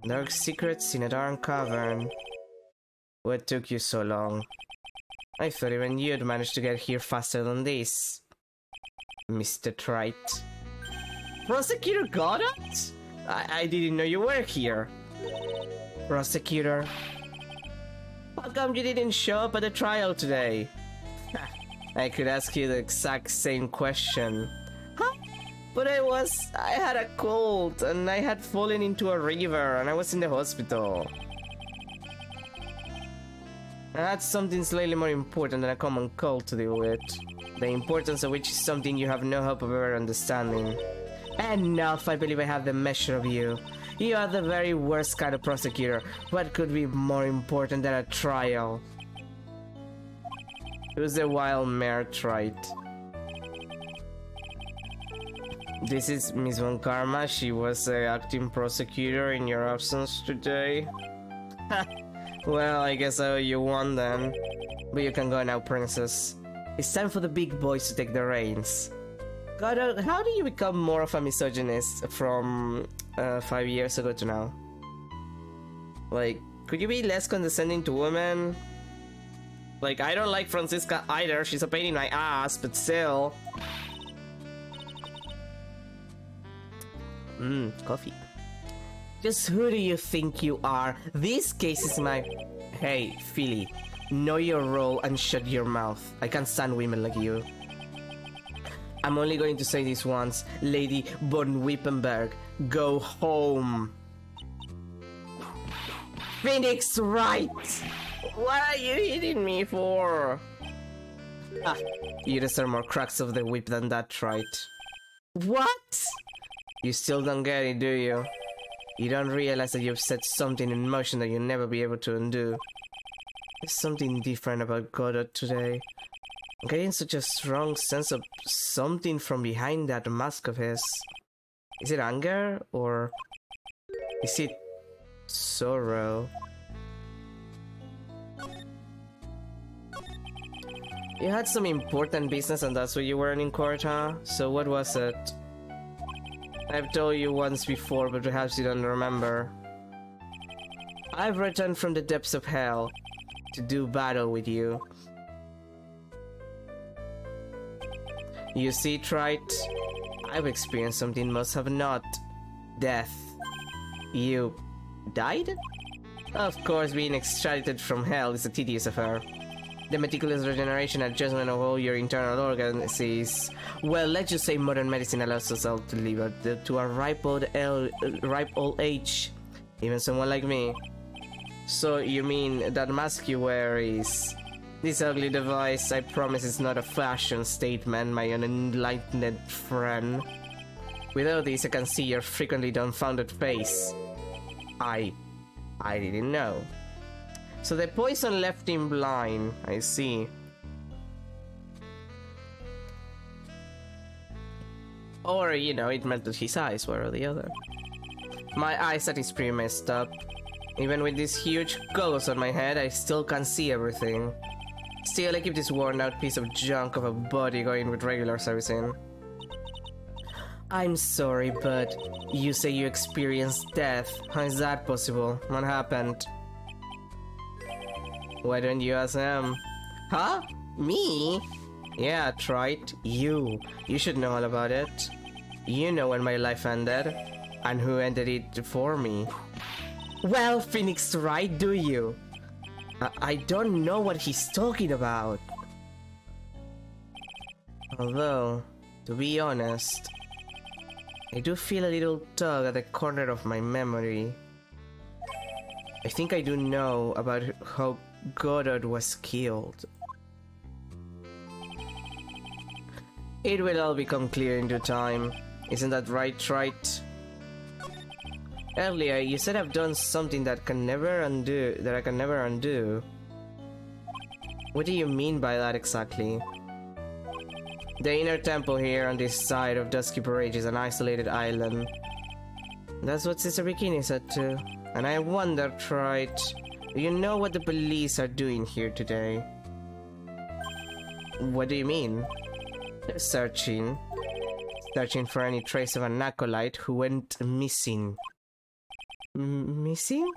Dark secrets in a dark cavern. What took you so long? I thought even you'd managed to get here faster than this. Mr. Trite. Prosecutor Goddard? I didn't know you were here. Prosecutor. How come you didn't show up at the trial today? I could ask you the exact same question. Huh? But I had a cold and I had fallen into a river and I was in the hospital. That's something slightly more important than a common cold to deal with. The importance of which is something you have no hope of ever understanding. Enough, I believe I have the measure of you. You are the very worst kind of prosecutor. What could be more important than a trial? It was the wild mare tried. This is Miss Von Karma. She was the acting prosecutor in your absence today. Well, I guess I owe you one then. But you can go now, princess. It's time for the big boys to take the reins. God, how do you become more of a misogynist from 5 years ago to now? Like, could you be less condescending to women? Like, I don't like Francisca either. She's a pain in my ass, but still. Coffee. Just who do you think you are? This case is my... Hey, Philly. Know your role and shut your mouth. I can't stand women like you. I'm only going to say this once. Lady von Wippenberg, go home. Phoenix Wright! What are you hitting me for? Ah, you deserve more cracks of the whip than that, right? What? You still don't get it, do you? You don't realize that you've set something in motion that you'll never be able to undo. There's something different about Godot today. I'm getting such a strong sense of something from behind that mask of his. Is it anger or is it sorrow? You had some important business and that's why you weren't in court, huh? So what was it? I've told you once before, but perhaps you don't remember. I've returned from the depths of hell to do battle with you. You see, Trite, I've experienced something most have not. Death. You died? Of course, being extracted from hell is a tedious affair. The meticulous regeneration and adjustment of all your internal organs is... Well, let's just say modern medicine allows us all to live to a ripe old age. Even someone like me. So you mean that mask you wear is... This ugly device, I promise it's not a fashion statement, my unenlightened friend. Without this, I can see your frequently dumbfounded face. I didn't know. So the poison left him blind, I see. Or, you know, it meant that his eyes were the other. My eyesight is pretty messed up. Even with these huge goggles on my head, I still can't see everything. Still, I keep this worn out piece of junk of a body going with regular servicing. I'm sorry, but you say you experienced death. How is that possible? What happened? Why don't you ask him? Huh? Me? Yeah, Trite. You should know all about it. You know when my life ended, and who ended it for me. Well, Phoenix Wright, do you? I don't know what he's talking about. Although, to be honest, I do feel a little tug at the corner of my memory. I think I do know about how Godot was killed. It will all become clear in due time. Isn't that right, Trite? Earlier, you said I've done something that I can never undo. What do you mean by that exactly? The inner temple here on this side of Dusky Bridge is an isolated island. That's what Sister Bikini said too. And I wonder, Trite, do you know what the police are doing here today? What do you mean? They're searching for any trace of an acolyte who went missing. Missing?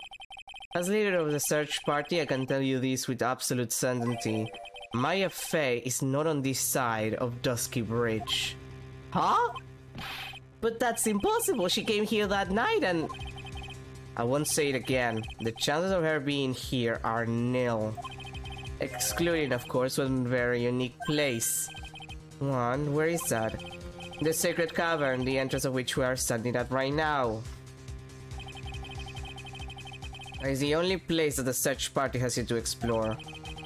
As leader of the search party, I can tell you this with absolute certainty. Maya Fey is not on this side of Dusky Bridge. Huh? But that's impossible. She came here that night and... I won't say it again. The chances of her being here are nil. Excluding, of course, one very unique place. One? Where is that? The sacred cavern, the entrance of which we are standing at right now. It is the only place that the search party has yet to explore.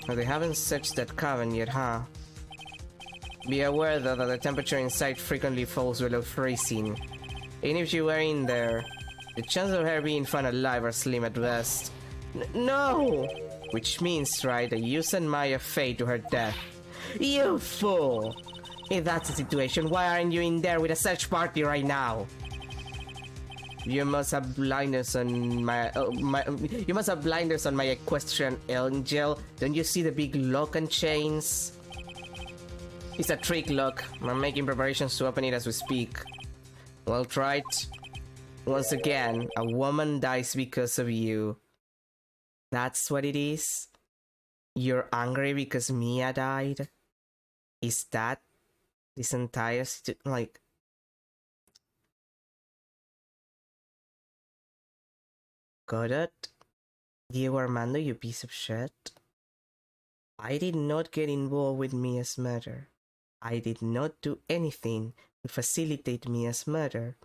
But they haven't searched that cavern yet, huh? Be aware though that the temperature inside frequently falls below freezing. Even if you were in there, the chances of her being found alive are slim at best. No! Which means, right, that you sent Maya Fey to her death. You fool! If that's the situation, why aren't you in there with a search party right now? You must have blinders on you must have blinders on my equestrian angel. Don't you see the big lock and chains? It's a trick lock. I'm making preparations to open it as we speak. Well tried. Once again, a woman dies because of you. That's what it is? You're angry because Mia died? Is that this entire like... Got it? Diego Armando, you piece of shit. I did not get involved with Mia's murder. I did not do anything to facilitate Mia's murder.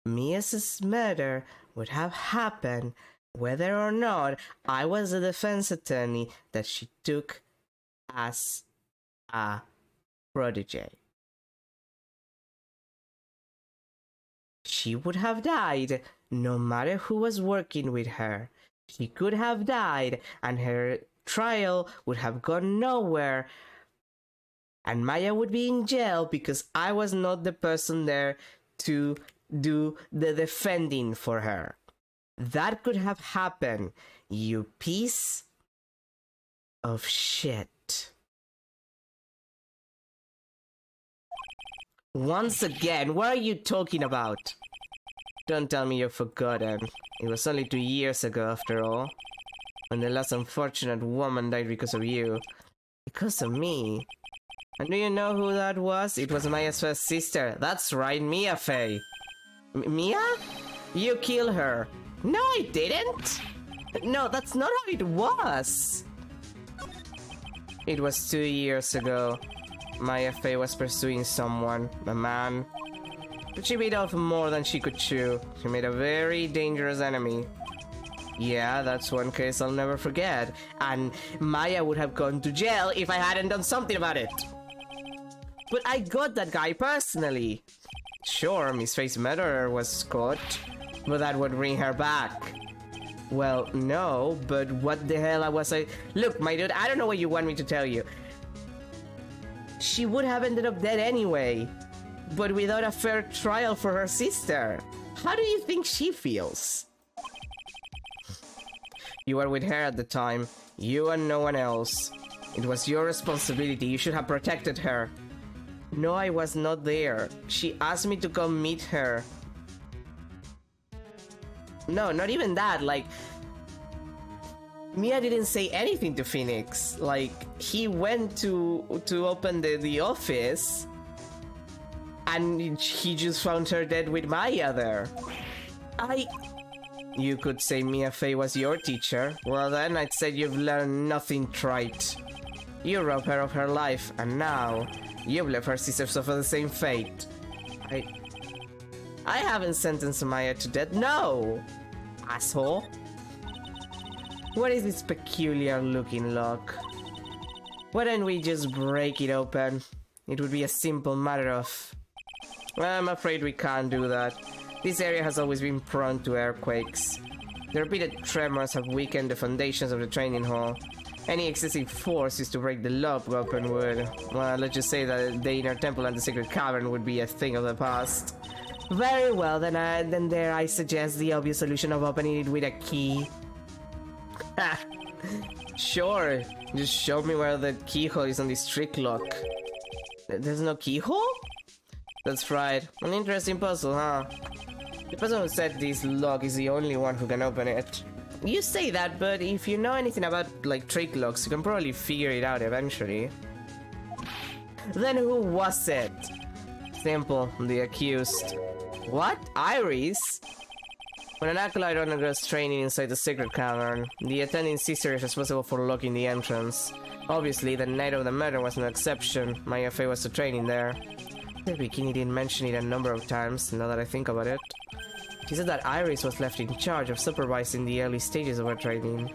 Mia's murder would have happened whether or not I was the defense attorney that she took as a protege. She would have died no matter who was working with her. She could have died and her trial would have gone nowhere. And Maya would be in jail because I was not the person there to do the defending for her. That could have happened, you piece of shit. Once again, what are you talking about? Don't tell me you've forgotten. It was only 2 years ago, after all, when the last unfortunate woman died because of you. Because of me? And do you know who that was? It was Maya's first sister. That's right, Mia Fey. Mia? You killed her. No, I didn't. No, that's not how it was. It was 2 years ago. Maya Fey was pursuing someone, a man. But she bit off more than she could chew. She made a very dangerous enemy. Yeah, that's one case I'll never forget. And Maya would have gone to jail if I hadn't done something about it. But I got that guy personally. Sure, Miss Fey's murderer was caught, but that would bring her back. Well, no, but what the hell was I... Look, my dude, I don't know what you want me to tell you. She would have ended up dead anyway, but without a fair trial for her sister. How do you think she feels? You were with her at the time, you and no one else. It was your responsibility, you should have protected her. No, I was not there. She asked me to come meet her. No, not even that, like... Mia didn't say anything to Phoenix. Like, he went to open the office, and he just found her dead with Maya there. You could say Mia Fey was your teacher. Well then, I'd say you've learned nothing trite. You robbed her of her life, and now you've left her sister suffer the same fate. I haven't sentenced Maya to death. No! Asshole. What is this peculiar looking lock? Why don't we just break it open? It would be a simple matter of... I'm afraid we can't do that. This area has always been prone to earthquakes. The repeated tremors have weakened the foundations of the training hall. Any excessive force used to break the lock open would... Well, let's just say that the inner temple and the sacred cavern would be a thing of the past. Very well, then I suggest the obvious solution of opening it with a key. Sure, just show me where the keyhole is on this trick lock. There's no keyhole? That's right, an interesting puzzle, huh? The person who said this lock is the only one who can open it. You say that, but if you know anything about, like, trick locks, you can probably figure it out eventually. Then who was it? Simple, the accused. What? Iris? When an acolyte undergoes training inside the secret cavern, the attending sister is responsible for locking the entrance. Obviously, the night of the murder was no exception. My FA was to training there. The bikini didn't mention it a number of times, now that I think about it. She said that Iris was left in charge of supervising the early stages of her training.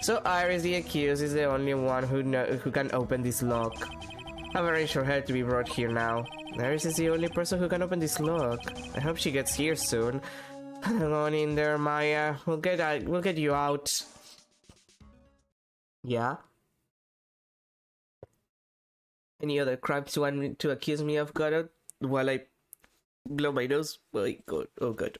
So Iris, the accused, is the only one who can open this lock. I've arranged for her to be brought here now. Iris is the only person who can open this lock. I hope she gets here soon. Hang on in there, Maya. We'll get you out. Yeah? Any other crimes you want me to accuse me of, Godot? While I blow my nose? Oh god, oh god.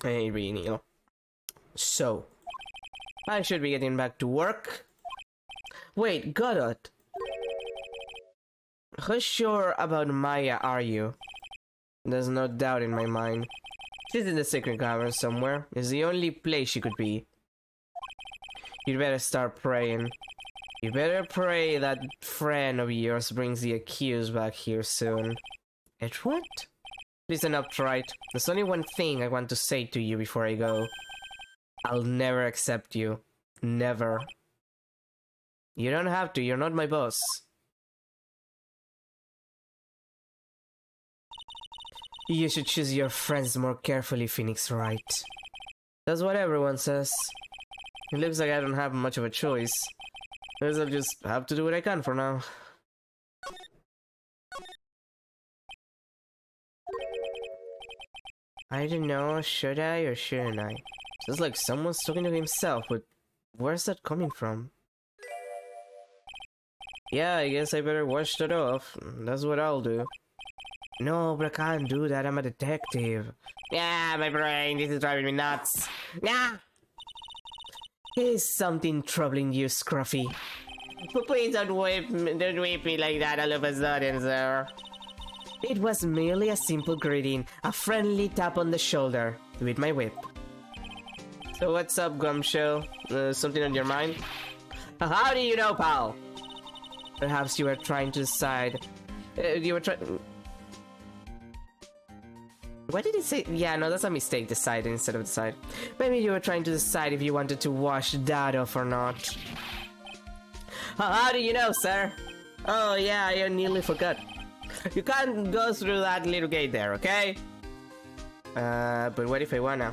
Hey, Reno. So, I should be getting back to work. Wait, Godot. How sure about Maya are you? There's no doubt in my mind. She's in the secret cavern somewhere. It's the only place she could be. You'd better start praying. You better pray that friend of yours brings the accused back here soon. Edward? Listen up, Trite. There's only one thing I want to say to you before I go. I'll never accept you. Never. You don't have to, you're not my boss. You should choose your friends more carefully, Phoenix Wright. That's what everyone says. It looks like I don't have much of a choice. Guess I'll just have to do what I can for now. I don't know, should I or shouldn't I? Sounds like someone's talking to himself, but where's that coming from? Yeah, I guess I better wash that off. That's what I'll do. No, but I can't do that, I'm a detective. Yeah, my brain, this is driving me nuts. Nah! Is something troubling you, Scruffy? But please don't whip me like that all of a sudden, sir. It was merely a simple greeting, a friendly tap on the shoulder with my whip. So what's up, Gumshoe? Something on your mind? How do you know, pal? Perhaps you were trying to decide... What did he say? Yeah, no, that's a mistake, decide instead of decide. Maybe you were trying to decide if you wanted to wash that off or not. How do you know, sir? Oh yeah, I nearly forgot. You can't go through that little gate there, okay? But what if I wanna?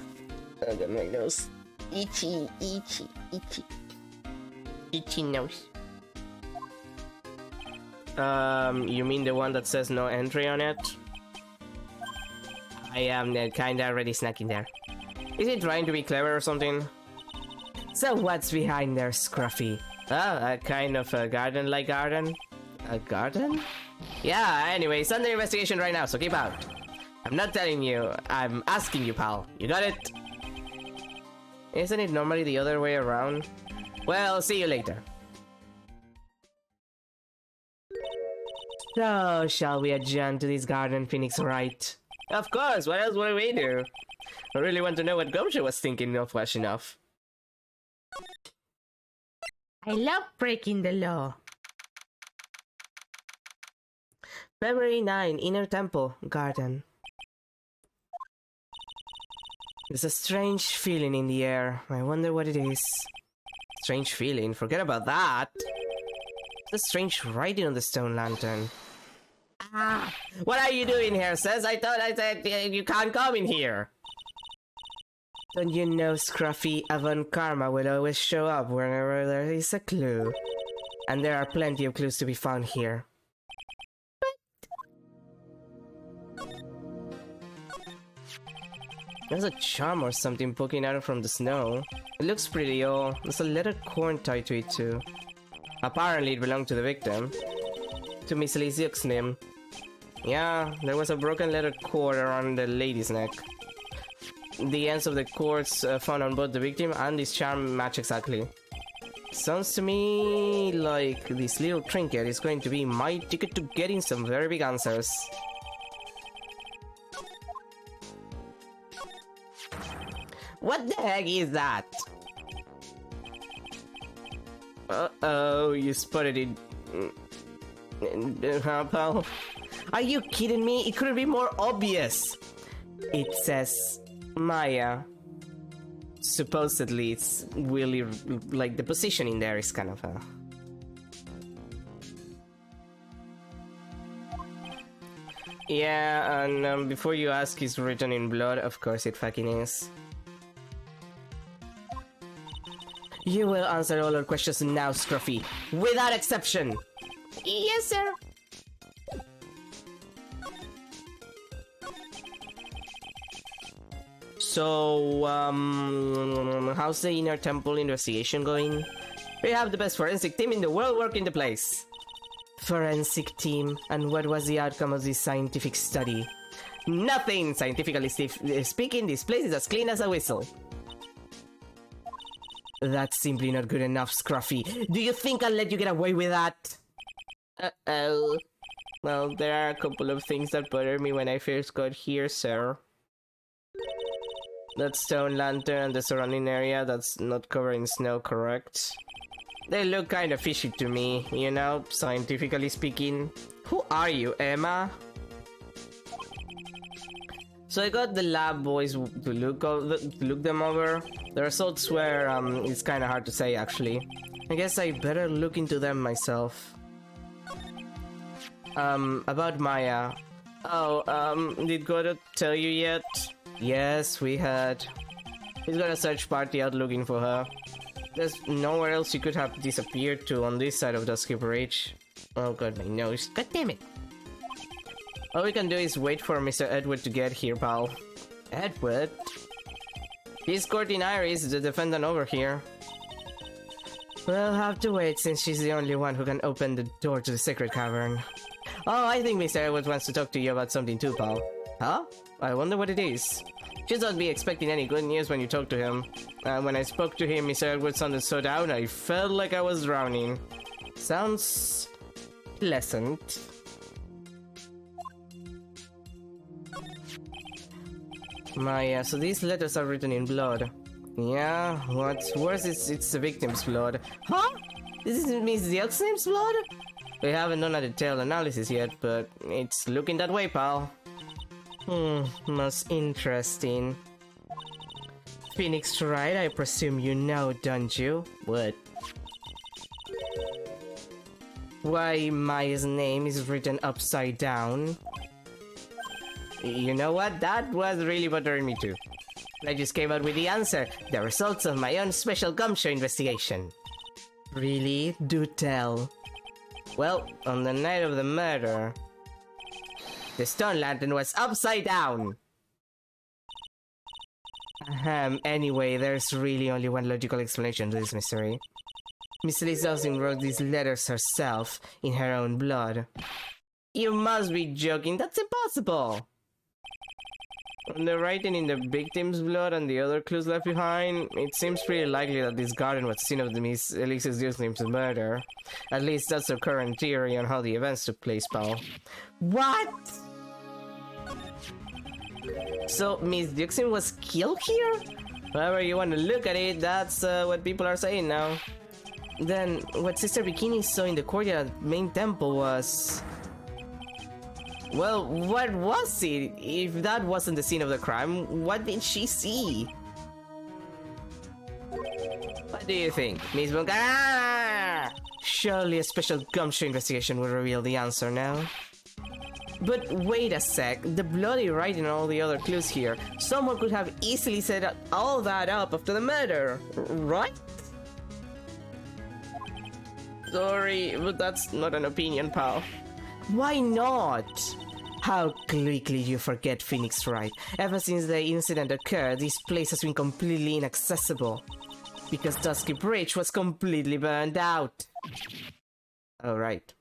I got my nose. Itchy, itchy, itchy. Itchy nose. You mean the one that says no entry on it? I am kinda already snacking there. Is he trying to be clever or something? So what's behind there, Scruffy? A kind of a garden-like garden? A garden? Yeah, anyway, it's under investigation right now, so keep out. I'm not telling you, I'm asking you, pal. You got it? Isn't it normally the other way around? Well, see you later. So, shall we adjourn to this garden, Phoenix Wright? Of course, what else would we do? I really want to know what Gomsha was thinking of washing off. I love breaking the law. February 9, Inner Temple, Garden. There's a strange feeling in the air. I wonder what it is. Strange feeling? Forget about that. There's a strange writing on the stone lantern. Ah! What are you doing here, sis? I thought I said you can't come in here. Don't you know, Scruffy, Avon Karma will always show up whenever there is a clue. And there are plenty of clues to be found here. There's a charm or something poking out from the snow. It looks pretty old. There's a leather cord tied to it too. Apparently it belonged to the victim. To Miss Liziuk's name. Yeah, there was a broken leather cord around the lady's neck. The ends of the cords found on both the victim and this charm match exactly. Sounds to me like this little trinket is going to be my ticket to getting some very big answers. What the heck is that? Uh-oh, you spotted it. Huh, pal? Are you kidding me? It couldn't be more obvious. It says Maya. Supposedly, it's really like the positioning there is kind of a. Yeah, and before you ask, it's written in blood. Of course, it fucking is. You will answer all our questions now, Scruffy, without exception. Yes, sir. So, how's the inner temple investigation going? We have the best forensic team in the world working the place. Forensic team? And what was the outcome of this scientific study? Nothing! Scientifically speaking, this place is as clean as a whistle. That's simply not good enough, Scruffy. Do you think I'll let you get away with that? Uh-oh. Well, there are a couple of things that bothered me when I first got here, sir. That stone lantern and the surrounding area that's not covered in snow, correct? They look kind of fishy to me, you know, scientifically speaking. Who are you, Emma? So I got the lab boys to look them over. The results were, it's kind of hard to say actually. I guess I better look into them myself. About Maya. Oh, did Godo tell you yet? Yes, we had. He's got a search party out looking for her. There's nowhere else she could have disappeared to on this side of Dusky Bridge. Oh god, my nose. God damn it. All we can do is wait for Mr. Edward to get here, pal. Edward? He's courting Iris, the defendant over here. We'll have to wait since she's the only one who can open the door to the secret cavern. Oh, I think Mr. Edward wants to talk to you about something too, pal. Huh? I wonder what it is. Should not be expecting any good news when you talk to him. When I spoke to him, Mr. Edward sounded so down, I felt like I was drowning. Sounds pleasant. Maya, so these letters are written in blood. Yeah, what's worse is it's the victim's blood. Huh? This is Miss Dioxim's blood? We haven't done a detailed analysis yet, but it's looking that way, pal. Most interesting. Phoenix Wright, I presume you know, don't you? What? Why Maya's name is written upside down? You know what? That was really bothering me too. I just came out with the answer. The results of my own special gumshoe investigation. Really? Do tell. Well, on the night of the murder, the stone lantern was upside down. Anyway, there's really only one logical explanation to this mystery. Miss Elise Dawson wrote these letters herself, in her own blood. You must be joking, that's impossible! The writing in the victim's blood and the other clues left behind, it seems pretty likely that this garden was the scene of the Miss Elise Dawson's murder. At least that's the current theory on how the events took place, pal. What?! So, Miss Dixon was killed here? However you want to look at it, that's what people are saying now. Then, what Sister Bikini saw in the courtyard main temple was... Well, what was it? If that wasn't the scene of the crime, what did she see? What do you think, Miss Bunga? Surely a special gumshoe investigation will reveal the answer now. But wait a sec, the bloody writing and all the other clues here, someone could have easily set all that up after the murder, right? Sorry, but that's not an opinion, pal. Why not? How quickly you forget, Phoenix Wright. Ever since the incident occurred, this place has been completely inaccessible. Because Dusky Bridge was completely burned out. Oh, right.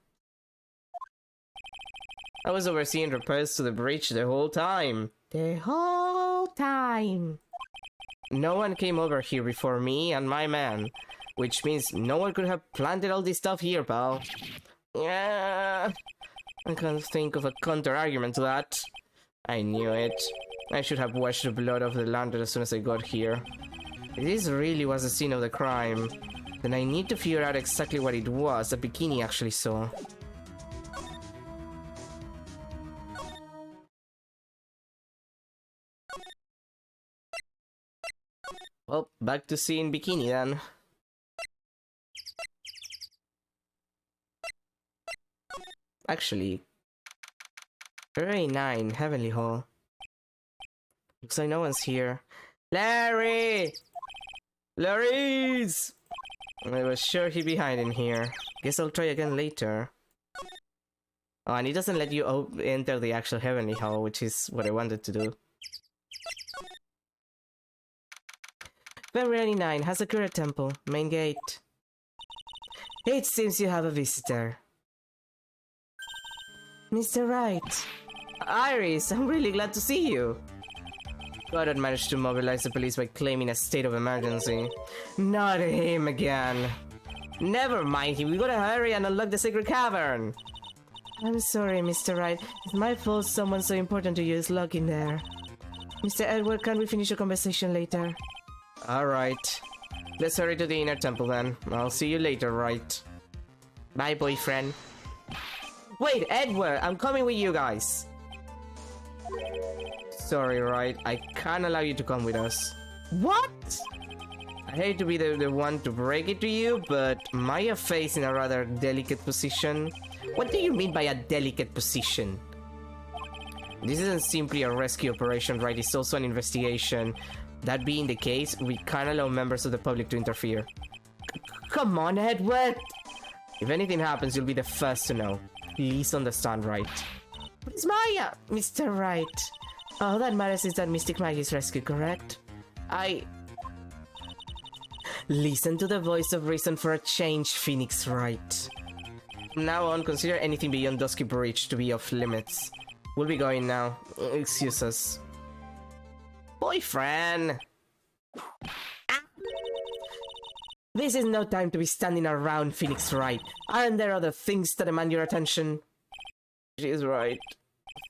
I was overseeing repairs to the bridge the whole time. The whole time. No one came over here before me and my man. Which means no one could have planted all this stuff here, pal. Yeah, I can't think of a counter-argument to that. I knew it. I should have washed the blood off the lantern as soon as I got here. If this really was the scene of the crime, Then I need to figure out exactly what it was that Bikini actually saw. Well, back to seeing Bikini then. Actually, February 9, Heavenly Hall. Looks like no one's here. Larry! Larry's! I was sure he'd be hiding here. Guess I'll try again later. Oh, and it doesn't let you enter the actual Heavenly Hall, which is what I wanted to do. February 9, Hazakura Temple, main gate. It seems you have a visitor. Mr. Wright. Iris, I'm really glad to see you. Goddard managed to mobilize the police by claiming a state of emergency. Not him again. Never mind him, we gotta hurry and unlock the sacred cavern. I'm sorry, Mr. Wright. It's my fault someone so important to you is locked in there. Mr. Edward, can we finish your conversation later? Alright. Let's hurry to the inner temple then. I'll see you later, Wright. Bye, boyfriend. Wait, Edward, I'm coming with you guys. Sorry, Wright. I can't allow you to come with us. What? I hate to be the one to break it to you, but Maya faced in a rather delicate position. What do you mean by a delicate position? This isn't simply a rescue operation, right? It's also an investigation. That being the case, we can't allow members of the public to interfere. Come on, Edward! If anything happens, you'll be the first to know. Please understand, Wright. It's Maya, Mr. Wright. All that matters is that Mystic Maya is rescued, correct? Listen to the voice of reason for a change, Phoenix Wright. From now on, consider anything beyond Dusky Bridge to be off limits. We'll be going now. Excuse us. Boyfriend! This is no time to be standing around, Phoenix Wright. Aren't there other things that demand your attention? She's right.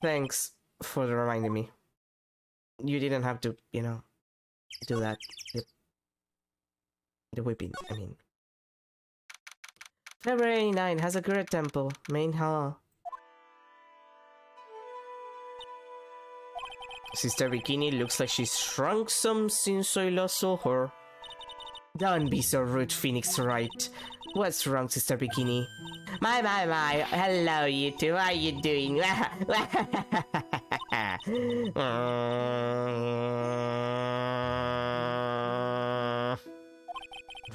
Thanks for reminding me. You didn't have to, you know, do that. The whipping, I mean. February 9, Hazakura Temple, main hall. Sister Bikini looks like she's shrunk some since I last saw her. Don't be so rude, Phoenix Wright. What's wrong, Sister Bikini? My. Hello, you two. How are you doing?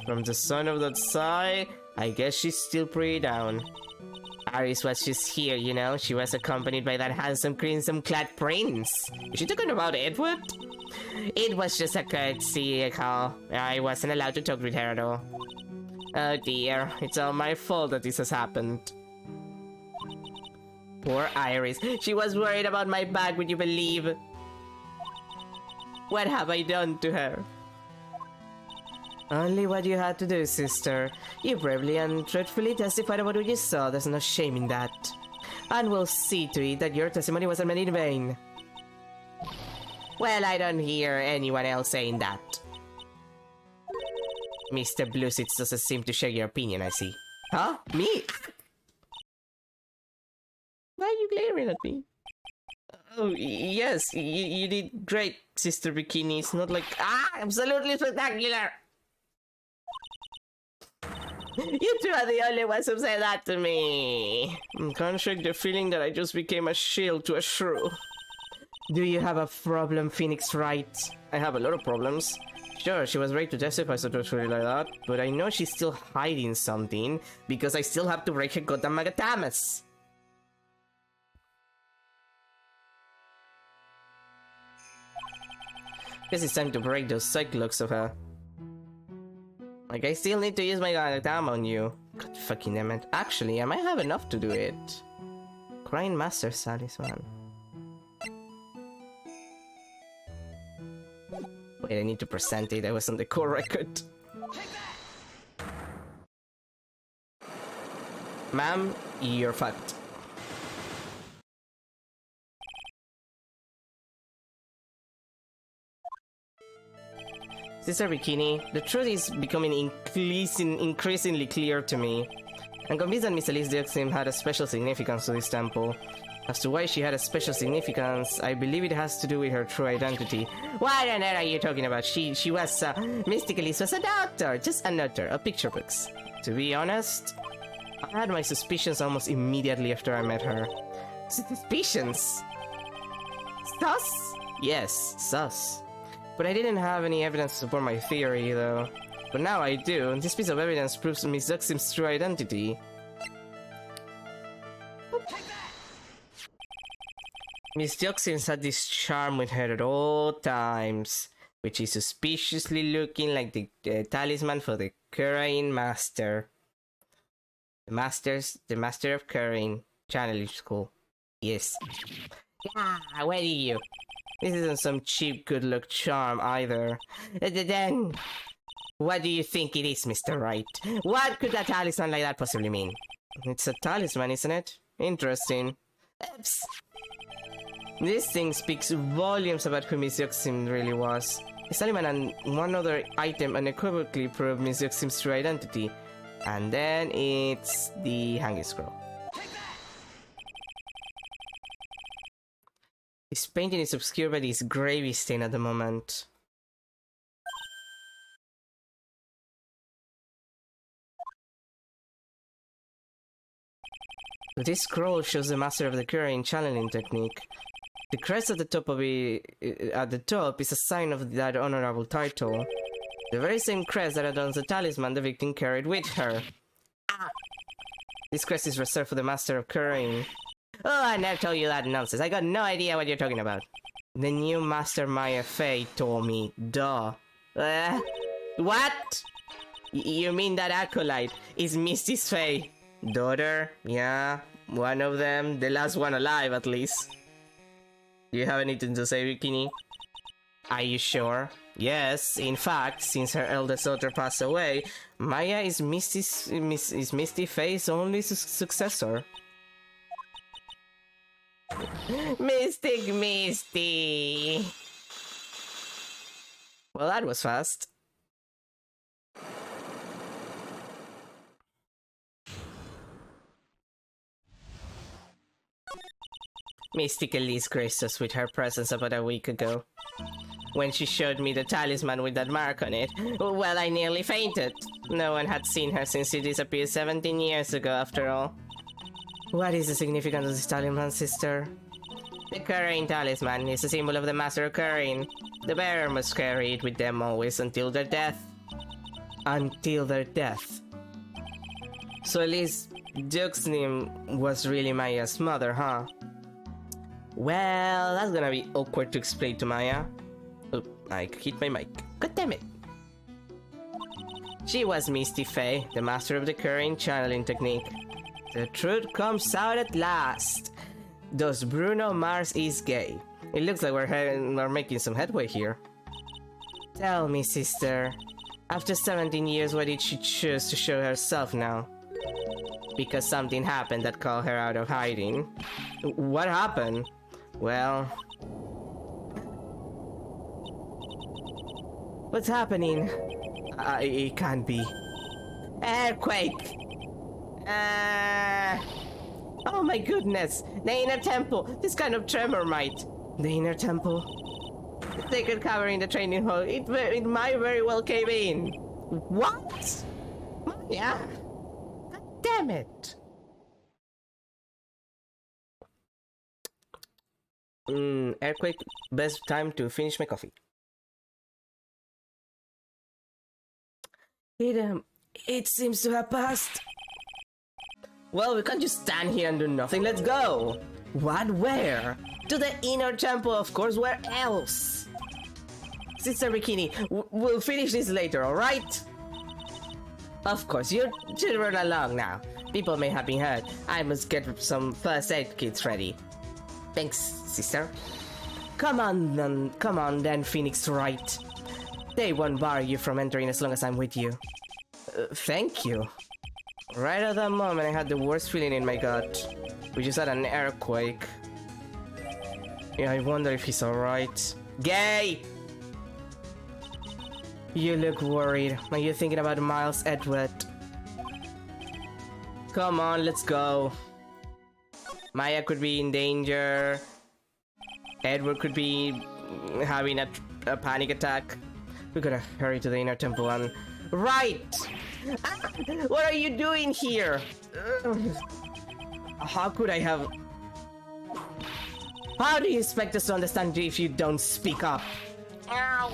From the sound of that sigh, I guess she's still pretty down. Iris was just here, you know. She was accompanied by that handsome crimson-clad prince. Is she talking about Edward? It was just a courtesy call. I wasn't allowed to talk with her at all. Oh dear, it's all my fault that this has happened. Poor Iris. She was worried about my bag, would you believe? What have I done to her? Only what you had to do, sister. You bravely and truthfully testified about what you saw. There's no shame in that. And we'll see to it that your testimony wasn't made in vain. Well, I don't hear anyone else saying that. Mr. Bluesits doesn't seem to share your opinion, I see. Huh? Me? Why are you glaring at me? Oh, yes, you did great, Sister Bikini. It's not like... absolutely spectacular! You two are the only ones who say that to me. I can't shake the feeling that I just became a shield to a shrew. Do you have a problem, Phoenix Wright? I have a lot of problems. Sure, she was ready to testify so truthfully like that, but I know she's still hiding something, because I still have to break her goddamn magatamas. Guess it's time to break those cyclocks of her. Like, I still need to use my magatama on you. God fucking damn it. Actually, I might have enough to do it. Crying Master Talisman. Wait, I need to present it. I was on the core record. Ma'am, you're fucked. Sister Bikini, the truth is becoming increasingly clear to me. I'm convinced that Miss Elise Dioxim had a special significance to this temple. As to why she had a special significance, I believe it has to do with her true identity. What on earth are you talking about? She was, Mystic Elise was a doctor, just a nutter, a picture books. To be honest, I had my suspicions almost immediately after I met her. Suspicions? Sus? Yes, sus. But I didn't have any evidence to support my theory, though. But now I do, and this piece of evidence proves Miss Duxim's true identity. Miss Duxim had this charm with her at all times, which is suspiciously looking like the talisman for the Kurain Master. The Master of Kurain, Channeling School. Yes. Yeah, where are you? This isn't some cheap good luck charm either. Then, what do you think it is, Mr. Wright? What could a talisman like that possibly mean? It's a talisman, isn't it? Interesting. Oops. This thing speaks volumes about who Miss Yuxim really was. This talisman and one other item unequivocally prove Miss Yuxim's true identity. And then it's the Hanging Scroll. This painting is obscured by this gravy stain at the moment. This scroll shows the master of the Kurain channeling technique. The crest at the top is a sign of that honorable title. The very same crest that adorns the talisman the victim carried with her. Ah! This crest is reserved for the master of Kurain. Oh, I never told you that nonsense. I got no idea what you're talking about. The new Master Maya Fey told me. Duh. What? You mean that acolyte is Misty's Fey? Daughter? Yeah, one of them. The last one alive, at least. Do you have anything to say, Bikini? Are you sure? Yes, in fact, since her eldest daughter passed away, Maya is Misty Fey's only successor. Mystic Misty! Well, that was fast. Mystic Elise graced us with her presence about a week ago. When she showed me the talisman with that mark on it, well, I nearly fainted. No one had seen her since she disappeared 17 years ago, after all. What is the significance of this talisman, sister? The Kurain talisman is a symbol of the Master of Kurain. The bearer must carry it with them always until their death. Until their death. So Elise Duxnim was really Maya's mother, huh? Well, that's gonna be awkward to explain to Maya. Oh, I hit my mic. God damn it. She was Misty Fey, the master of the Kurain channeling technique. The truth comes out at last. Thus Bruno Mars is gay. It looks like we're making some headway here. Tell me, sister. After 17 years, why did she choose to show herself now? Because something happened that called her out of hiding. What happened? Well... What's happening? It can't be. Earthquake! Oh my goodness! The inner temple! This kind of tremor might... The inner temple? The sacred cavern in the training hall. It might very well cave in. What? Yeah. God damn it! Earthquake, best time to finish my coffee. It seems to have passed. Well, we can't just stand here and do nothing. Let's go. What? Where? To the inner temple, of course. Where else? Sister Bikini, we'll finish this later, alright? Of course, you should run along now. People may have been hurt. I must get some first aid kits ready. Thanks, sister. Come on then, Phoenix Wright. They won't bar you from entering as long as I'm with you. Thank you. Right at that moment, I had the worst feeling in my gut. We just had an earthquake. Yeah, I wonder if he's alright. Gay! You look worried. Are you thinking about Miles, Edward? Come on, let's go. Maya could be in danger. Edward could be having a panic attack. We gotta hurry to the inner temple and... Right! What are you doing here? How could I have... How do you expect us to understand you if you don't speak up? Ow!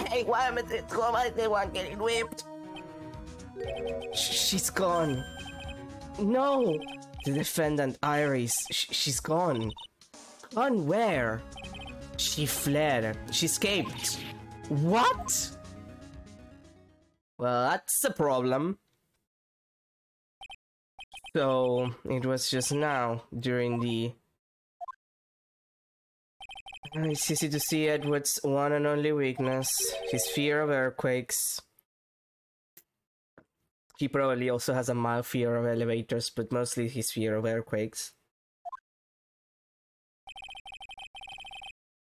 Hey, why am I the one getting whipped? She's gone. No! The defendant, Iris, she's gone. Gone where? She fled. She escaped. What? Well, that's a problem. So, it was just now, during the... It's easy to see Edward's one and only weakness, his fear of earthquakes. He probably also has a mild fear of elevators, but mostly his fear of earthquakes.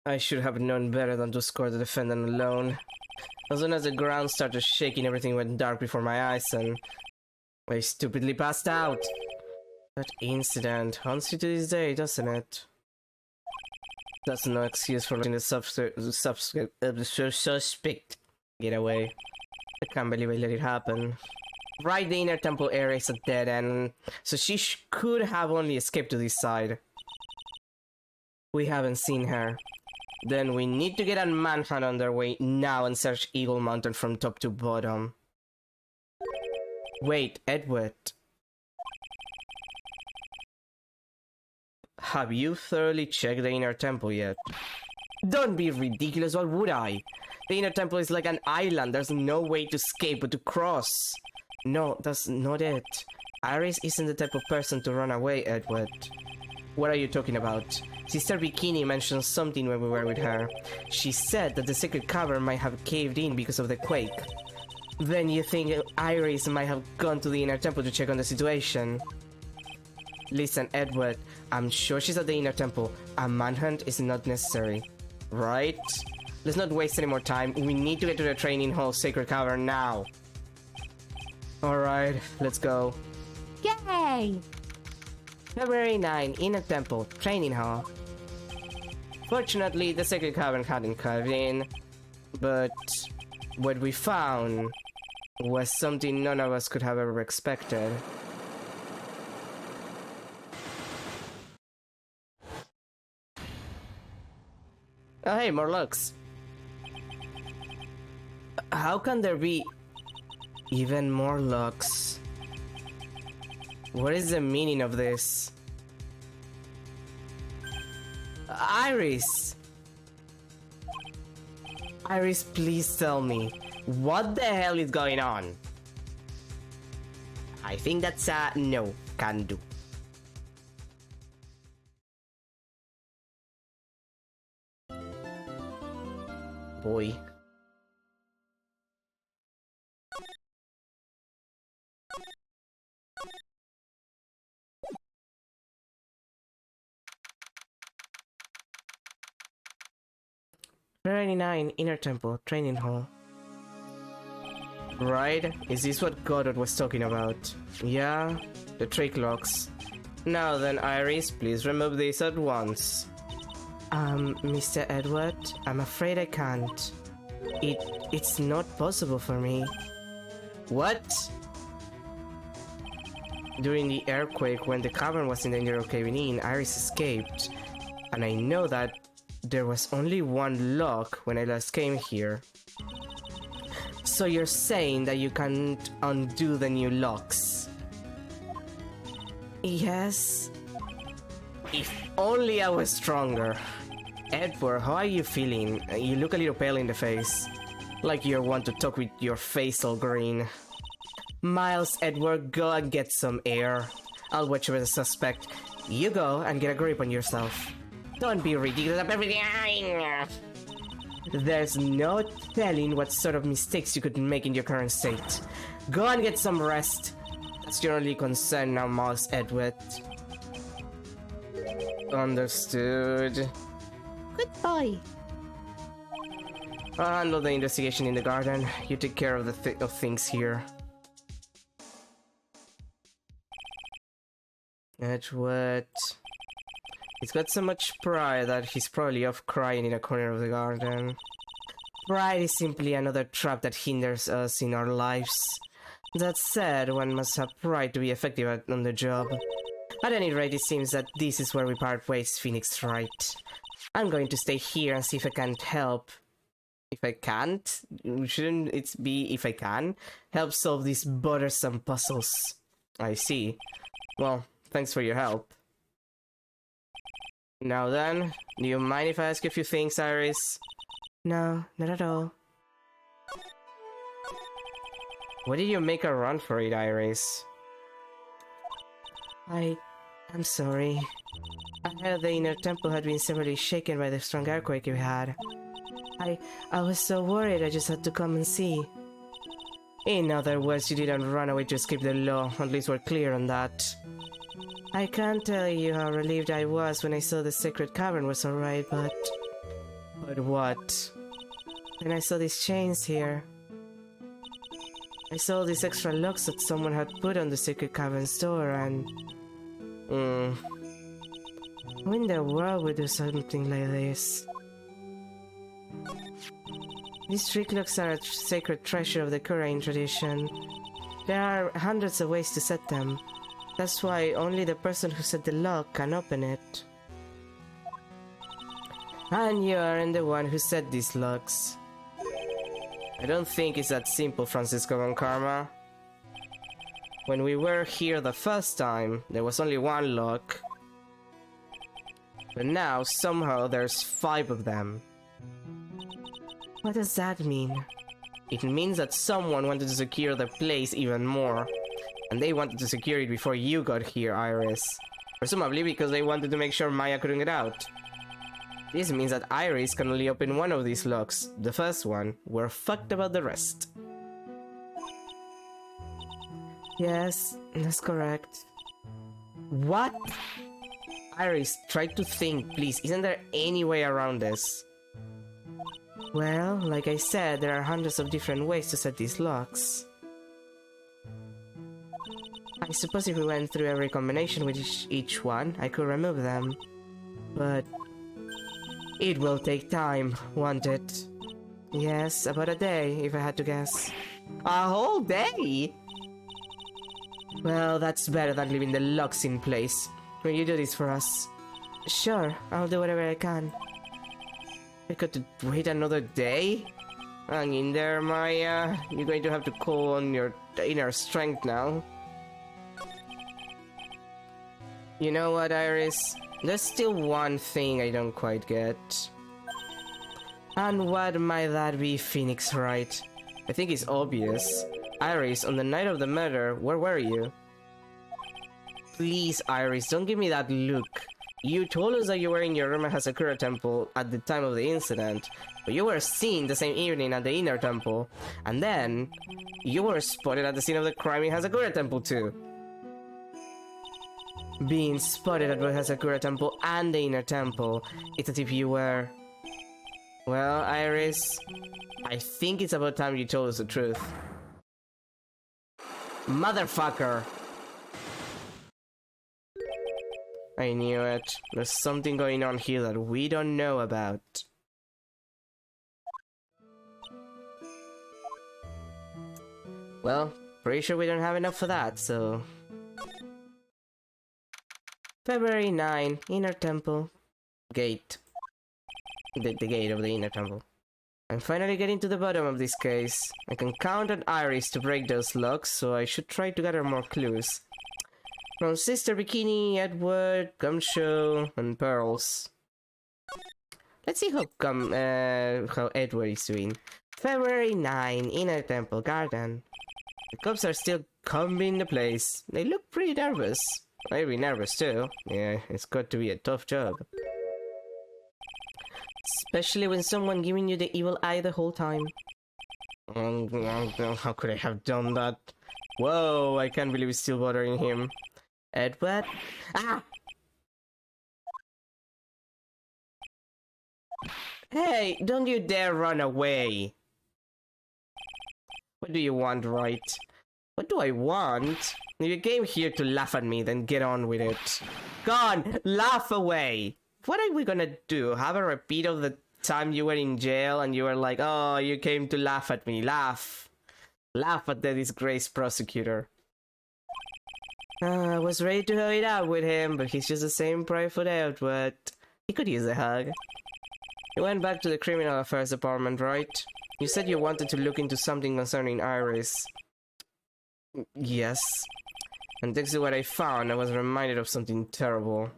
I should have known better than to score the defendant alone. As soon as the ground started shaking, everything went dark before my eyes and I stupidly passed out. That incident haunts you to this day, doesn't it? That's no excuse for letting the suspect get away. I can't believe I let it happen. Right, the inner temple area is a dead end, so she could have only escaped to this side. We haven't seen her. Then we need to get a manhunt underway now and search Eagle Mountain from top to bottom. Wait, Edward. Have you thoroughly checked the inner temple yet? Don't be ridiculous, why would I? The inner temple is like an island, there's no way to escape but to cross. No, that's not it. Iris isn't the type of person to run away, Edward. What are you talking about? Sister Bikini mentioned something when we were with her. She said that the secret cavern might have caved in because of the quake. Then you think Iris might have gone to the inner temple to check on the situation? Listen, Edward, I'm sure she's at the inner temple. A manhunt is not necessary. Right? Let's not waste any more time. We need to get to the training hall Sacred Cavern now. Alright, let's go. Yay! February 9, Inner Temple, Training Hall. Fortunately, the Sacred Cavern hadn't caved in, but what we found was something none of us could have ever expected. Oh hey, more looks. How can there be even more locks? What is the meaning of this? Iris! Iris, please tell me, what the hell is going on? I think that's no, can do. Boy. '99 Inner Temple Training Hall. Right? Is this what Goddard was talking about? Yeah, the trick locks. Now then, Iris, please remove these at once. Mr. Edward, I'm afraid I can't. It's not possible for me. What? During the earthquake, when the cavern was in danger of caving in, Iris escaped. And I know that there was only one lock when I last came here. So you're saying that you can't undo the new locks? Yes. If only I was stronger. Edward, how are you feeling? You look a little pale in the face. Like you want to talk with your face all green. Miles, Edward, go and get some air. I'll watch over the suspect. You go and get a grip on yourself. Don't be ridiculous about everything. There's no telling what sort of mistakes you could make in your current state. Go and get some rest. That's your only concern now, Miles, Edward. Understood.
Good boy.
I'll handle the investigation in the garden. You take care of the of things here. Edgewood. He's got so much pride that he's probably off crying in a corner of the garden. Pride is simply another trap that hinders us in our lives. That said, one must have pride to be effective on the job. At any rate, it seems that this is where we part ways, Phoenix Wright. I'm going to stay here and see if I can't help. If I can't? Shouldn't it be if I can? Help solve these bothersome puzzles. I see. Well, thanks for your help. Now then, do you mind if I ask you a few things, Iris? No, not at all. Why did you make a run for it, Iris? I'm sorry. I heard the inner temple had been severely shaken by the strong earthquake you had. I was so worried I just had to come and see. In other words, you didn't run away to escape the law, at least we're clear on that. I can't tell you how relieved I was when I saw the sacred cavern was alright, but... But what? When I saw these chains here. I saw these extra locks that someone had put on the sacred cavern's door and... Who in the world would do something like this? These trick locks are a sacred treasure of the Kurain tradition. There are hundreds of ways to set them. That's why only the person who set the lock can open it. And you aren't the one who set these locks. I don't think it's that simple, Francisco Von Karma. When we were here the first time, there was only one lock. But now, somehow, there's 5 of them. What does that mean? It means that someone wanted to secure the place even more. And they wanted to secure it before you got here, Iris. Presumably because they wanted to make sure Maya couldn't get out. This means that Iris can only open one of these locks, the first one. We're fucked about the rest. Yes, that's correct. What? Iris, try to think, please. Isn't there any way around this? Well, like I said, there are hundreds of different ways to set these locks. I suppose if we went through every combination with each one, I could remove them. But... it will take time, won't it? Yes, about a day, if I had to guess. A whole day? Well, that's better than leaving the locks in place. Will you do this for us? Sure, I'll do whatever I can. I got to wait another day? Hang in there, Maya. You're going to have to call on your inner strength now. You know what, Iris? There's still one thing I don't quite get. And what might that be, Phoenix Wright? I think it's obvious. Iris, on the night of the murder, where were you? Please, Iris, don't give me that look. You told us that you were in your room at Hasakura Temple at the time of the incident, but you were seen the same evening at the Inner Temple, and then you were spotted at the scene of the crime in Hasakura Temple too. Being spotted at both Hasakura Temple and the Inner Temple, it's as if you were... Well, Iris, I think it's about time you told us the truth. Motherfucker! I knew it. There's something going on here that we don't know about. Well, pretty sure we don't have enough for that, so... February 9, Inner Temple. Gate. The gate of the Inner Temple. I'm finally getting to the bottom of this case. I can count on Iris to break those locks, so I should try to gather more clues. From Sister Bikini, Edward, Gumshoe, and Pearls. Let's see how Edward is doing. February 9, Inner Temple Garden. The cops are still combing the place. They look pretty nervous. I'd be nervous too. Yeah, it's got to be a tough job. Especially when someone giving you the evil eye the whole time. How could I have done that? Whoa, I can't believe it's still bothering him. Edward? Ah! Hey, don't you dare run away! What do you want, right? What do I want? If you came here to laugh at me, then get on with it. Go on, laugh away! What are we gonna do? Have a repeat of the time you were in jail and you were like, oh, you came to laugh at me. Laugh. Laugh at the disgraced prosecutor. I was ready to hug it out with him, but he's just the same prideful Edward. He could use a hug. You went back to the criminal affairs department, right? You said you wanted to look into something concerning Iris. Yes. And thanks to what I found, I was reminded of something terrible.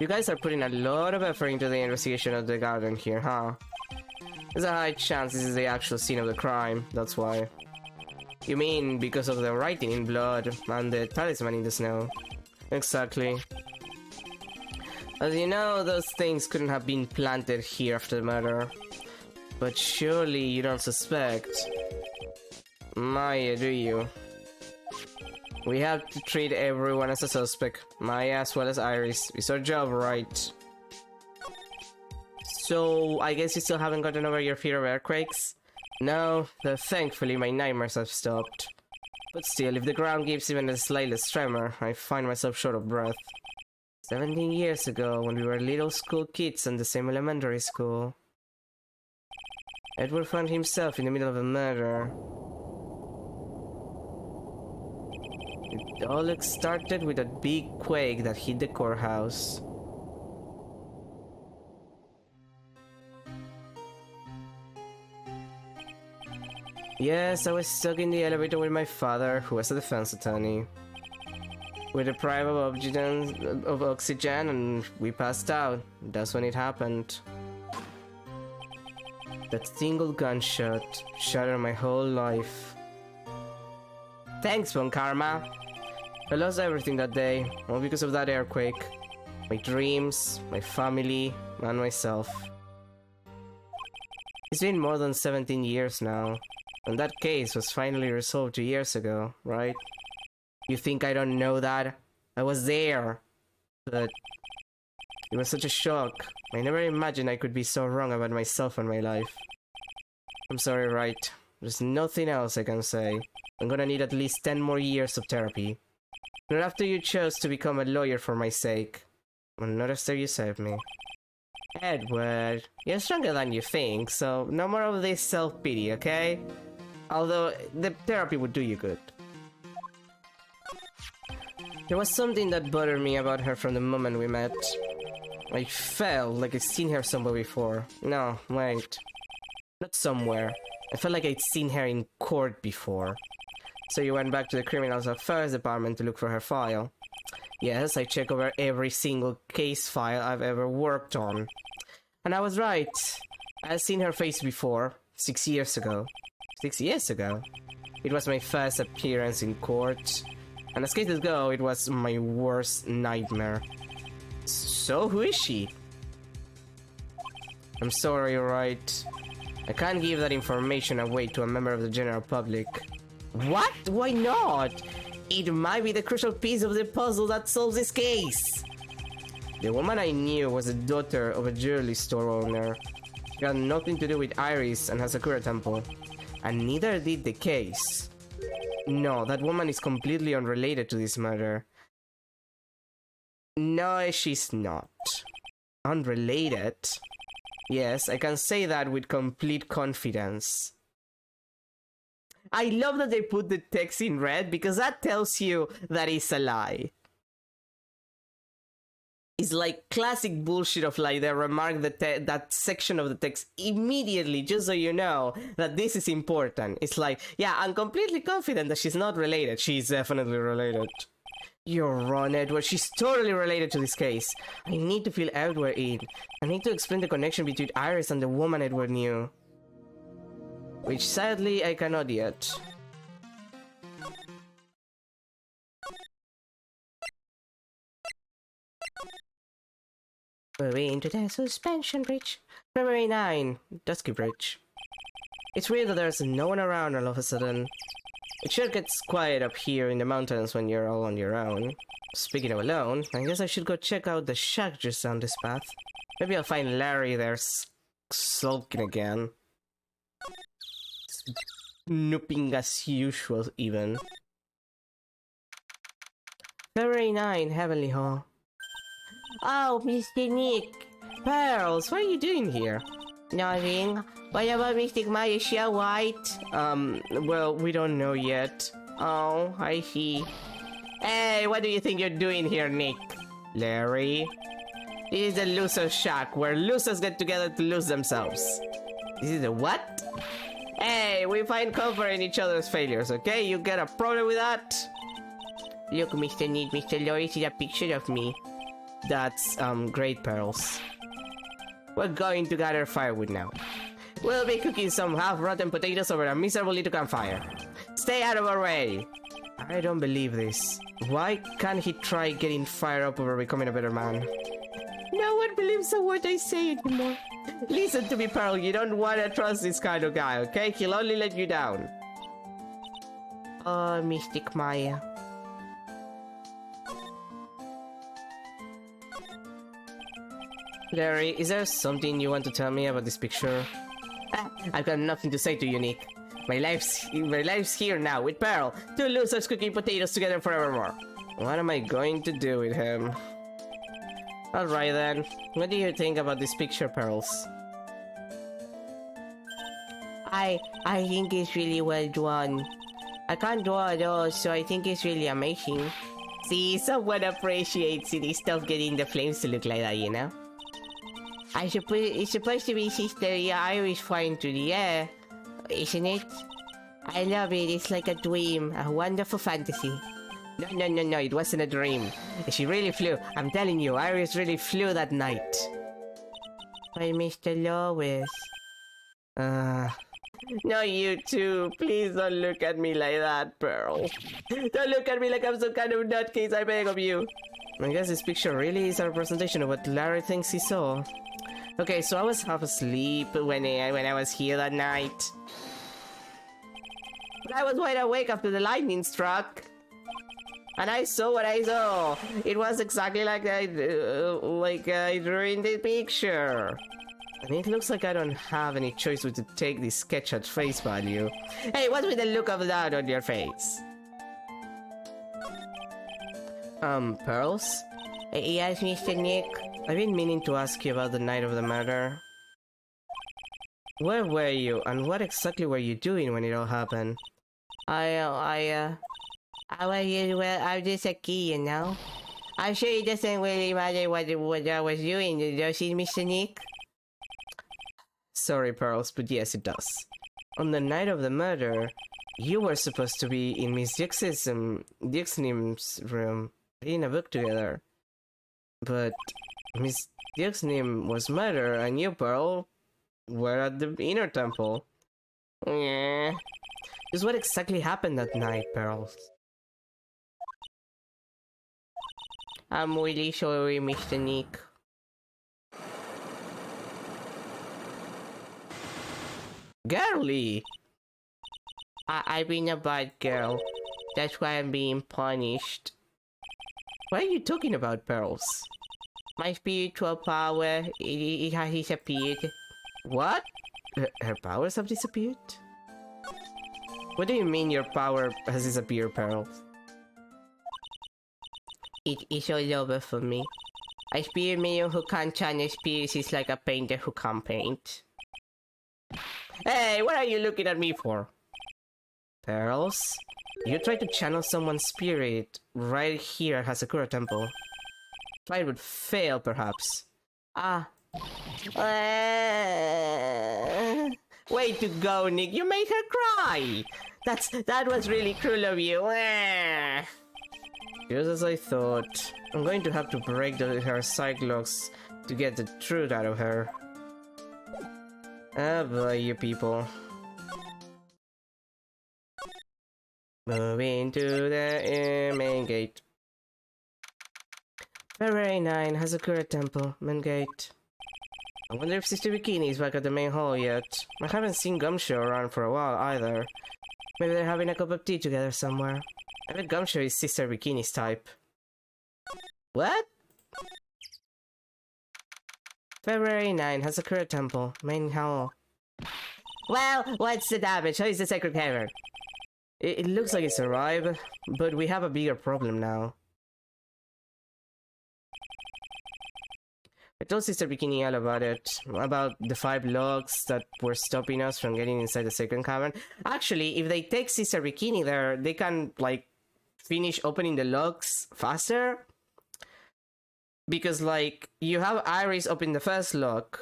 You guys are putting a lot of effort into the investigation of the garden here, huh? There's a high chance this is the actual scene of the crime, that's why. You mean because of the writing in blood and the talisman in the snow? Exactly. As you know, those things couldn't have been planted here after the murder. But surely you don't suspect. Maya, do you? We have to treat everyone as a suspect, Maya as well as Iris. It's our job, right? So, I guess you still haven't gotten over your fear of earthquakes? No, though thankfully my nightmares have stopped. But still, if the ground gives even the slightest tremor, I find myself short of breath. 17 years ago, when we were little school kids in the same elementary school, Edward found himself in the middle of a murder. It all started with a big quake that hit the courthouse. Yes, I was stuck in the elevator with my father, who was a defense attorney. We were deprived of oxygen and we passed out. That's when it happened. That single gunshot shattered my whole life. Thanks, Von Karma. I lost everything that day, all because of that earthquake. My dreams, my family, and myself. It's been more than 17 years now, and that case was finally resolved 2 years ago, right? You think I don't know that? I was there! But it was such a shock. I never imagined I could be so wrong about myself and my life. I'm sorry, right? There's nothing else I can say. I'm gonna need at least 10 more years of therapy. Not after you chose to become a lawyer for my sake. And not after you saved me. Edward, you're stronger than you think, so no more of this self-pity, okay? Although, the therapy would do you good. There was something that bothered me about her from the moment we met. I felt like I'd seen her somewhere before. No, wait. Not somewhere. I felt like I'd seen her in court before. So you went back to the Criminal Affairs Department to look for her file. Yes, I checked over every single case file I've ever worked on. And I was right. I'd seen her face before, 6 years ago. 6 years ago? It was my first appearance in court. And as cases go, it was my worst nightmare. So who is she? I'm sorry, right? I can't give that information away to a member of the general public. What? Why not? It might be the crucial piece of the puzzle that solves this case. The woman I knew was the daughter of a jewelry store owner. She had nothing to do with Iris and her Sakura temple. And neither did the case. No, that woman is completely unrelated to this murder. No, she's not. Unrelated? Yes, I can say that with complete confidence. I love that they put the text in red because that tells you that it's a lie. It's like classic bullshit of like they remark that section of the text immediately just so you know that this is important. It's like, yeah, I'm completely confident that she's not related. She's definitely related. You're wrong, Edward. She's totally related to this case. I need to fill Edward in. I need to explain the connection between Iris and the woman Edward knew. Which sadly I cannot yet. Moving to the suspension bridge. February 9, Dusky Bridge. It's weird that there's no one around all of a sudden. It sure gets quiet up here in the mountains when you're all on your own. Speaking of alone, I guess I should go check out the shack just down this path. Maybe I'll find Larry there sulking again. Snooping as usual, even. February 9, Heavenly Hall. Oh, Mr. Nick! Pearls, what are you doing here? Nothing. What about Mystic Maya Shell White? Well, we don't know yet. Oh, I see. Hey, what do you think you're doing here, Nick? Larry? This is a loser shack where losers get together to lose themselves. This is a what? Hey, we find comfort in each other's failures, okay? You get a problem with that? Look, Mr. Nick, Mr. Lorry is a picture of me. That's, great, Pearls. We're going to gather firewood now. We'll be cooking some half-rotten potatoes over a miserable little campfire. Stay out of our way! I don't believe this. Why can't he try getting fired up over becoming a better man? No one believes a word I say anymore. Listen to me, Pearl, you don't want to trust this kind of guy, okay? He'll only let you down. Oh, Mystic Maya. Larry, is there something you want to tell me about this picture? I've got nothing to say to you, Nick. My life's here now with Pearl. Two losers cooking potatoes together forevermore. What am I going to do with him? Alright then. What do you think about this picture, Pearls? I think it's really well drawn. I can't draw at all, so I think it's really amazing. See, someone appreciates it. It's tough getting the flames to look like that, you know? I suppose it's supposed to be Sister Irish flying through the air, isn't it? I love it. It's like a dream, a wonderful fantasy. No, it wasn't a dream. She really flew. I'm telling you, Iris really flew that night. But Mr. Lois... No, you too. Please don't look at me like that, Pearl. Don't look at me like I'm some kind of nutcase, I beg of you. I guess this picture really is a representation of what Larry thinks he saw. Okay, so I was half asleep when I was here that night. I was wide awake after the lightning struck. And I saw what I saw. It was exactly like I drew in the picture. And it looks like I don't have any choice but to take this sketch at face value. Hey, what's with the look of that on your face? Pearls? Yes, Mr. Nick? I've been meaning to ask you about the night of the murder. Where were you, and what exactly were you doing when it all happened? I'm just a kid, you know? I'm sure it doesn't really matter what I was doing, does it, Mr. Nick? Sorry, Pearls, but yes, it does. On the night of the murder, you were supposed to be in Miss Dixnim's room, reading a book together. But Miss Dixnim was murdered, and you, Pearl, were at the inner temple. Yeah. Just what exactly happened that night, Pearls? I'm really sorry, Mr. Nick. Girly! I've been a bad girl. That's why I'm being punished. What are you talking about, Pearls? My spiritual power, it has disappeared. What? Her powers have disappeared? What do you mean your power has disappeared, Pearls? It's all over for me. A spirit medium who can't channel spirits is like a painter who can't paint. Hey, what are you looking at me for? Pearls? You tried to channel someone's spirit right here at Hasakura Temple. Try would fail, perhaps. Way to go, Nick. You made her cry. That was really cruel of you. Just as I thought. I'm going to have to break her cyclops to get the truth out of her. Ah, boy, you people. Moving to the main gate. February 9, Hasakura Temple, main gate. I wonder if Sister Bikini is back at the main hall yet. I haven't seen Gumshoe around for a while either. Maybe they're having a cup of tea together somewhere. I bet Gumshoe is Sister Bikini's type. What? February 9, Hazakura Temple, main hall. Well, what's the damage? How is the sacred cavern? It looks like it's arrived, but we have a bigger problem now. I told Sister Bikini all about it, about the 5 logs that were stopping us from getting inside the second cavern. Actually, if they take Sister Bikini there, they can, like, finish opening the logs faster. Because, like, you have Iris open the first log,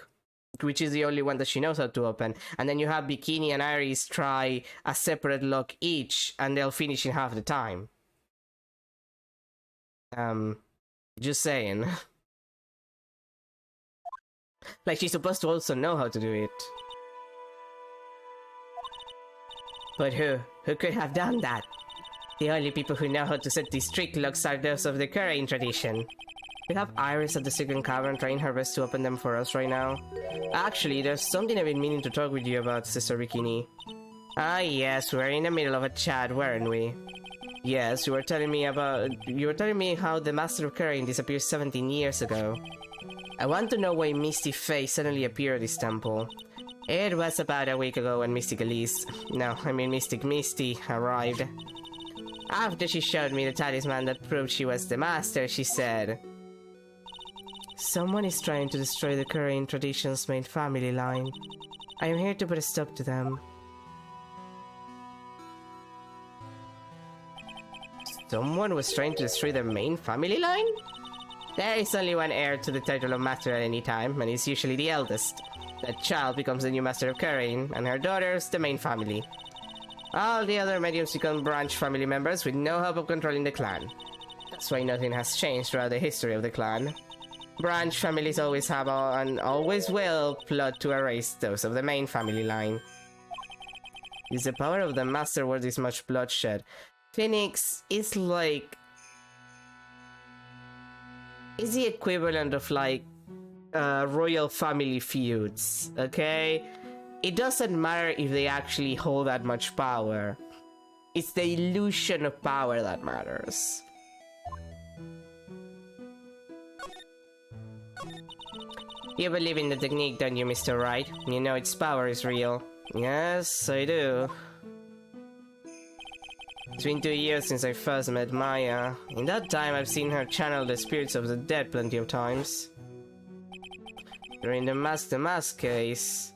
which is the only one that she knows how to open, and then you have Bikini and Iris try a separate log each, and they'll finish in half the time. Just saying. Like, she's supposed to also know how to do it. But who? Who could have done that? The only people who know how to set these strict locks are those of the Kurain tradition. We have Iris at the second cavern trying her best to open them for us right now. Actually, there's something I've been meaning to talk with you about, Sister Bikini. Ah yes, we were in the middle of a chat, weren't we? Yes, you were telling me how the Master of Kurain disappeared 17 years ago. I want to know why Misty Faye suddenly appeared at this temple. It was about a week ago when Mystic Elise, no, I mean Mystic Misty, arrived. After she showed me the talisman that proved she was the Master, she said, "Someone is trying to destroy the Kurain tradition's main family line. I am here to put a stop to them." Someone was trying to destroy the main family line? There is only one heir to the title of Master at any time, and he's usually the eldest. That child becomes the new Master of Kurain, and her daughters the main family. All the other mediums become branch family members with no hope of controlling the clan. That's why nothing has changed throughout the history of the clan. Branch families always have and always will plot to erase those of the main family line. Is the power of the Master worth this much bloodshed? Phoenix is like... is the equivalent of, like, royal family feuds, okay? It doesn't matter if they actually hold that much power. It's the illusion of power that matters. You believe in the technique, don't you, Mr. Wright? You know its power is real. Yes, I do. It's been 2 years since I first met Maya. In that time, I've seen her channel the spirits of the dead plenty of times. During the Mask case.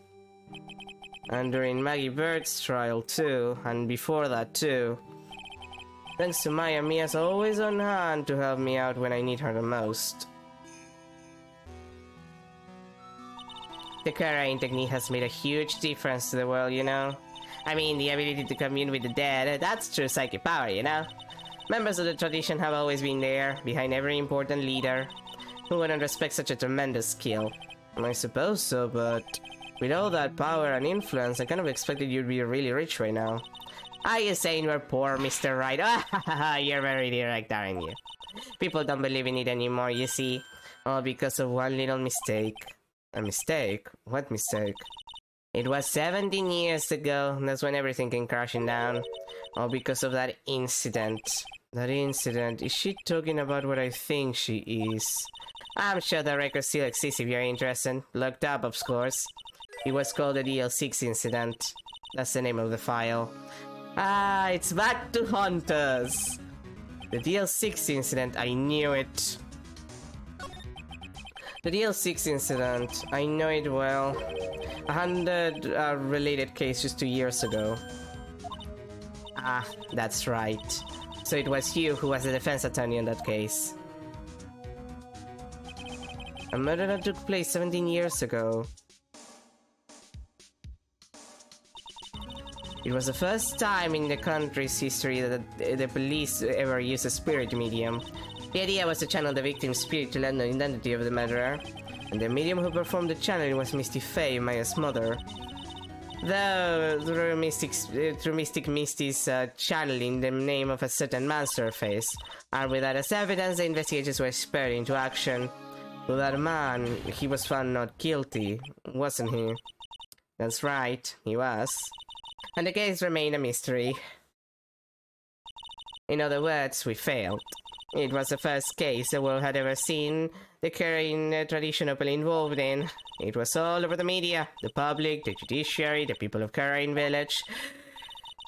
And during Maggie Bird's trial too, and before that too. Thanks to Maya, Mia's always on hand to help me out when I need her the most. The Kurain technique has made a huge difference to the world, you know? I mean, the ability to commune with the dead, that's true psychic power, you know? Members of the tradition have always been there, behind every important leader. Who wouldn't respect such a tremendous skill? I suppose so, but... with all that power and influence, I kind of expected you'd be really rich right now. Are you saying we're poor, Mr. Wright? You're very direct, aren't you? People don't believe in it anymore, you see. All because of one little mistake. A mistake? What mistake? It was 17 years ago, that's when everything came crashing down. All because of that incident. That incident? Is she talking about what I think she is? I'm sure the record still exists if you're interested. Looked up, of course. It was called the DL6 incident. That's the name of the file. Ah, it's back to haunt us. The DL6 incident, I knew it. The DL6 incident, I know it well. I handled a related case just 2 years ago. Ah, that's right. So it was you who was the defense attorney in that case. A murder that took place 17 years ago. It was the first time in the country's history that the police ever used a spirit medium. The idea was to channel the victim's spirit to learn the identity of the murderer, and the medium who performed the channeling was Misty Faye, Maya's mother. Though, through Mystic Misty's channeling the name of a certain man surfaced, and with that as evidence, the investigators were spurred into action. But that man, he was found not guilty, wasn't he? That's right, he was. And the case remained a mystery. In other words, we failed. It was the first case the world had ever seen the carrying tradition openly involved in. It was all over the media, the public, the judiciary, the people of Karain village.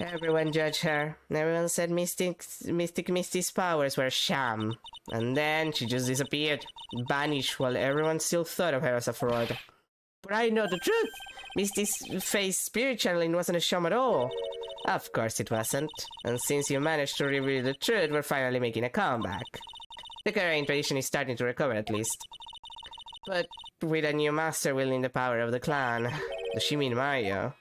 Everyone judged her. Everyone said Mystic Misty's powers were a sham. And then she just disappeared, vanished while everyone still thought of her as a fraud. But I know the truth! Misty's face spirit channeling wasn't a sham at all. Of course it wasn't. And since you managed to reveal the truth, we're finally making a comeback. The Karain tradition is starting to recover at least. But with a new master wielding the power of the clan. Does she mean Mario?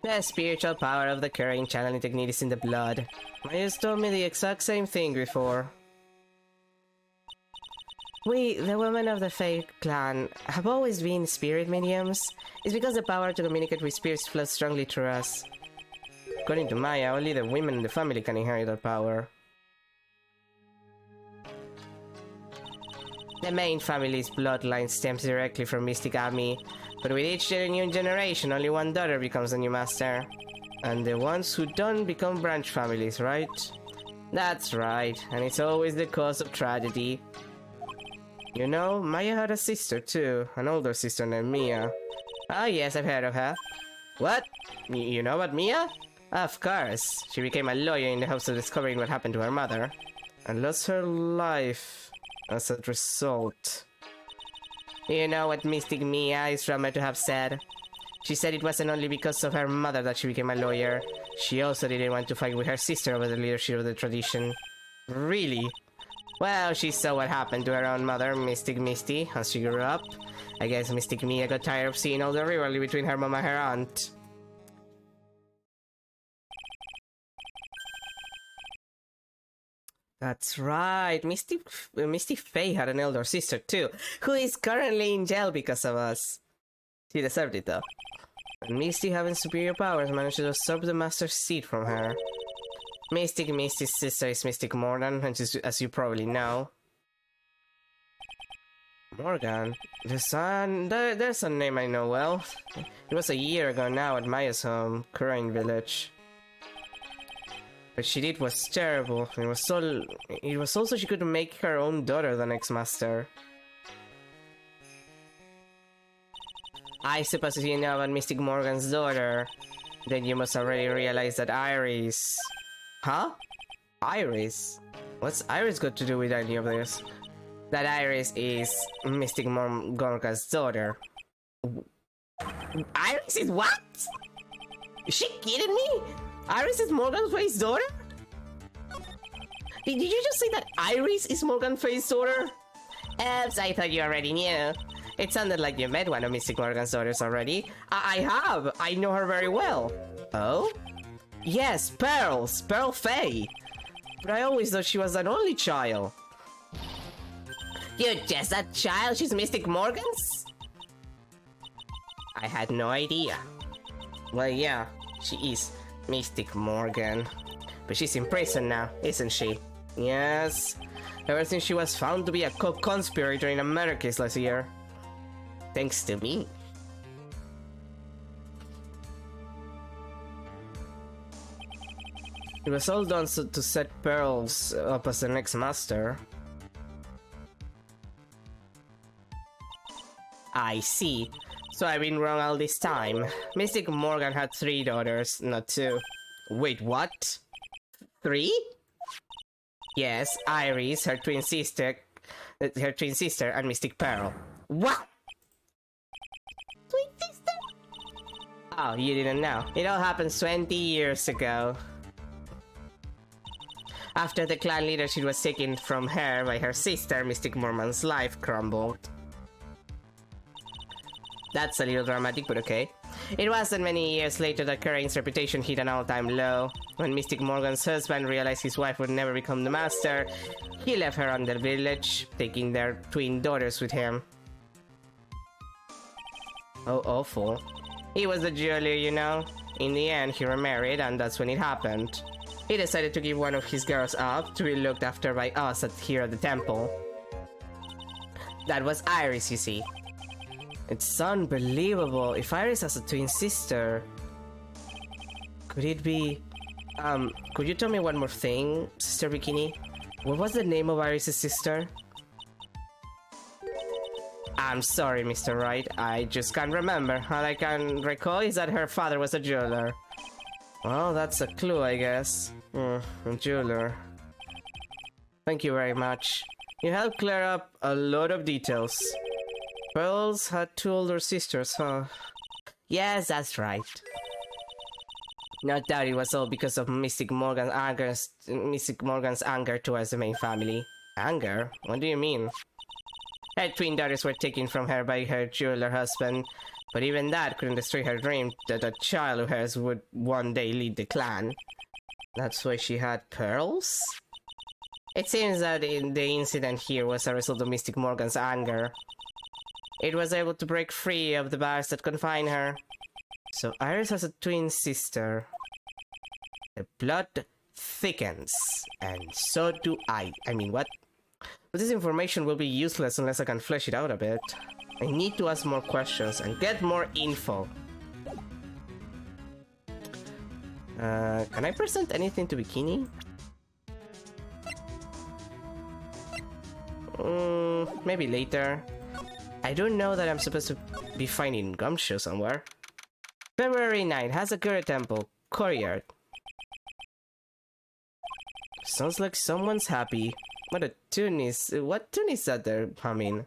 The spiritual power of the Karain channeling technique is in the blood. Mario's told me the exact same thing before. We, the women of the Fae clan, have always been spirit mediums. It's because the power to communicate with spirits flows strongly through us. According to Maya, only the women in the family can inherit that power. The main family's bloodline stems directly from Mystic Ami, but with each new generation, only one daughter becomes the new master. And the ones who don't become branch families, right? That's right, and it's always the cause of tragedy. You know, Maya had a sister too, an older sister named Mia. Ah yes, I've heard of her. What? You know about Mia? Of course. She became a lawyer in the hopes of discovering what happened to her mother. And lost her life as a result. You know what Mystic Mia is rumored to have said? She said it wasn't only because of her mother that she became a lawyer. She also didn't want to fight with her sister over the leadership of the tradition. Really? Well, she saw what happened to her own mother, Mystic Misty, as she grew up. I guess Mystic Mia got tired of seeing all the rivalry between her mom and her aunt. That's right, Misty Faye had an elder sister too, who is currently in jail because of us. She deserved it though. And Misty, having superior powers, managed to usurp the Master's seat from her. Mystic Misty's sister is Mystic Morgan, as you probably know. Morgan? There's a name I know well. It was a year ago now at Maya's home, Kurain village. What she did was terrible. It was also she could make her own daughter the next master. I suppose if you know about Mystic Morgan's daughter, then you must already realize that Iris... Huh? Iris? What's Iris got to do with any of this? That Iris is Mystic Morgan's daughter. Iris is what? Is she kidding me? Iris is Morgan Faye's daughter? Did you just say that Iris is Morgan Faye's daughter? Oops, I thought you already knew. It sounded like you met one of Mystic Morgan's daughters already. I have. I know her very well. Oh? Yes, Pearl Faye. But I always thought she was an only child. You're just a child? She's Mystic Morgan's? I had no idea. Well, yeah, she is Mystic Morgan. But she's in prison now, isn't she? Yes. Ever since she was found to be a co-conspirator in a murder case last year. Thanks to me. It was all done to set Pearls up as the next master. I see. So I've been wrong all this time. Mystic Morgan had 3 daughters, not 2. Wait, what? 3? Yes, Iris, her twin sister, and Mystic Pearl. What? Twin sister? Oh, you didn't know. It all happened 20 years ago. After the clan leadership was taken from her by her sister, Mystic Morgan's life crumbled. That's a little dramatic, but okay. It wasn't many years later that Karain's reputation hit an all-time low. When Mystic Morgan's husband realized his wife would never become the master, he left her on the village, taking their twin daughters with him. Oh, awful. He was a jeweler, you know. In the end, he remarried, and that's when it happened. He decided to give one of his girls up to be looked after by us here at the temple. That was Iris, you see. It's unbelievable. If Iris has a twin sister, could it be Could you tell me one more thing, Sister Bikini? What was the name of Iris' sister? I'm sorry, Mr. Wright. I just can't remember. All I can recall is that her father was a jeweler. Well, that's a clue, I guess. A jeweler. Thank you very much. You helped clear up a lot of details. Pearls had two older sisters, huh? Yes, that's right. No doubt it was all because of Mystic Morgan's anger towards the main family. Anger? What do you mean? Her twin daughters were taken from her by her jeweler husband, but even that couldn't destroy her dream that a child of hers would one day lead the clan. That's why she had pearls? It seems that the incident here was a result of Mystic Morgan's anger. It was able to break free of the bars that confine her. So Iris has a twin sister. The plot thickens, and so do I. I mean, what? But this information will be useless unless I can flesh it out a bit. I need to ask more questions and get more info. Can I present anything to Bikini? Maybe later. I don't know that I'm supposed to be finding Gumshoe somewhere. February 9 has a Guru Temple, courtyard. Sounds like someone's happy. What tune is that they're humming?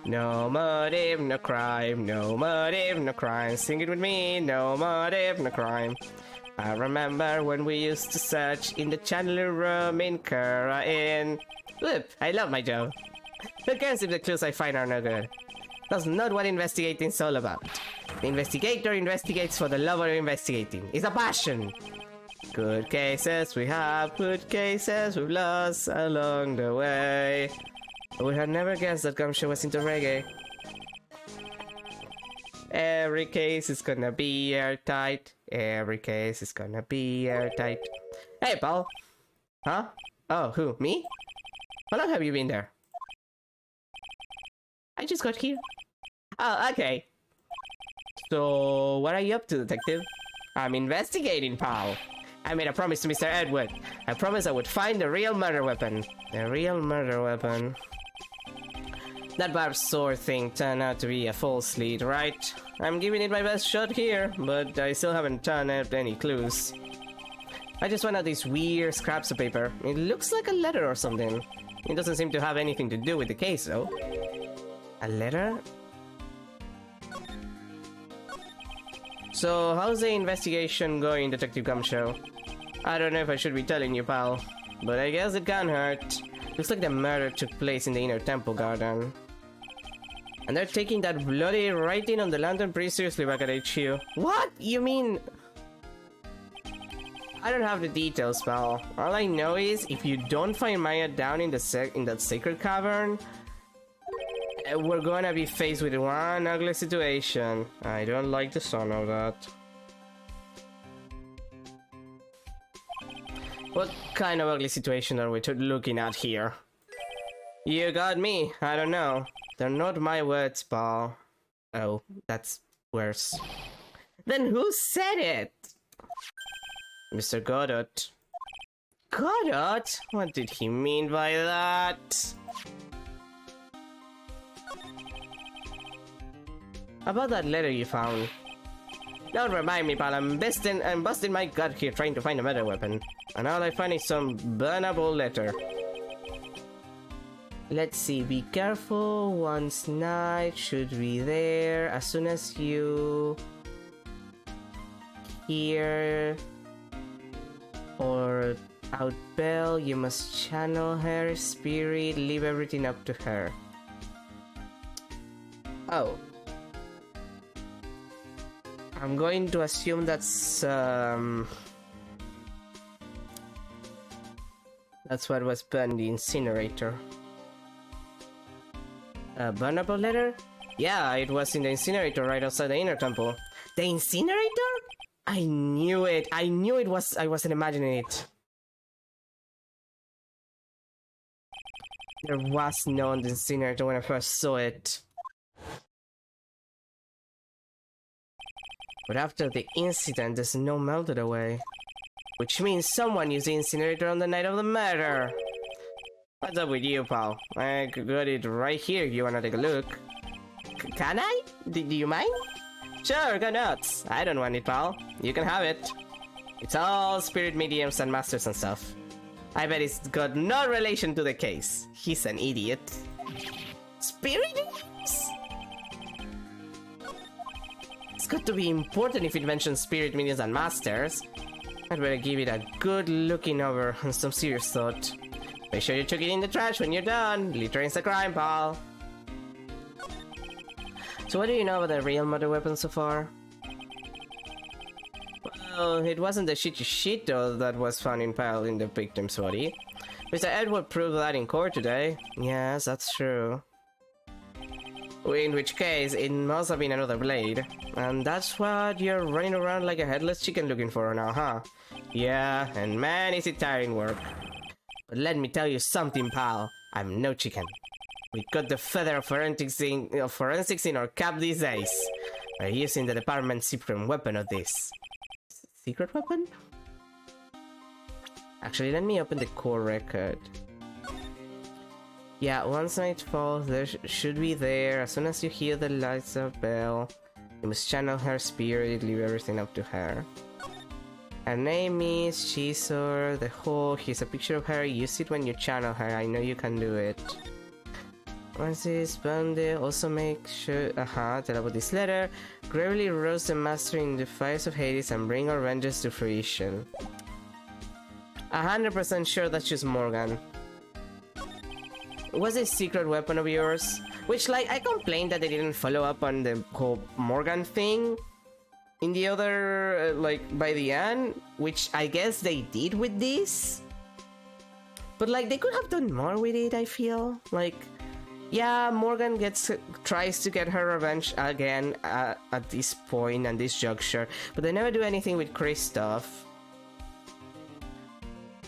No motive, no crime, no motive, no crime. Sing it with me, no motive, no crime. I remember when we used to search in the Chandler room in Kura Inn. Whoop, I love my job. Who cares if the clues I find are no good? That's not what investigating's all about. The investigator investigates for the love of investigating. It's a passion! Good cases we have, good cases we've lost along the way. We had never guessed that Gumshoe was into reggae. Every case is gonna be airtight. Every case is gonna be airtight. Hey, pal! Huh? Oh, who? Me? How long have you been there? I just got here. Oh, okay. So, what are you up to, detective? I'm investigating, pal. I made a promise to Mr. Edward. I promised I would find the real murder weapon. The real murder weapon. That barbed sword thing turned out to be a false lead, right? I'm giving it my best shot here, but I still haven't turned up any clues. I just found out these weird scraps of paper. It looks like a letter or something. It doesn't seem to have anything to do with the case, though. A letter? So, how's the investigation going, Detective Gumshoe? I don't know if I should be telling you, pal, but I guess it can't hurt. Looks like the murder took place in the inner temple garden. And they're taking that bloody writing on the lantern pretty seriously back at HQ. What? You mean... I don't have the details, pal. All I know is, if you don't find Maya down in that sacred cavern, we're gonna be faced with one ugly situation. I don't like the sound of that. What kind of ugly situation are we looking at here? You got me. I don't know. They're not my words, pal. Oh, that's worse. Then who said it? Mr. Goddard. Goddard? What did he mean by that? About that letter you found. Don't remind me, pal. I'm busting my gut here trying to find a murder weapon. And all I find is some burnable letter. Let's see, be careful. Once night should be there. As soon as you hear or out bell, you must channel her spirit, leave everything up to her. Oh. I'm going to assume that's what was burned in the incinerator. A burnable letter? Yeah, it was in the incinerator right outside the inner temple. The incinerator? I knew it. I knew it was. I wasn't imagining it. There was no incinerator when I first saw it. But after the incident, the snow melted away. Which means someone used the incinerator on the night of the murder. What's up with you, pal? I got it right here if you wanna take a look. Can I? Do you mind? Sure, go nuts. I don't want it, pal. You can have it. It's all spirit mediums and masters and stuff. I bet it's got no relation to the case. He's an idiot. Spirit mediums? It's got to be important if it mentions spirit mediums and masters. I'd better give it a good looking over and some serious thought. Make sure you chuck it in the trash when you're done. Littering's a crime, pal. So what do you know about the real murder weapon so far? Well, it wasn't the shitty shit though that was found in pile in the victim's body. Mr. Edward proved that in court today. Yes, that's true. In which case, it must have been another blade. And that's what you're running around like a headless chicken looking for now, huh? Yeah, and man, is it tiring work. But let me tell you something, pal. I'm no chicken. We got the feather of forensics in our cap these days. We're using the department's secret weapon of this. Secret weapon? Actually, let me open the core record. Yeah, once night falls, there should be there. As soon as you hear the lights of bell, you must channel her spirit, leave everything up to her. Her name is Chisor, the whole. Here's a picture of her. Use it when you channel her. I know you can do it. Once it's bundled, also make sure. Tell about this letter. Gravely roast the master in the fires of Hades and bring our vengeance to fruition. 100% sure that's just Morgan. Was a secret weapon of yours? Which, like, I complained that they didn't follow up on the whole Morgan thing in the other, by the end, which I guess they did with this. But, like, they could have done more with it, I feel. Like, yeah, Morgan tries to get her revenge again at this point and this juncture, but they never do anything with Christoph.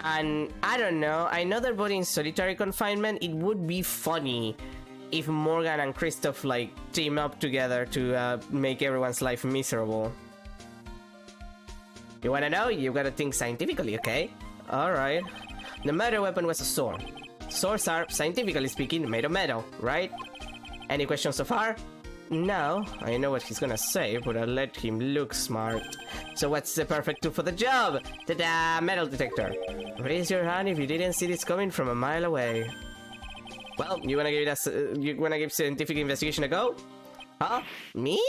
And I don't know, I know they're both in solitary confinement. It would be funny if Morgan and Christoph like team up together to make everyone's life miserable. You wanna know? You gotta think scientifically, okay? Alright. The murder weapon was a sword. Swords are, scientifically speaking, made of metal, right? Any questions so far? No, I know what he's gonna say, but I'll let him look smart. So what's the perfect tool for the job? Ta-da! Metal detector. Raise your hand if you didn't see this coming from a mile away. Well, you wanna give scientific investigation a go? Huh? Me?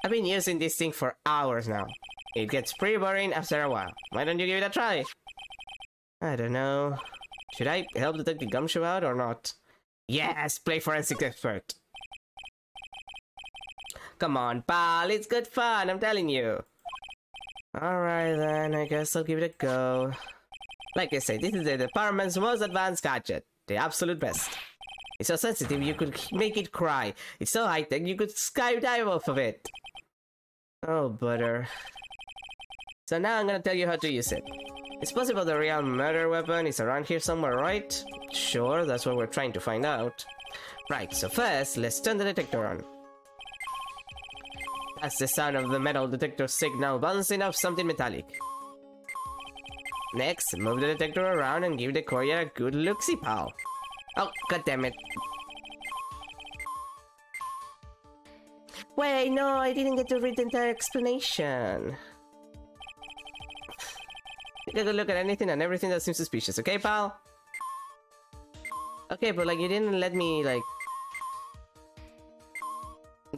I've been using this thing for hours now. It gets pretty boring after a while. Why don't you give it a try? I don't know. Should I help Detective Gumshoe out or not? Yes, play forensic expert. Come on, pal, it's good fun, I'm telling you. Alright then, I guess I'll give it a go. Like I said, this is the department's most advanced gadget. The absolute best. It's so sensitive you could make it cry. It's so high-tech you could skydive off of it. Oh, butter. So now I'm gonna tell you how to use it. It's possible the real murder weapon is around here somewhere, right? Sure, that's what we're trying to find out. Right, so first, let's turn the detector on. That's the sound of the metal detector signal bouncing off something metallic. Next, move the detector around and give the courier a good look-see, pal. Oh, goddammit. Wait, no, I didn't get to read the entire explanation. Take a look at anything and everything that seems suspicious, okay, pal? Okay, but like, you didn't let me, like,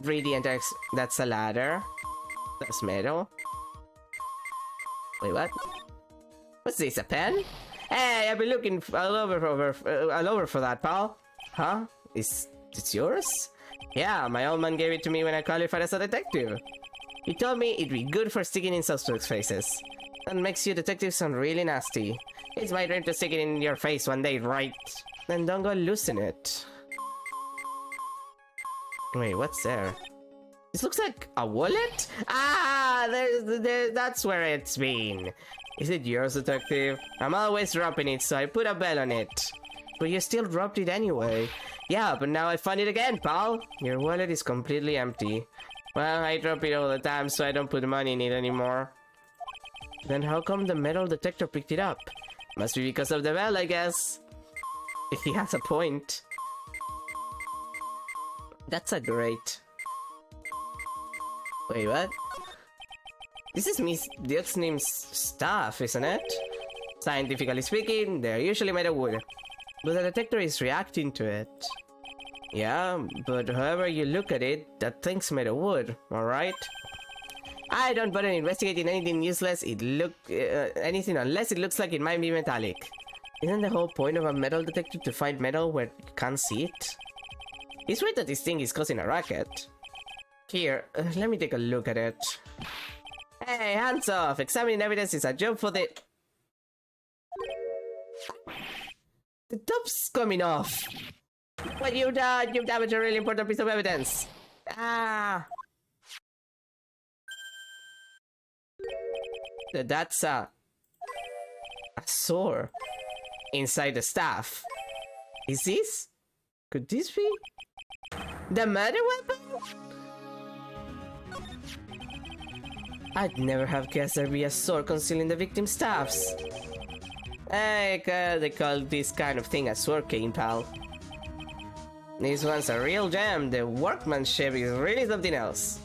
read the entire that's a ladder. That's metal. Wait, what? What's this, a pen? Hey, I've been looking all over for that, pal. Huh? It's yours? Yeah, my old man gave it to me when I qualified as a detective. He told me it'd be good for sticking in suspects' faces. That makes you detectives sound really nasty. It's my dream to stick it in your face one day, right? Then don't go losing it. Wait, what's there? This looks like a wallet? Ah, that's where it's been. Is it yours, detective? I'm always dropping it, so I put a bell on it. But you still dropped it anyway. Yeah, but now I found it again, pal. Your wallet is completely empty. Well, I drop it all the time, so I don't put money in it anymore. Then how come the metal detector picked it up? Must be because of the bell, I guess. If he has a point. That's a great. Wait, what? This is Miss Dioxnim's stuff, isn't it? Scientifically speaking, they're usually made of wood. But the detector is reacting to it. Yeah, but however you look at it, that thing's made of wood, alright? I don't bother investigating anything useless. Anything unless it looks like it might be metallic. Isn't the whole point of a metal detector to find metal where you can't see it? It's weird that this thing is causing a racket. Here, let me take a look at it. Hey, hands off! Examining evidence is a job for the... The top's coming off! What you've done? You've damaged a really important piece of evidence! Ah! That's a sword inside the staff. Is this? Could this be the murder weapon? I'd never have guessed there'd be a sword concealing the victim's staffs. They call this kind of thing a sword cane, pal. This one's a real gem. The workmanship is really something else.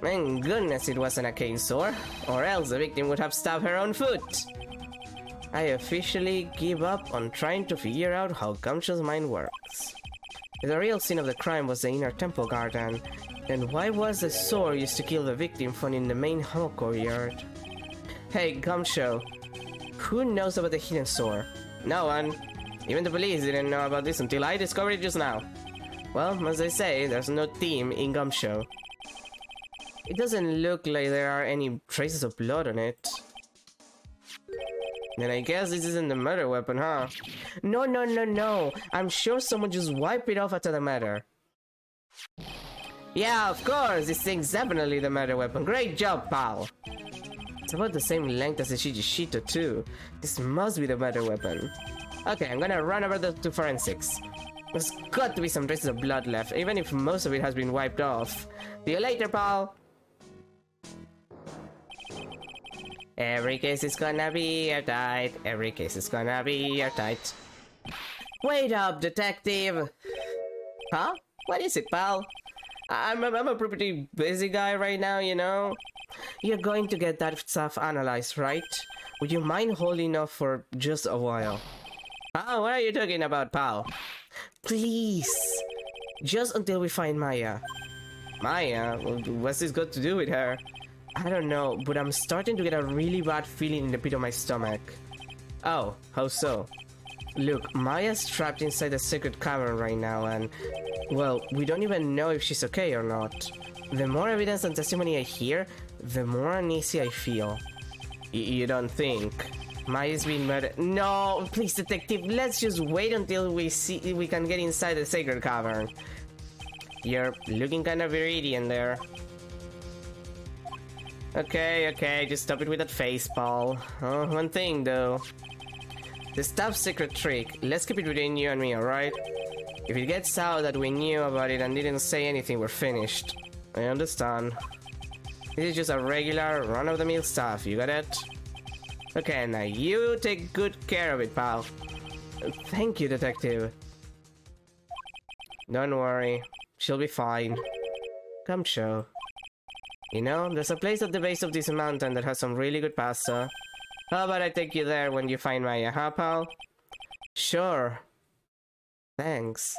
Thank goodness it wasn't a cane sword, or else the victim would have stabbed her own foot. I officially give up on trying to figure out how Gumshow's mind works. If the real scene of the crime was the inner temple garden, then why was the sword used to kill the victim found in the main hall courtyard? Hey, Gumshow, who knows about the hidden sword? No one. Even the police didn't know about this until I discovered it just now. Well, as they say, there's no theme in Gumshow. It doesn't look like there are any traces of blood on it. Then I guess this isn't the murder weapon, huh? No, no, no, no. I'm sure someone just wiped it off after the murder. Yeah, of course. This thing's definitely the murder weapon. Great job, pal. It's about the same length as the Shijishito, too. This must be the murder weapon. Okay, I'm gonna run over to forensics. There's got to be some traces of blood left, even if most of it has been wiped off. See you later, pal. Every case is gonna be airtight. Every case is gonna be airtight. Wait up, detective! Huh? What is it, pal? I'm a pretty busy guy right now, you know? You're going to get that stuff analyzed, right? Would you mind holding off for just a while? Huh? What are you talking about, pal? Please! Just until we find Maya. Maya? What's this got to do with her? I don't know, but I'm starting to get a really bad feeling in the pit of my stomach. Oh, how so? Look, Maya's trapped inside the sacred cavern right now and... well, we don't even know if she's okay or not. The more evidence and testimony I hear, the more uneasy I feel. You don't think? Maya's being murdered? No, please detective, let's just wait until we can get inside the sacred cavern. You're looking kind of iridian there. Okay, just stop it with that face, Paul. Oh, one thing though. The top secret trick, let's keep it between you and me, alright? If it gets out that we knew about it and didn't say anything, we're finished. I understand. This is just a regular run-of-the-mill stuff, you got it? Okay, now you take good care of it, pal. Thank you, detective. Don't worry, she'll be fine. Come show. You know, there's a place at the base of this mountain that has some really good pasta. How about I take you there when you find Maya, huh, pal? Sure. Thanks.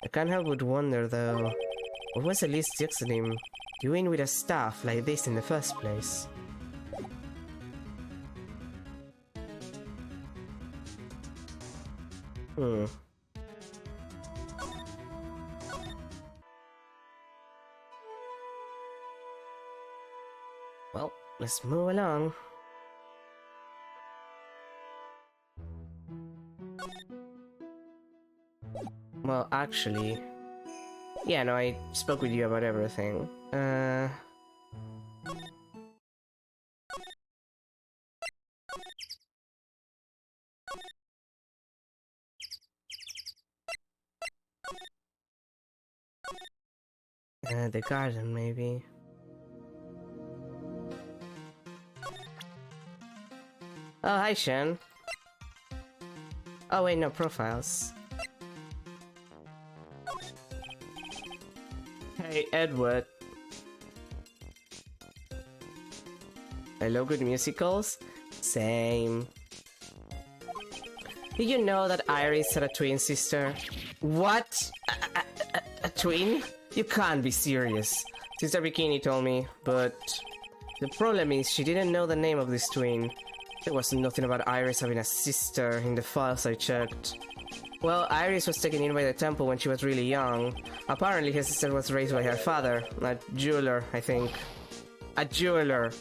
I can't help but wonder, though, what was Elise Dioxanim doing with a staff like this in the first place? Well, let's move along. Well, actually... yeah, no, I spoke with you about everything. The garden, maybe. Oh, hi, Shen. Oh, wait, no, profiles. Hey, Edward. Hello, good musicals? Same. Did you know that Iris had a twin sister? What? A twin? You can't be serious. Sister Bikini told me, but the problem is she didn't know the name of this twin. There was nothing about Iris having a sister in the files I checked. Well, Iris was taken in by the temple when she was really young. Apparently her sister was raised by her father, a jeweler, I think. A jeweler.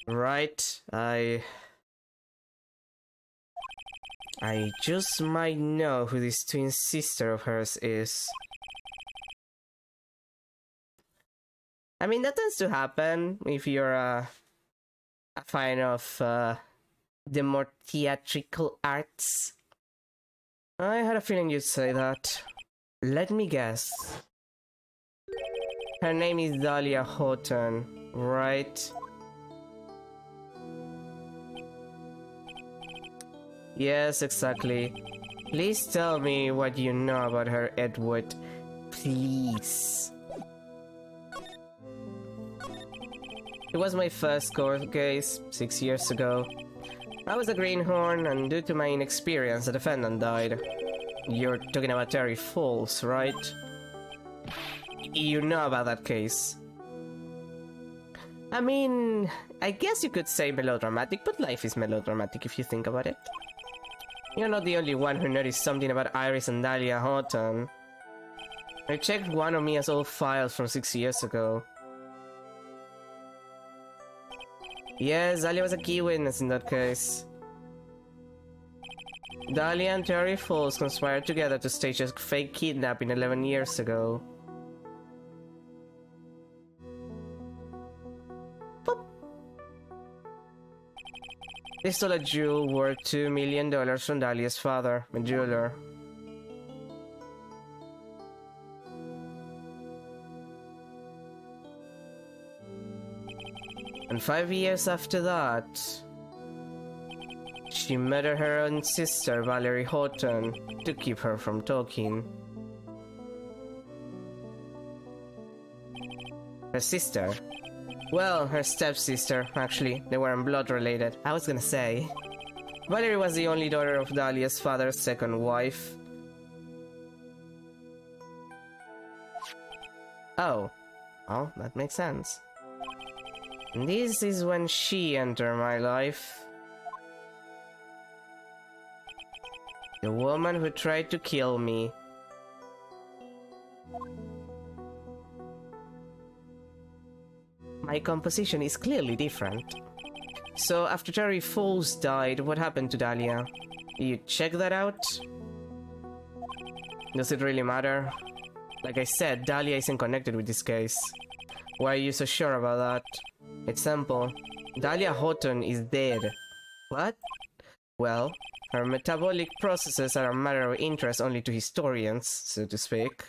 Right, I just might know who this twin sister of hers is. I mean, that tends to happen if you're a fan of the more theatrical arts. I had a feeling you'd say that. Let me guess. Her name is Dahlia Houghton, right? Yes, exactly. Please tell me what you know about her, Edward. Please. It was my first court case, 6 years ago. I was a greenhorn, and due to my inexperience, the defendant died. You're talking about Terry Falls, right? You know about that case. I mean, I guess you could say melodramatic, but life is melodramatic if you think about it. You're not the only one who noticed something about Iris and Dahlia Houghton. I checked one of Mia's old files from 6 years ago. Yes, Dahlia was a key witness in that case. Dahlia and Terry Falls conspired together to stage a fake kidnapping 11 years ago. Boop. They stole a jewel worth $2 million from Dahlia's father, a jeweler. And 5 years after that, she murdered her own sister, Valerie Houghton, to keep her from talking. Her sister? Well, her stepsister, actually. They weren't blood related. I was gonna say. Valerie was the only daughter of Dahlia's father's second wife. Oh. Oh, that makes sense. This is when she entered my life. The woman who tried to kill me. My composition is clearly different. So after Terry Falls died, what happened to Dahlia? You check that out? Does it really matter? Like I said, Dahlia isn't connected with this case. Why are you so sure about that? It's simple. Dahlia Houghton is dead. What? Well, her metabolic processes are a matter of interest only to historians, so to speak.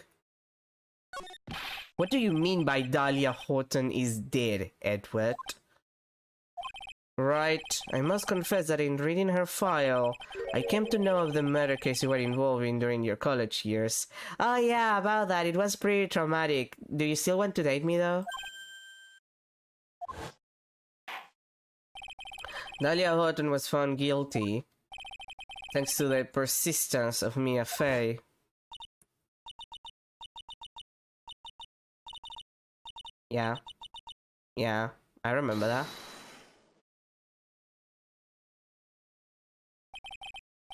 What do you mean by Dahlia Houghton is dead, Edward? Right, I must confess that in reading her file, I came to know of the murder case you were involved in during your college years. Oh yeah, about that, it was pretty traumatic. Do you still want to date me though? Dahlia Houghton was found guilty, thanks to the persistence of Mia Fey. Yeah, I remember that.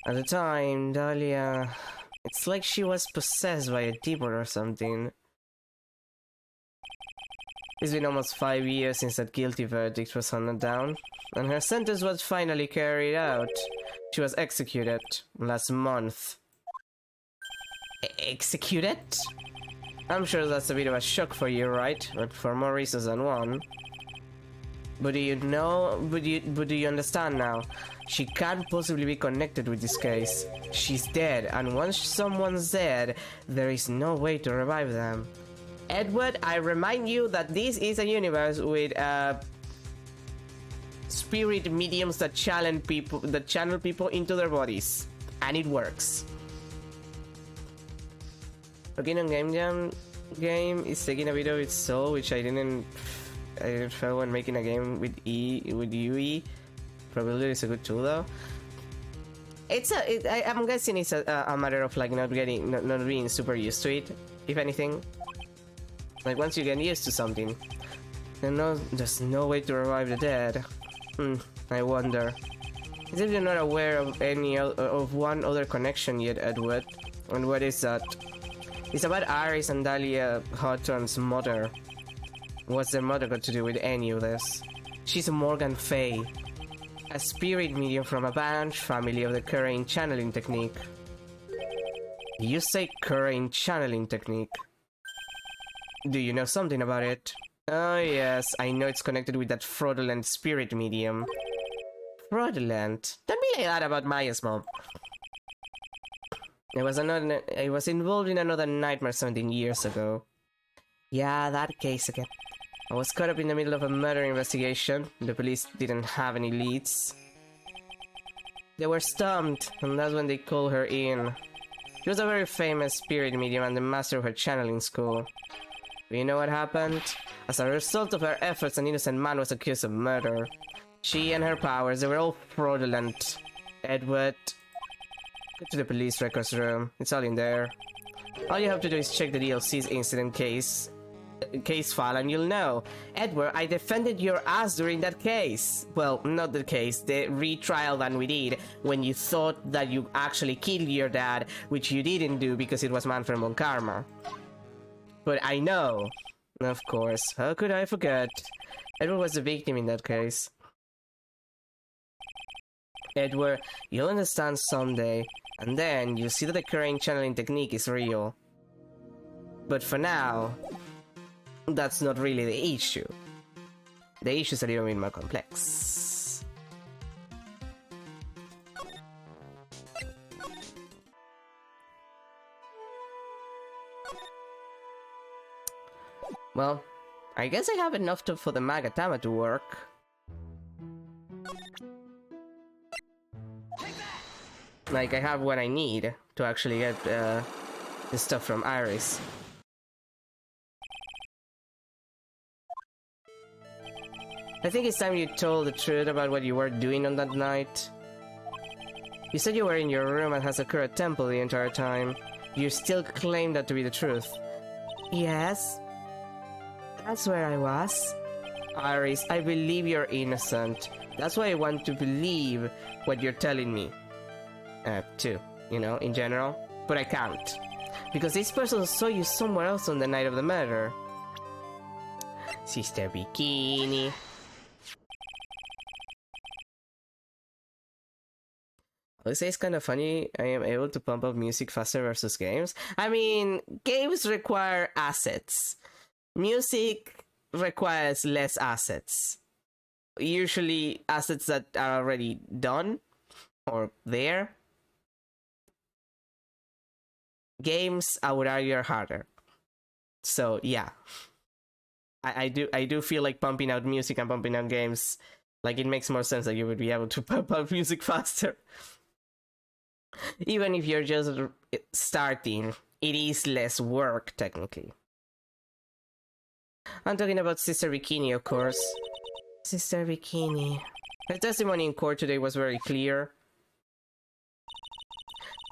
At the time, Dahlia... It's like she was possessed by a demon or something. It's been almost 5 years since that guilty verdict was handed down, and her sentence was finally carried out. She was executed last month. Executed? I'm sure that's a bit of a shock for you, right? But for more reasons than one. But do you know, but do you understand now? She can't possibly be connected with this case. She's dead, and once someone's dead, there is no way to revive them. Edward, I remind you that this is a universe with spirit mediums that channel people into their bodies, and it works. Working on Game Jam game is taking a bit of its soul, which I didn't feel when making a game with UE. Probability is a good tool though. I'm guessing it's a matter of like not being super used to it, if anything. Like once you get used to something, there's no way to revive the dead. I wonder. As if you're not aware of one other connection yet, Edward. And what is that? It's about Iris and Dahlia Houghton's mother. What's their mother got to do with any of this? She's a Morgan Fay, a spirit medium from a branch family of the current channeling technique. You say current channeling technique. Do you know something about it? Oh yes, I know it's connected with that fraudulent spirit medium. Fraudulent? Don't be like that about Maya's mom. I was involved in another nightmare 17 years ago. Yeah, that case again. I was caught up in the middle of a murder investigation. The police didn't have any leads. They were stumped, and that's when they called her in. She was a very famous spirit medium and the master of her channeling school. But you know what happened? As a result of her efforts, an innocent man was accused of murder. She and her powers, they were all fraudulent. Edward, go to the police records room. It's all in there. All you have to do is check the DLC's incident case file and you'll know. Edward, I defended your ass during that case. Well, not the case, the retrial that we did when you thought that you actually killed your dad, which you didn't do because it was Manfred von Karma. But I know. Of course, how could I forget? Edward was the victim in that case. Edward, you'll understand someday, and then you'll see that the current channeling technique is real. But for now, that's not really the issue. The issue is a little bit more complex. Well, I guess I have enough for the Magatama to work. Like, I have what I need to actually get the stuff from Iris. I think it's time you told the truth about what you were doing on that night. You said you were in your room at Hazakura Temple the entire time. You still claim that to be the truth. Yes. That's where I was. Iris, I believe you're innocent. That's why I want to believe what you're telling me. Too, you know, in general. But I can't. Because this person saw you somewhere else on the night of the murder. Sister Bikini. I would say it's kind of funny I am able to pump up music faster versus games. I mean, games require assets. Music requires less assets. Usually assets that are already done or there. Games, I would argue, are harder. So yeah, I do feel like pumping out music and pumping out games, like it makes more sense that you would be able to pump out music faster. Even if you're just starting, it is less work technically. I'm talking about Sister Bikini, of course. Sister Bikini. Her testimony in court today was very clear.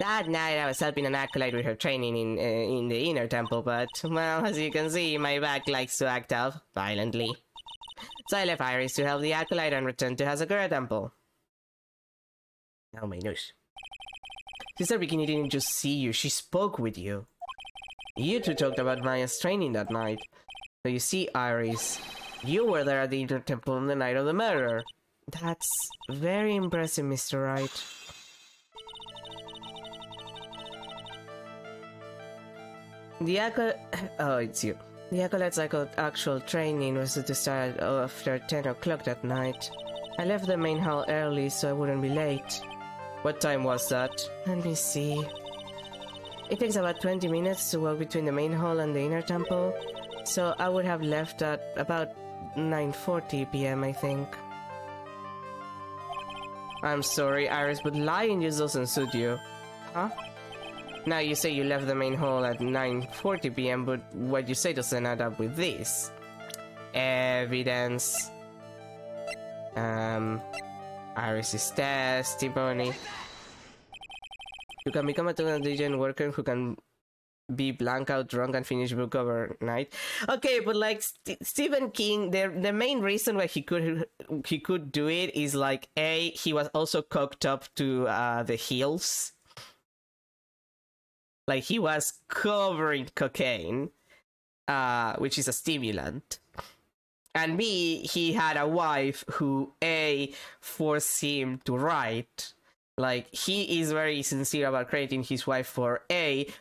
That night I was helping an acolyte with her training in the inner temple, but, well, as you can see, my back likes to act out violently. So I left Iris to help the acolyte and returned to Hazakura Temple. Oh my gosh. Sister Bikini didn't just see you, she spoke with you. You two talked about Maya's training that night. So you see, Iris, you were there at the inner temple on the night of the murder. That's very impressive, Mr. Wright. Oh, it's you. The acolyte's actual training was to start after 10 o'clock that night. I left the main hall early so I wouldn't be late. What time was that? Let me see. It takes about 20 minutes to walk between the main hall and the inner temple, so I would have left at about 9:40 p.m. I think. I'm sorry, Iris, but lying just doesn't suit you. Huh? Now you say you left the main hall at 9:40 p.m., but what you say doesn't add up with this. Evidence. Iris' testimony. You can become a diligent worker who can be blank out drunk and finish book overnight. Okay, but like Stephen King, the main reason why he could do it is like he was also coked up to the hills. Like he was covering cocaine, which is a stimulant. And B, he had a wife who forced him to write. Like, he is very sincere about crediting his wife for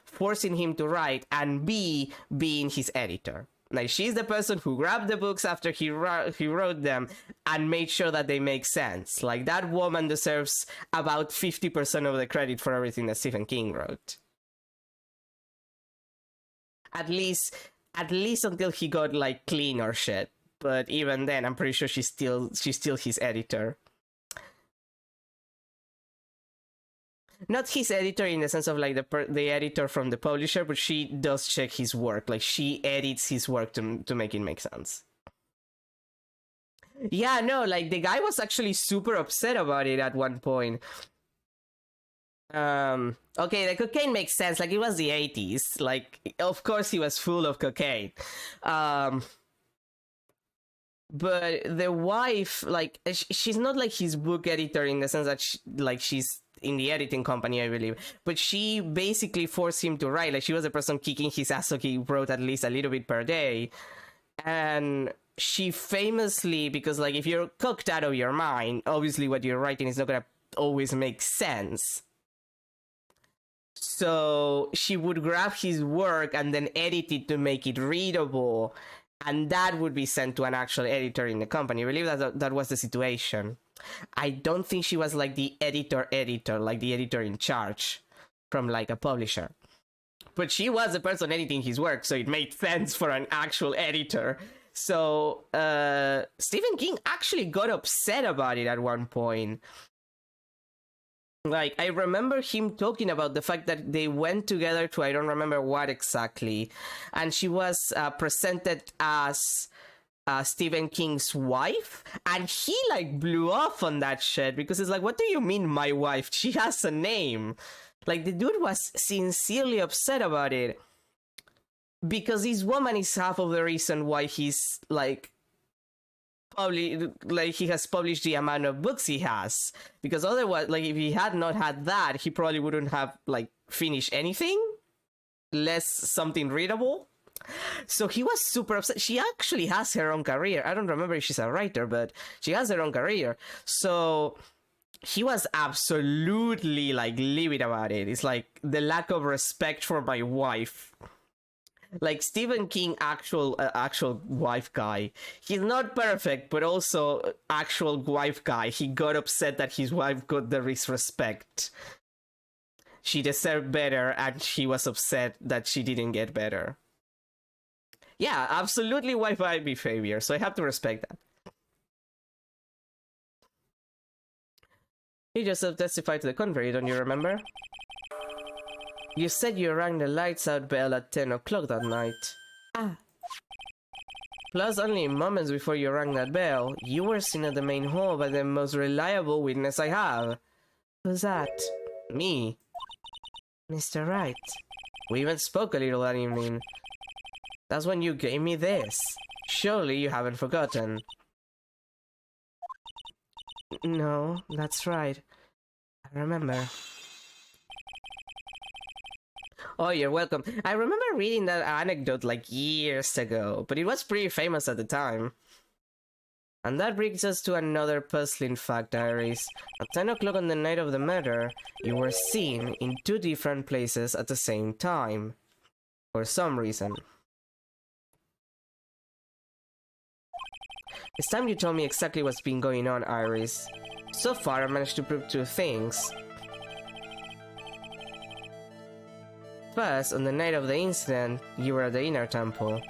forcing him to write, and B, being his editor. Like, she's the person who grabbed the books after he wrote them and made sure that they make sense. Like, that woman deserves about 50% of the credit for everything that Stephen King wrote. At least until he got, like, clean or shit. But even then, I'm pretty sure she's still his editor. Not his editor in the sense of like the editor from the publisher, but she does check his work. Like she edits his work to make it make sense. Yeah, no, like the guy was actually super upset about it at one point. Okay, the cocaine makes sense. Like it was the 80s. Like of course he was full of cocaine. But the wife, like, she's not like his book editor in the sense that she's in the editing company, I believe. But she basically forced him to write. Like, she was the person kicking his ass so he wrote at least a little bit per day. And she famously, because, like, if you're cooked out of your mind, obviously what you're writing is not gonna always make sense. So she would grab his work and then edit it to make it readable. And that would be sent to an actual editor in the company. I believe that was the situation. I don't think she was like the editor, like the editor in charge from like a publisher. But she was the person editing his work, so it made sense for an actual editor. So Stephen King actually got upset about it at one point. Like, I remember him talking about the fact that they went together to I don't remember what exactly. And she was presented as Stephen King's wife. And he, like, blew off on that shit. Because it's like, what do you mean, my wife? She has a name. Like, the dude was sincerely upset about it. Because this woman is half of the reason why he's, like... probably like he has published the amount of books he has, because otherwise, like, if he had not had that, he probably wouldn't have like finished anything, less something readable. So he was super upset. She actually has her own career. I don't remember if she's a writer, but she has her own career. So he was absolutely like livid about it. It's like the lack of respect for my wife. Like, Stephen King, actual wife guy. He's not perfect, but also actual wife guy. He got upset that his wife got the respect. She deserved better, and he was upset that she didn't get better. Yeah, absolutely wife behavior, so I have to respect that. You just testified to the contrary, don't you remember? You said you rang the lights out bell at 10 o'clock that night. Ah. Plus, only moments before you rang that bell, you were seen at the main hall by the most reliable witness I have. Who's that? Me. Mr. Wright. We even spoke a little that evening. That's when you gave me this. Surely you haven't forgotten. No, that's right. I remember. Oh, you're welcome. I remember reading that anecdote like years ago, but it was pretty famous at the time. And that brings us to another puzzling fact, Iris. At 10 o'clock on the night of the murder, you were seen in 2 different places at the same time. For some reason. It's time you told me exactly what's been going on, Iris. So far, I managed to prove 2 things. First, on the night of the incident, you were at the inner temple.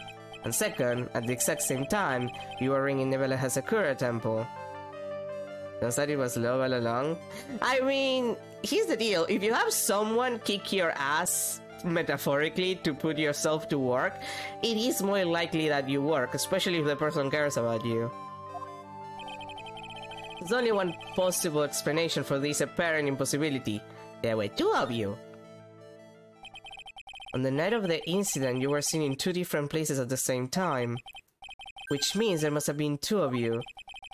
And second, at the exact same time, you were ringing the bell at Hasakura temple. Was that it was love all along? I mean, here's the deal. If you have someone kick your ass, metaphorically, to put yourself to work, it is more likely that you work, especially if the person cares about you. There's only one possible explanation for this apparent impossibility. There were two of you. On the night of the incident, you were seen in two different places at the same time. Which means there must have been two of you.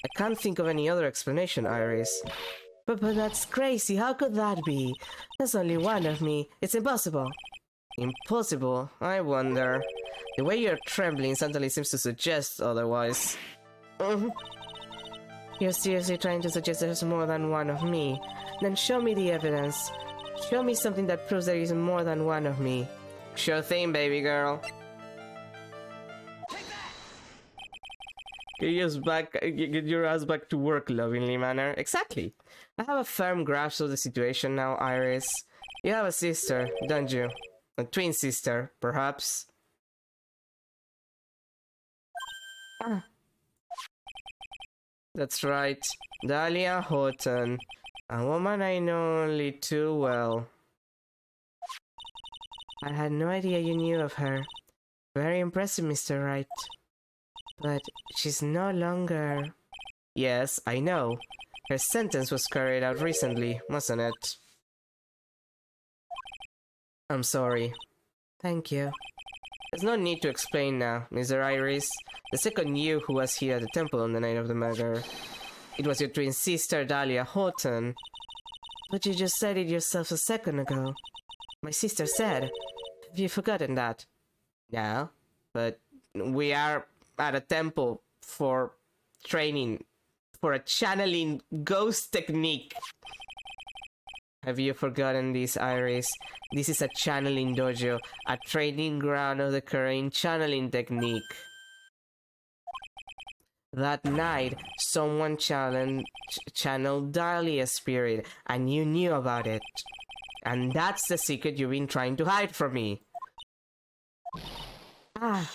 I can't think of any other explanation, Iris. But that's crazy, how could that be? There's only one of me. It's impossible. Impossible? I wonder. The way you're trembling certainly seems to suggest otherwise. You're seriously trying to suggest there's more than one of me? Then show me the evidence. Show me something that proves there is more than one of me. Sure thing, baby girl. Get your ass back to work, lovingly manner. Exactly. I have a firm grasp of the situation now, Iris. You have a sister, don't you? A twin sister, perhaps? Ah. That's right. Dahlia Houghton. A woman I know only too well. I had no idea you knew of her. Very impressive, Mr. Wright. But she's no longer... Yes, I know. Her sentence was carried out recently, wasn't it? I'm sorry. Thank you. There's no need to explain now, Mr. Iris. The second you who was here at the temple on the night of the murder. It was your twin sister, Dahlia Houghton. But you just said it yourself a second ago. My sister said. Have you forgotten that? No, but we are at a temple for training, for a channeling ghost technique. Have you forgotten this, Iris? This is a channeling dojo, a training ground of the current channeling technique. That night, someone channeled Dahlia's spirit, and you knew about it. And that's the secret you've been trying to hide from me. Ah.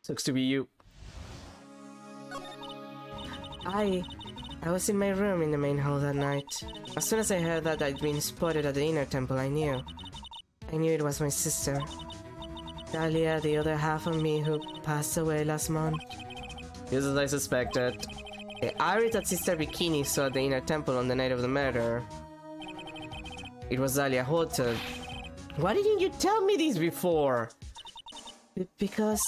Sucks to be you. I was in my room in the main hall that night. As soon as I heard that I'd been spotted at the inner temple, I knew. I knew it was my sister. Dahlia, the other half of me who passed away last month. Just as I suspected. The Iris that Sister Bikini saw at the inner temple on the night of the murder. It was Dahlia Houghton. Why didn't you tell me this before? Because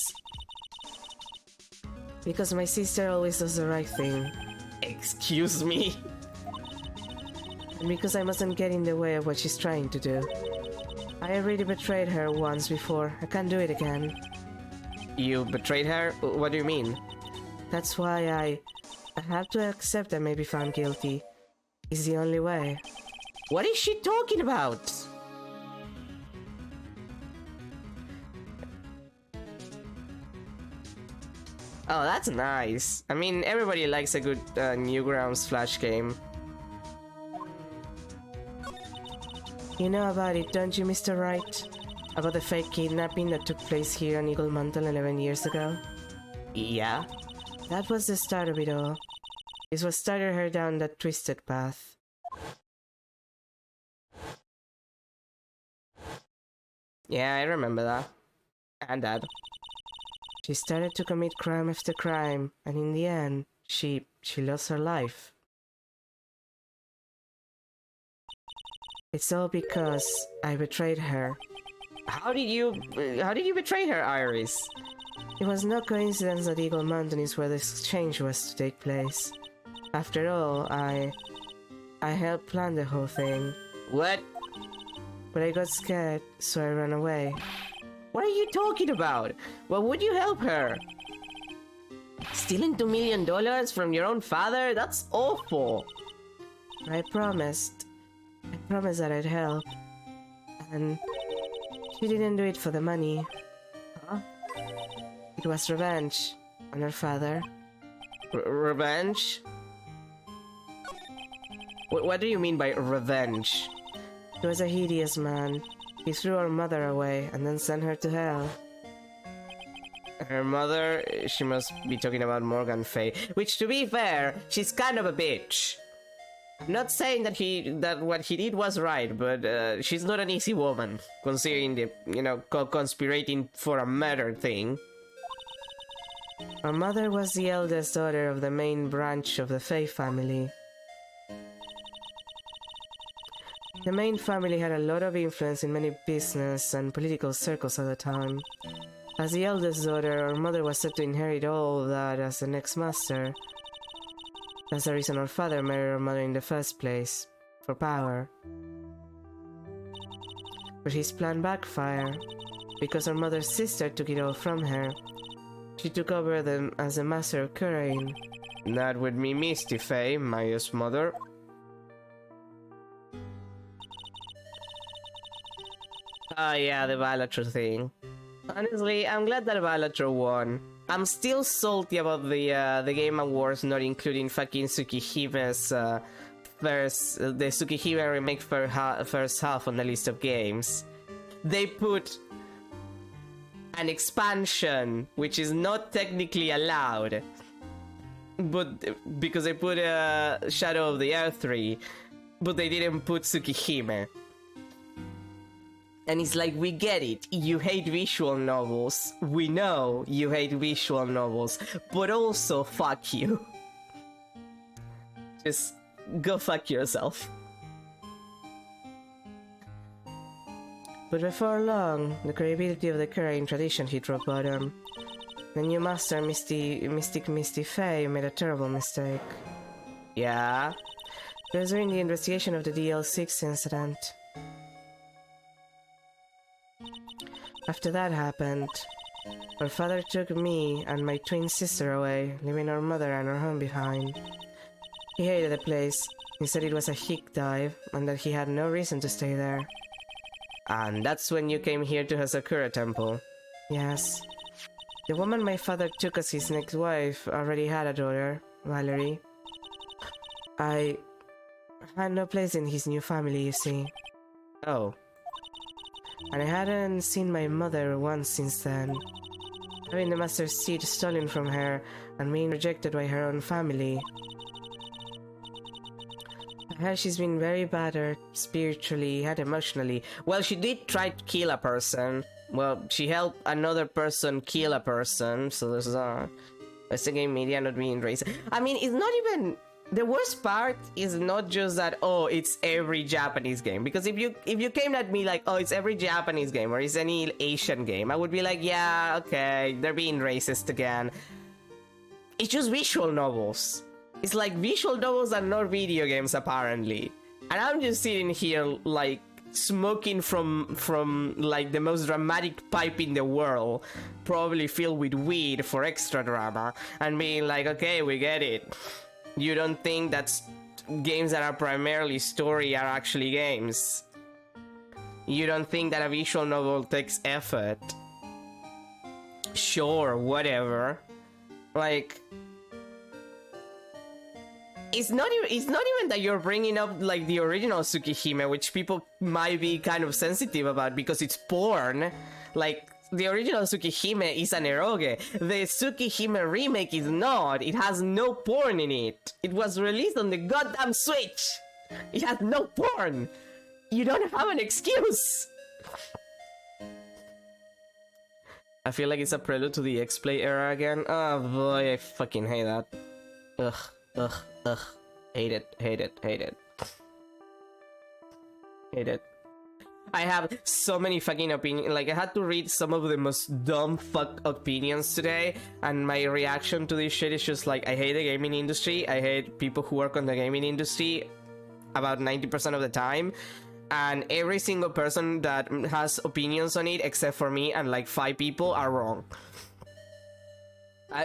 my sister always does the right thing. Excuse me? And because I mustn't get in the way of what she's trying to do. I already betrayed her once before. I can't do it again. You betrayed her? What do you mean? That's why I have to accept I may be found guilty. It's the only way. What is she talking about? Oh, that's nice. I mean, everybody likes a good Newgrounds Flash game. You know about it, don't you, Mr. Wright? About the fake kidnapping that took place here on Eagle Mountain 11 years ago? Yeah? That was the start of it all. It's what started her down that twisted path. Yeah, I remember that. And that. She started to commit crime after crime, and in the end, she lost her life. It's all because I betrayed her. How did you betray her, Iris? It was no coincidence that Eagle Mountain is where the exchange was to take place. After all, I helped plan the whole thing. What? But I got scared, so I ran away. What are you talking about? Why would you help her? Stealing $2 million from your own father? That's awful. I promised that I'd help. And she didn't do it for the money. Huh? It was revenge on her father. Revenge? What do you mean by revenge? He was a hideous man. He threw our mother away and then sent her to hell. Her mother? She must be talking about Morgan Fay. Which, to be fair, she's kind of a bitch. Not saying that what he did was right, but she's not an easy woman, considering the, you know, conspirating for a murder thing. Our mother was the eldest daughter of the main branch of the Fay family. The main family had a lot of influence in many business and political circles at the time. As the eldest daughter, our mother was set to inherit all of that as the next master. That's the reason our father married our mother in the first place, for power. But his plan backfired, because our mother's sister took it all from her. She took over as the master of Kurain. That would be Misty Fay, Maya's mother. Oh yeah, the Balatro thing. Honestly, I'm glad that Balatro won. I'm still salty about the Game Awards not including fucking Tsukihime's the Tsukihime remake first half on the list of games. They put an expansion, which is not technically allowed, but because they put Shadow of the Earth 3, but they didn't put Tsukihime. And it's like, we get it, you hate visual novels, we know you hate visual novels, but also fuck you. Just go fuck yourself. But before long, the credibility of the Kurain tradition hit rock bottom. The new master, Mystic Misty Fay, made a terrible mistake. Yeah? It was during the investigation of the DL6 incident. After that happened, our father took me and my twin sister away, leaving our mother and our home behind. He hated the place. He said it was a hick dive, and that he had no reason to stay there. And that's when you came here to Hazakura Temple? Yes. The woman my father took as his next wife already had a daughter, Valerie. I had no place in his new family, you see. Oh. And I hadn't seen my mother once since then. Having the master's seat stolen from her and being rejected by her own family. I heard she's been very battered, spiritually and emotionally. Well, she did try to kill a person. Well, she helped another person kill a person, so there's Western game media not being racist. I mean, it's not even... The worst part is not just that, oh, it's every Japanese game. Because if you came at me like, oh, it's every Japanese game or it's any Asian game, I would be like, yeah, okay, they're being racist again. It's just visual novels. It's like visual novels are not video games, apparently. And I'm just sitting here, like, smoking from like the most dramatic pipe in the world, probably filled with weed for extra drama, and being like, okay, we get it. You don't think that games that are primarily story are actually games. You don't think that a visual novel takes effort. Sure, whatever. Like, it's not even that you're bringing up like the original Tsukihime, which people might be kind of sensitive about because it's porn. Like, the original Tsukihime is an eroge. The Tsukihime remake is not. It has no porn in it. It was released on the goddamn Switch. It has no porn. You don't have an excuse. I feel like it's a prelude to the X-Play era again. Oh boy, I fucking hate that. Ugh. Hate it. Hate it. I have so many fucking opinions. Like, I had to read some of the most dumb fuck opinions today, and my reaction to this shit is just like, I hate the gaming industry. I hate people who work on the gaming industry about 90% of the time. And every single person that has opinions on it, except for me and like 5 people, are wrong.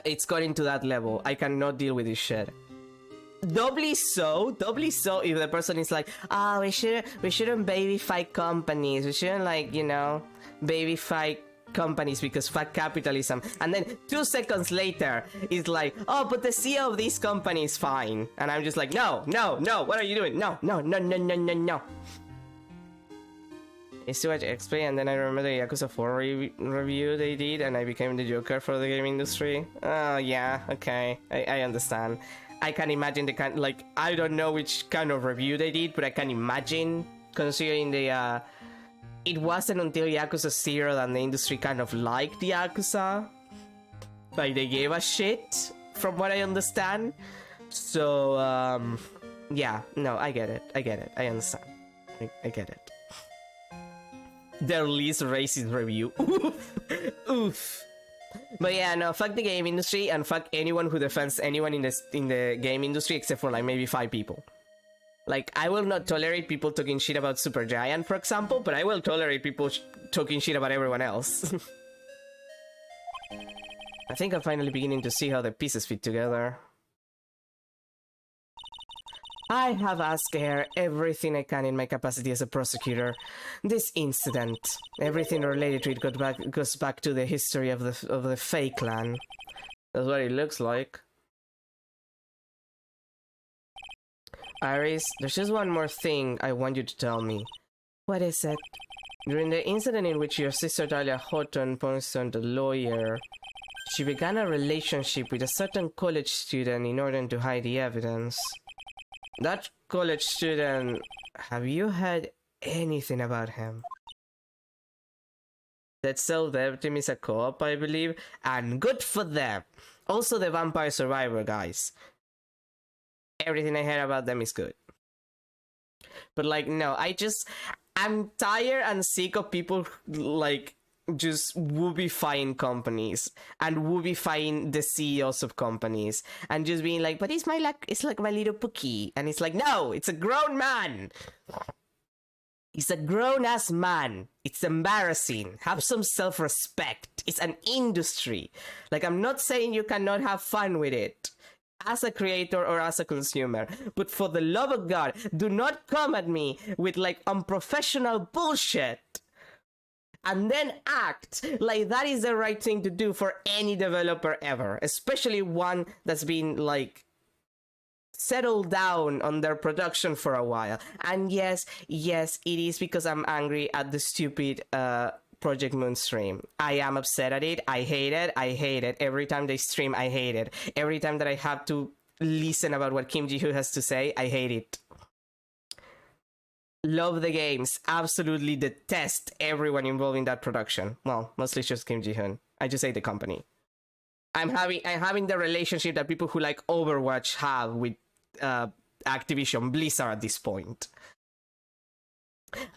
It's gotten to that level. I cannot deal with this shit. Doubly so if the person is like, oh, we shouldn't baby fight companies, we shouldn't, like, you know, baby fight companies because fuck capitalism, and then 2 seconds later it's like, oh, but the CEO of this company is fine, and I'm just like, no, what are you doing? No. It's too much XP, and then I remember the Yakuza 4 review they did, and I became the Joker for the game industry. Oh, yeah, okay, I understand. I can imagine the kind, like, I don't know which kind of review they did, but I can imagine, considering the, it wasn't until Yakuza 0 that the industry kind of liked the Yakuza. Like, they gave a shit, from what I understand. So, yeah, no, I get it, I understand. I get it. Their least racist review. Oof. But yeah, no, fuck the game industry and fuck anyone who defends anyone in the game industry except for like maybe 5 people. Like, I will not tolerate people talking shit about Supergiant, for example, but I will tolerate people talking shit about everyone else. I think I'm finally beginning to see how the pieces fit together. I have asked her everything I can in my capacity as a prosecutor. This incident, everything related to it goes back to the history of the Fae clan. That's what it looks like. Iris, there's just one more thing I want you to tell me. What is it? During the incident in which your sister Dahlia Houghton poisoned the lawyer, she began a relationship with a certain college student in order to hide the evidence. That college student, have you heard anything about him? That Self-Dev team is a co-op, I believe, and good for them. Also the Vampire Survivor guys. Everything I heard about them is good. But like, no, I'm tired and sick of people like just woobifying companies and woobifying the CEOs of companies and just being like, but it's like my little Pookie, and it's like, no, it's a grown man. He's a grown-ass man. It's embarrassing. Have some self-respect. It's an industry. Like, I'm not saying you cannot have fun with it as a creator or as a consumer, but for the love of God, do not come at me with like unprofessional bullshit and then act like that is the right thing to do for any developer ever, especially one that's been like settled down on their production for a while. And yes, it is because I'm angry at the stupid Project Moon stream. I am upset at it. I hate it. Every time they stream, I hate it. Every time that I have to listen about what Kim Ji-hoo has to say, I hate it. Love the games. Absolutely detest everyone involved in that production. Well, mostly just Kim Ji-hoon. I just hate the company. I'm having the relationship that people who like Overwatch have with Activision Blizzard at this point.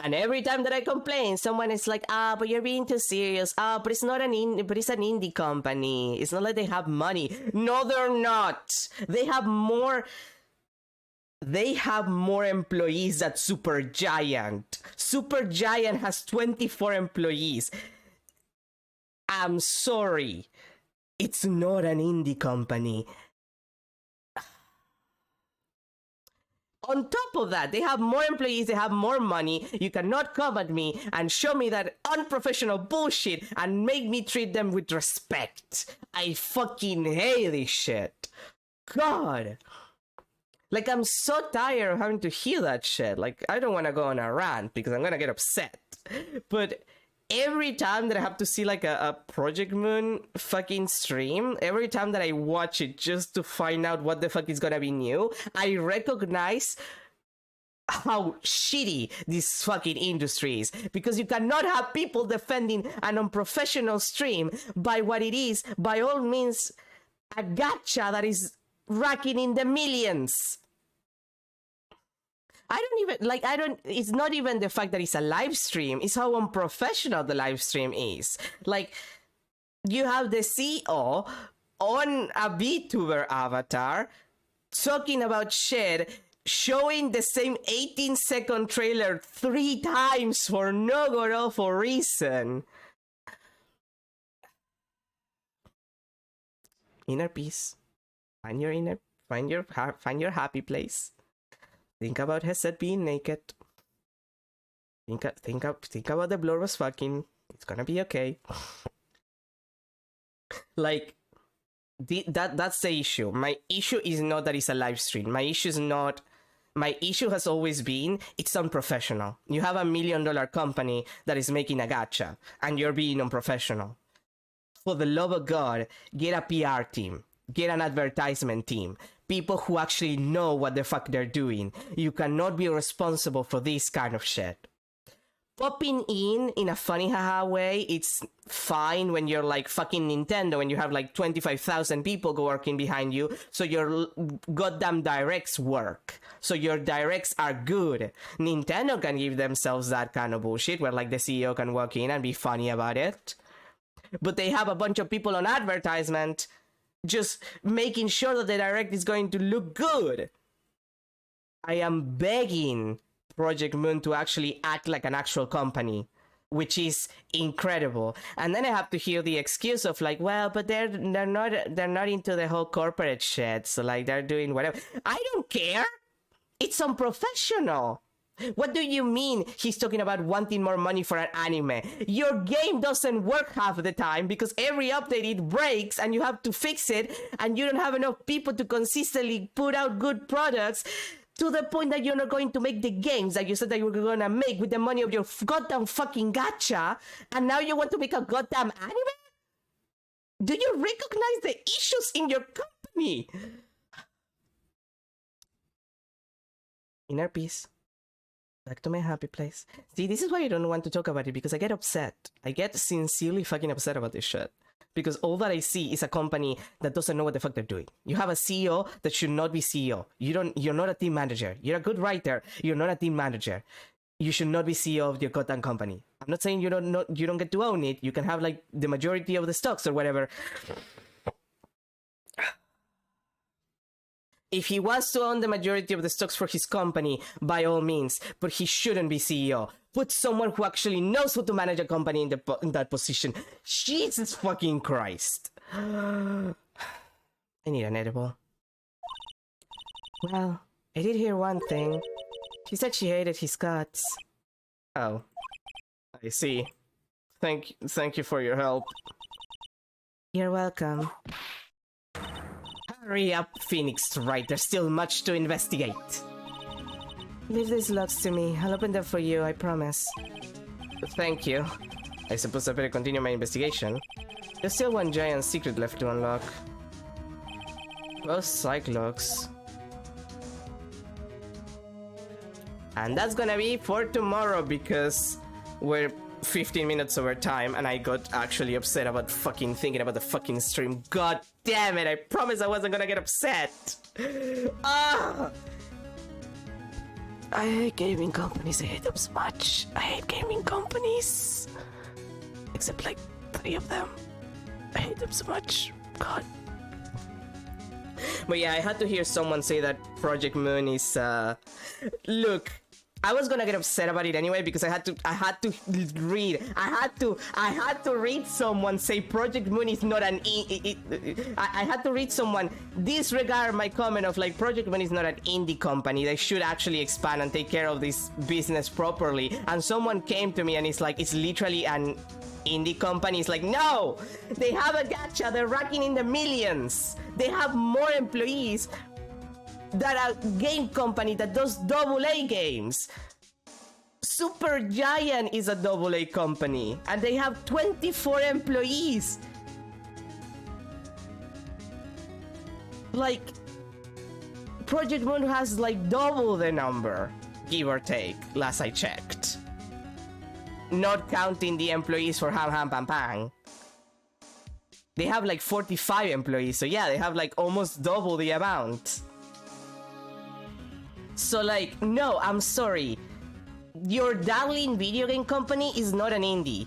And every time that I complain, someone is like, but you're being too serious. But it's not but it's an indie company. It's not like they have money. No, they're not. They have more employees than Supergiant. Supergiant has 24 employees. I'm sorry. It's not an indie company. On top of that, they have more employees, they have more money. You cannot come at me and show me that unprofessional bullshit and make me treat them with respect. I fucking hate this shit. God. Like, I'm so tired of having to hear that shit. Like, I don't want to go on a rant because I'm gonna get upset. But every time that I have to see like a Project Moon fucking stream, every time that I watch it just to find out what the fuck is gonna be new, I recognize how shitty this fucking industry is. Because you cannot have people defending an unprofessional stream by what it is, by all means, a gacha that is racking in the millions. It's not even the fact that it's a live stream, it's how unprofessional the live stream is. Like, you have the CEO on a VTuber avatar talking about shit, showing the same 18-second trailer 3 times for no god awful reason. Inner peace. Find your happy place. Think about Hesed being naked. Think about the Blur was fucking. It's gonna be okay. Like, that's the issue. My issue is not that it's a live stream. My issue has always been it's unprofessional. You have $1 million company that is making a gacha, and you're being unprofessional. For the love of God, get a PR team. Get an advertisement team. People who actually know what the fuck they're doing. You cannot be responsible for this kind of shit. Popping in a funny haha way, it's fine when you're like fucking Nintendo and you have like 25,000 people working behind you, so your goddamn directs work. So your directs are good. Nintendo can give themselves that kind of bullshit where like the CEO can walk in and be funny about it. But they have a bunch of people on advertisement just making sure that the direct is going to look good. I am begging Project Moon to actually act like an actual company, which is incredible. And then I have to hear the excuse of like, well, but they're not into the whole corporate shit, so like they're doing whatever. I don't care. It's unprofessional. What do you mean he's talking about wanting more money for an anime? Your game doesn't work half the time because every update it breaks and you have to fix it, and you don't have enough people to consistently put out good products, to the point that you're not going to make the games that you said that you were going to make with the money of your goddamn fucking gacha, and now you want to make a goddamn anime? Do you recognize the issues in your company? Inner peace. Back to my happy place. See, this is why I don't want to talk about it, because I get upset. I get sincerely fucking upset about this shit. Because all that I see is a company that doesn't know what the fuck they're doing. You have a CEO that should not be CEO. You're not a team manager. You're a good writer. You're not a team manager. You should not be CEO of your goddamn company. I'm not saying you don't get to own it. You can have like the majority of the stocks or whatever. If he wants to own the majority of the stocks for his company, by all means, but he shouldn't be CEO. Put someone who actually knows how to manage a company in that position. Jesus fucking Christ. I need an edible. Well, I did hear one thing. She said she hated his guts. Oh. I see. Thank you for your help. You're welcome. Hurry up, Phoenix Wright. There's still much to investigate. Leave these logs to me. I'll open them for you, I promise. Thank you. I suppose I better continue my investigation. There's still one giant secret left to unlock. Those psych logs. And that's gonna be for tomorrow, because we're 15 minutes over time and I got actually upset about fucking thinking about the fucking stream. God damn it, I promised I wasn't gonna get upset. Ah! I hate gaming companies, I hate them so much. I hate gaming companies. Except like 3 of them. I hate them so much. God. But yeah, I had to hear someone say that Project Moon is look, I was gonna get upset about it anyway because I had to read someone say Project Moon is not an I had to read someone disregard my comment of like Project Moon is not an indie company. They should actually expand and take care of this business properly. And someone came to me and it's like, it's literally an indie company. It's like, no, they have a gacha, they're racking in the millions. They have more employees that a game company that does AA games. Supergiant is a AA company and they have 24 employees. Like, Project Moon has like double the number, give or take, last I checked. Not counting the employees for Ham Ham Pam Pang. They have like 45 employees, so yeah, they have like almost double the amount. So like, no, I'm sorry. Your darling video game company is not an indie.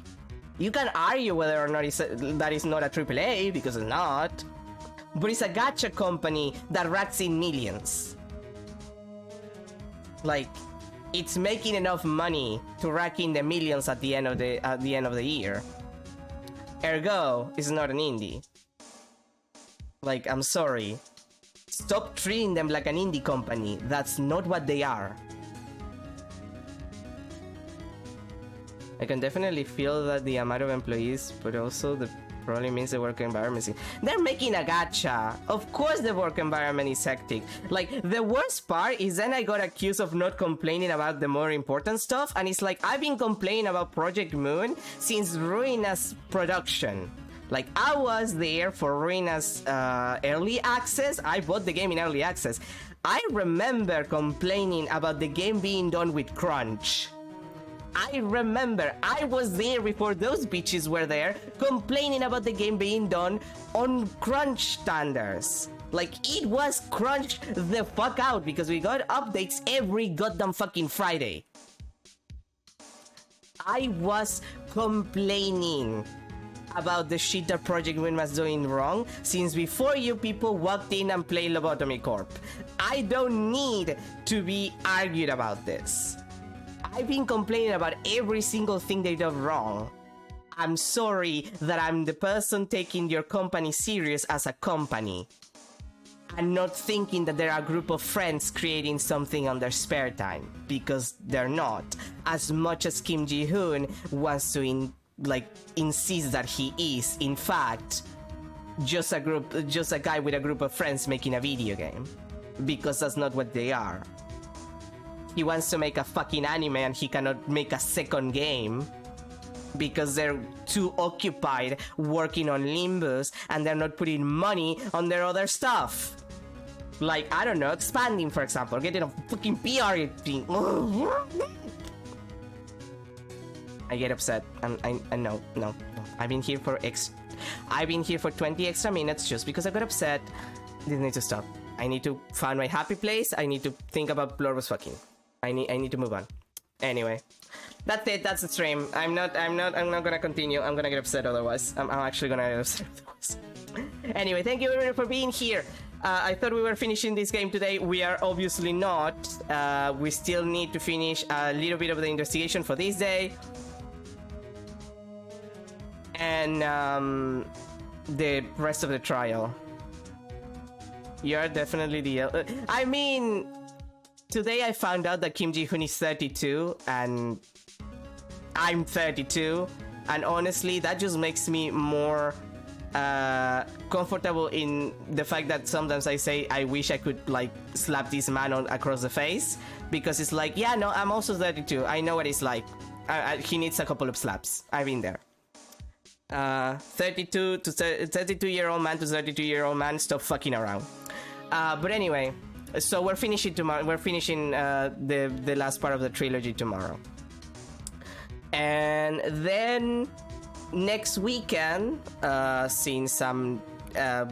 You can argue whether or not that is not a AAA, because it's not. But it's a gacha company that racks in millions. Like, it's making enough money to rack in the millions at the end of the year. Ergo, it's not an indie. Like, I'm sorry. Stop treating them like an indie company. That's not what they are. I can definitely feel that the amount of employees, but also the probably means the work environment is... They're making a gacha. Of course the work environment is hectic. Like, the worst part is then I got accused of not complaining about the more important stuff, and it's like, I've been complaining about Project Moon since Ruina's production. Like, I was there for Ruina's early access. I bought the game in early access. I remember complaining about the game being done with crunch. I remember I was there before those bitches were there complaining about the game being done on crunch standards. Like, it was crunched the fuck out because we got updates every goddamn fucking Friday. I was complaining about the shit that Project Moon was doing wrong since before you people walked in and played Lobotomy Corp. I don't need to be argued about this. I've been complaining about every single thing they did wrong. I'm sorry that I'm the person taking your company serious as a company and not thinking that they're a group of friends creating something on their spare time, because they're not. As much as Kim Ji-hoon wants to insist that he is, in fact, just a guy with a group of friends making a video game, because that's not what they are. He wants to make a fucking anime and he cannot make a second game because they're too occupied working on Limbus and they're not putting money on their other stuff. Like, I don't know, expanding, for example, getting a fucking PR thing. I get upset. I no. I've been here for 20 extra minutes just because I got upset. This needs to stop. I need to find my happy place. I need to think about Lord was fucking. I need to move on. Anyway, that's it. That's the stream. I'm not gonna continue. I'm gonna get upset otherwise. I'm actually gonna get upset otherwise. Anyway, thank you everyone for being here. I thought we were finishing this game today. We are obviously not. We still need to finish a little bit of the investigation for this day. And the rest of the trial. You're definitely the... I mean... Today I found out that Kim Ji-hoon is 32 and I'm 32, and honestly that just makes me more comfortable in the fact that sometimes I say I wish I could like slap this man across the face, because it's like, yeah, no, I'm also 32. I know what it's like. He needs a couple of slaps. I've been there. 32-year-old man to 32-year-old man, stop fucking around. But anyway. So we're finishing tomorrow. We're finishing the last part of the trilogy tomorrow, and then next weekend, since I'm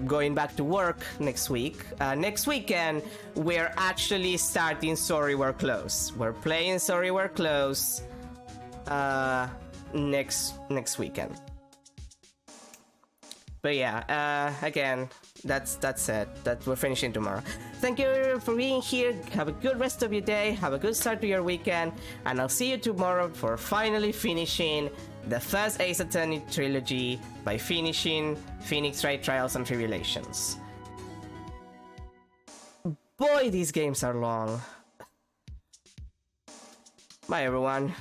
going back to work next week, next weekend we're actually starting Sorry We're Close. We're playing Sorry We're Close next weekend. But yeah, again, that's it. That we're finishing tomorrow. Thank you for being here. Have a good rest of your day. Have a good start to your weekend. And I'll see you tomorrow for finally finishing the first Ace Attorney trilogy by finishing Phoenix Wright Trials and Tribulations. Boy, these games are long. Bye, everyone.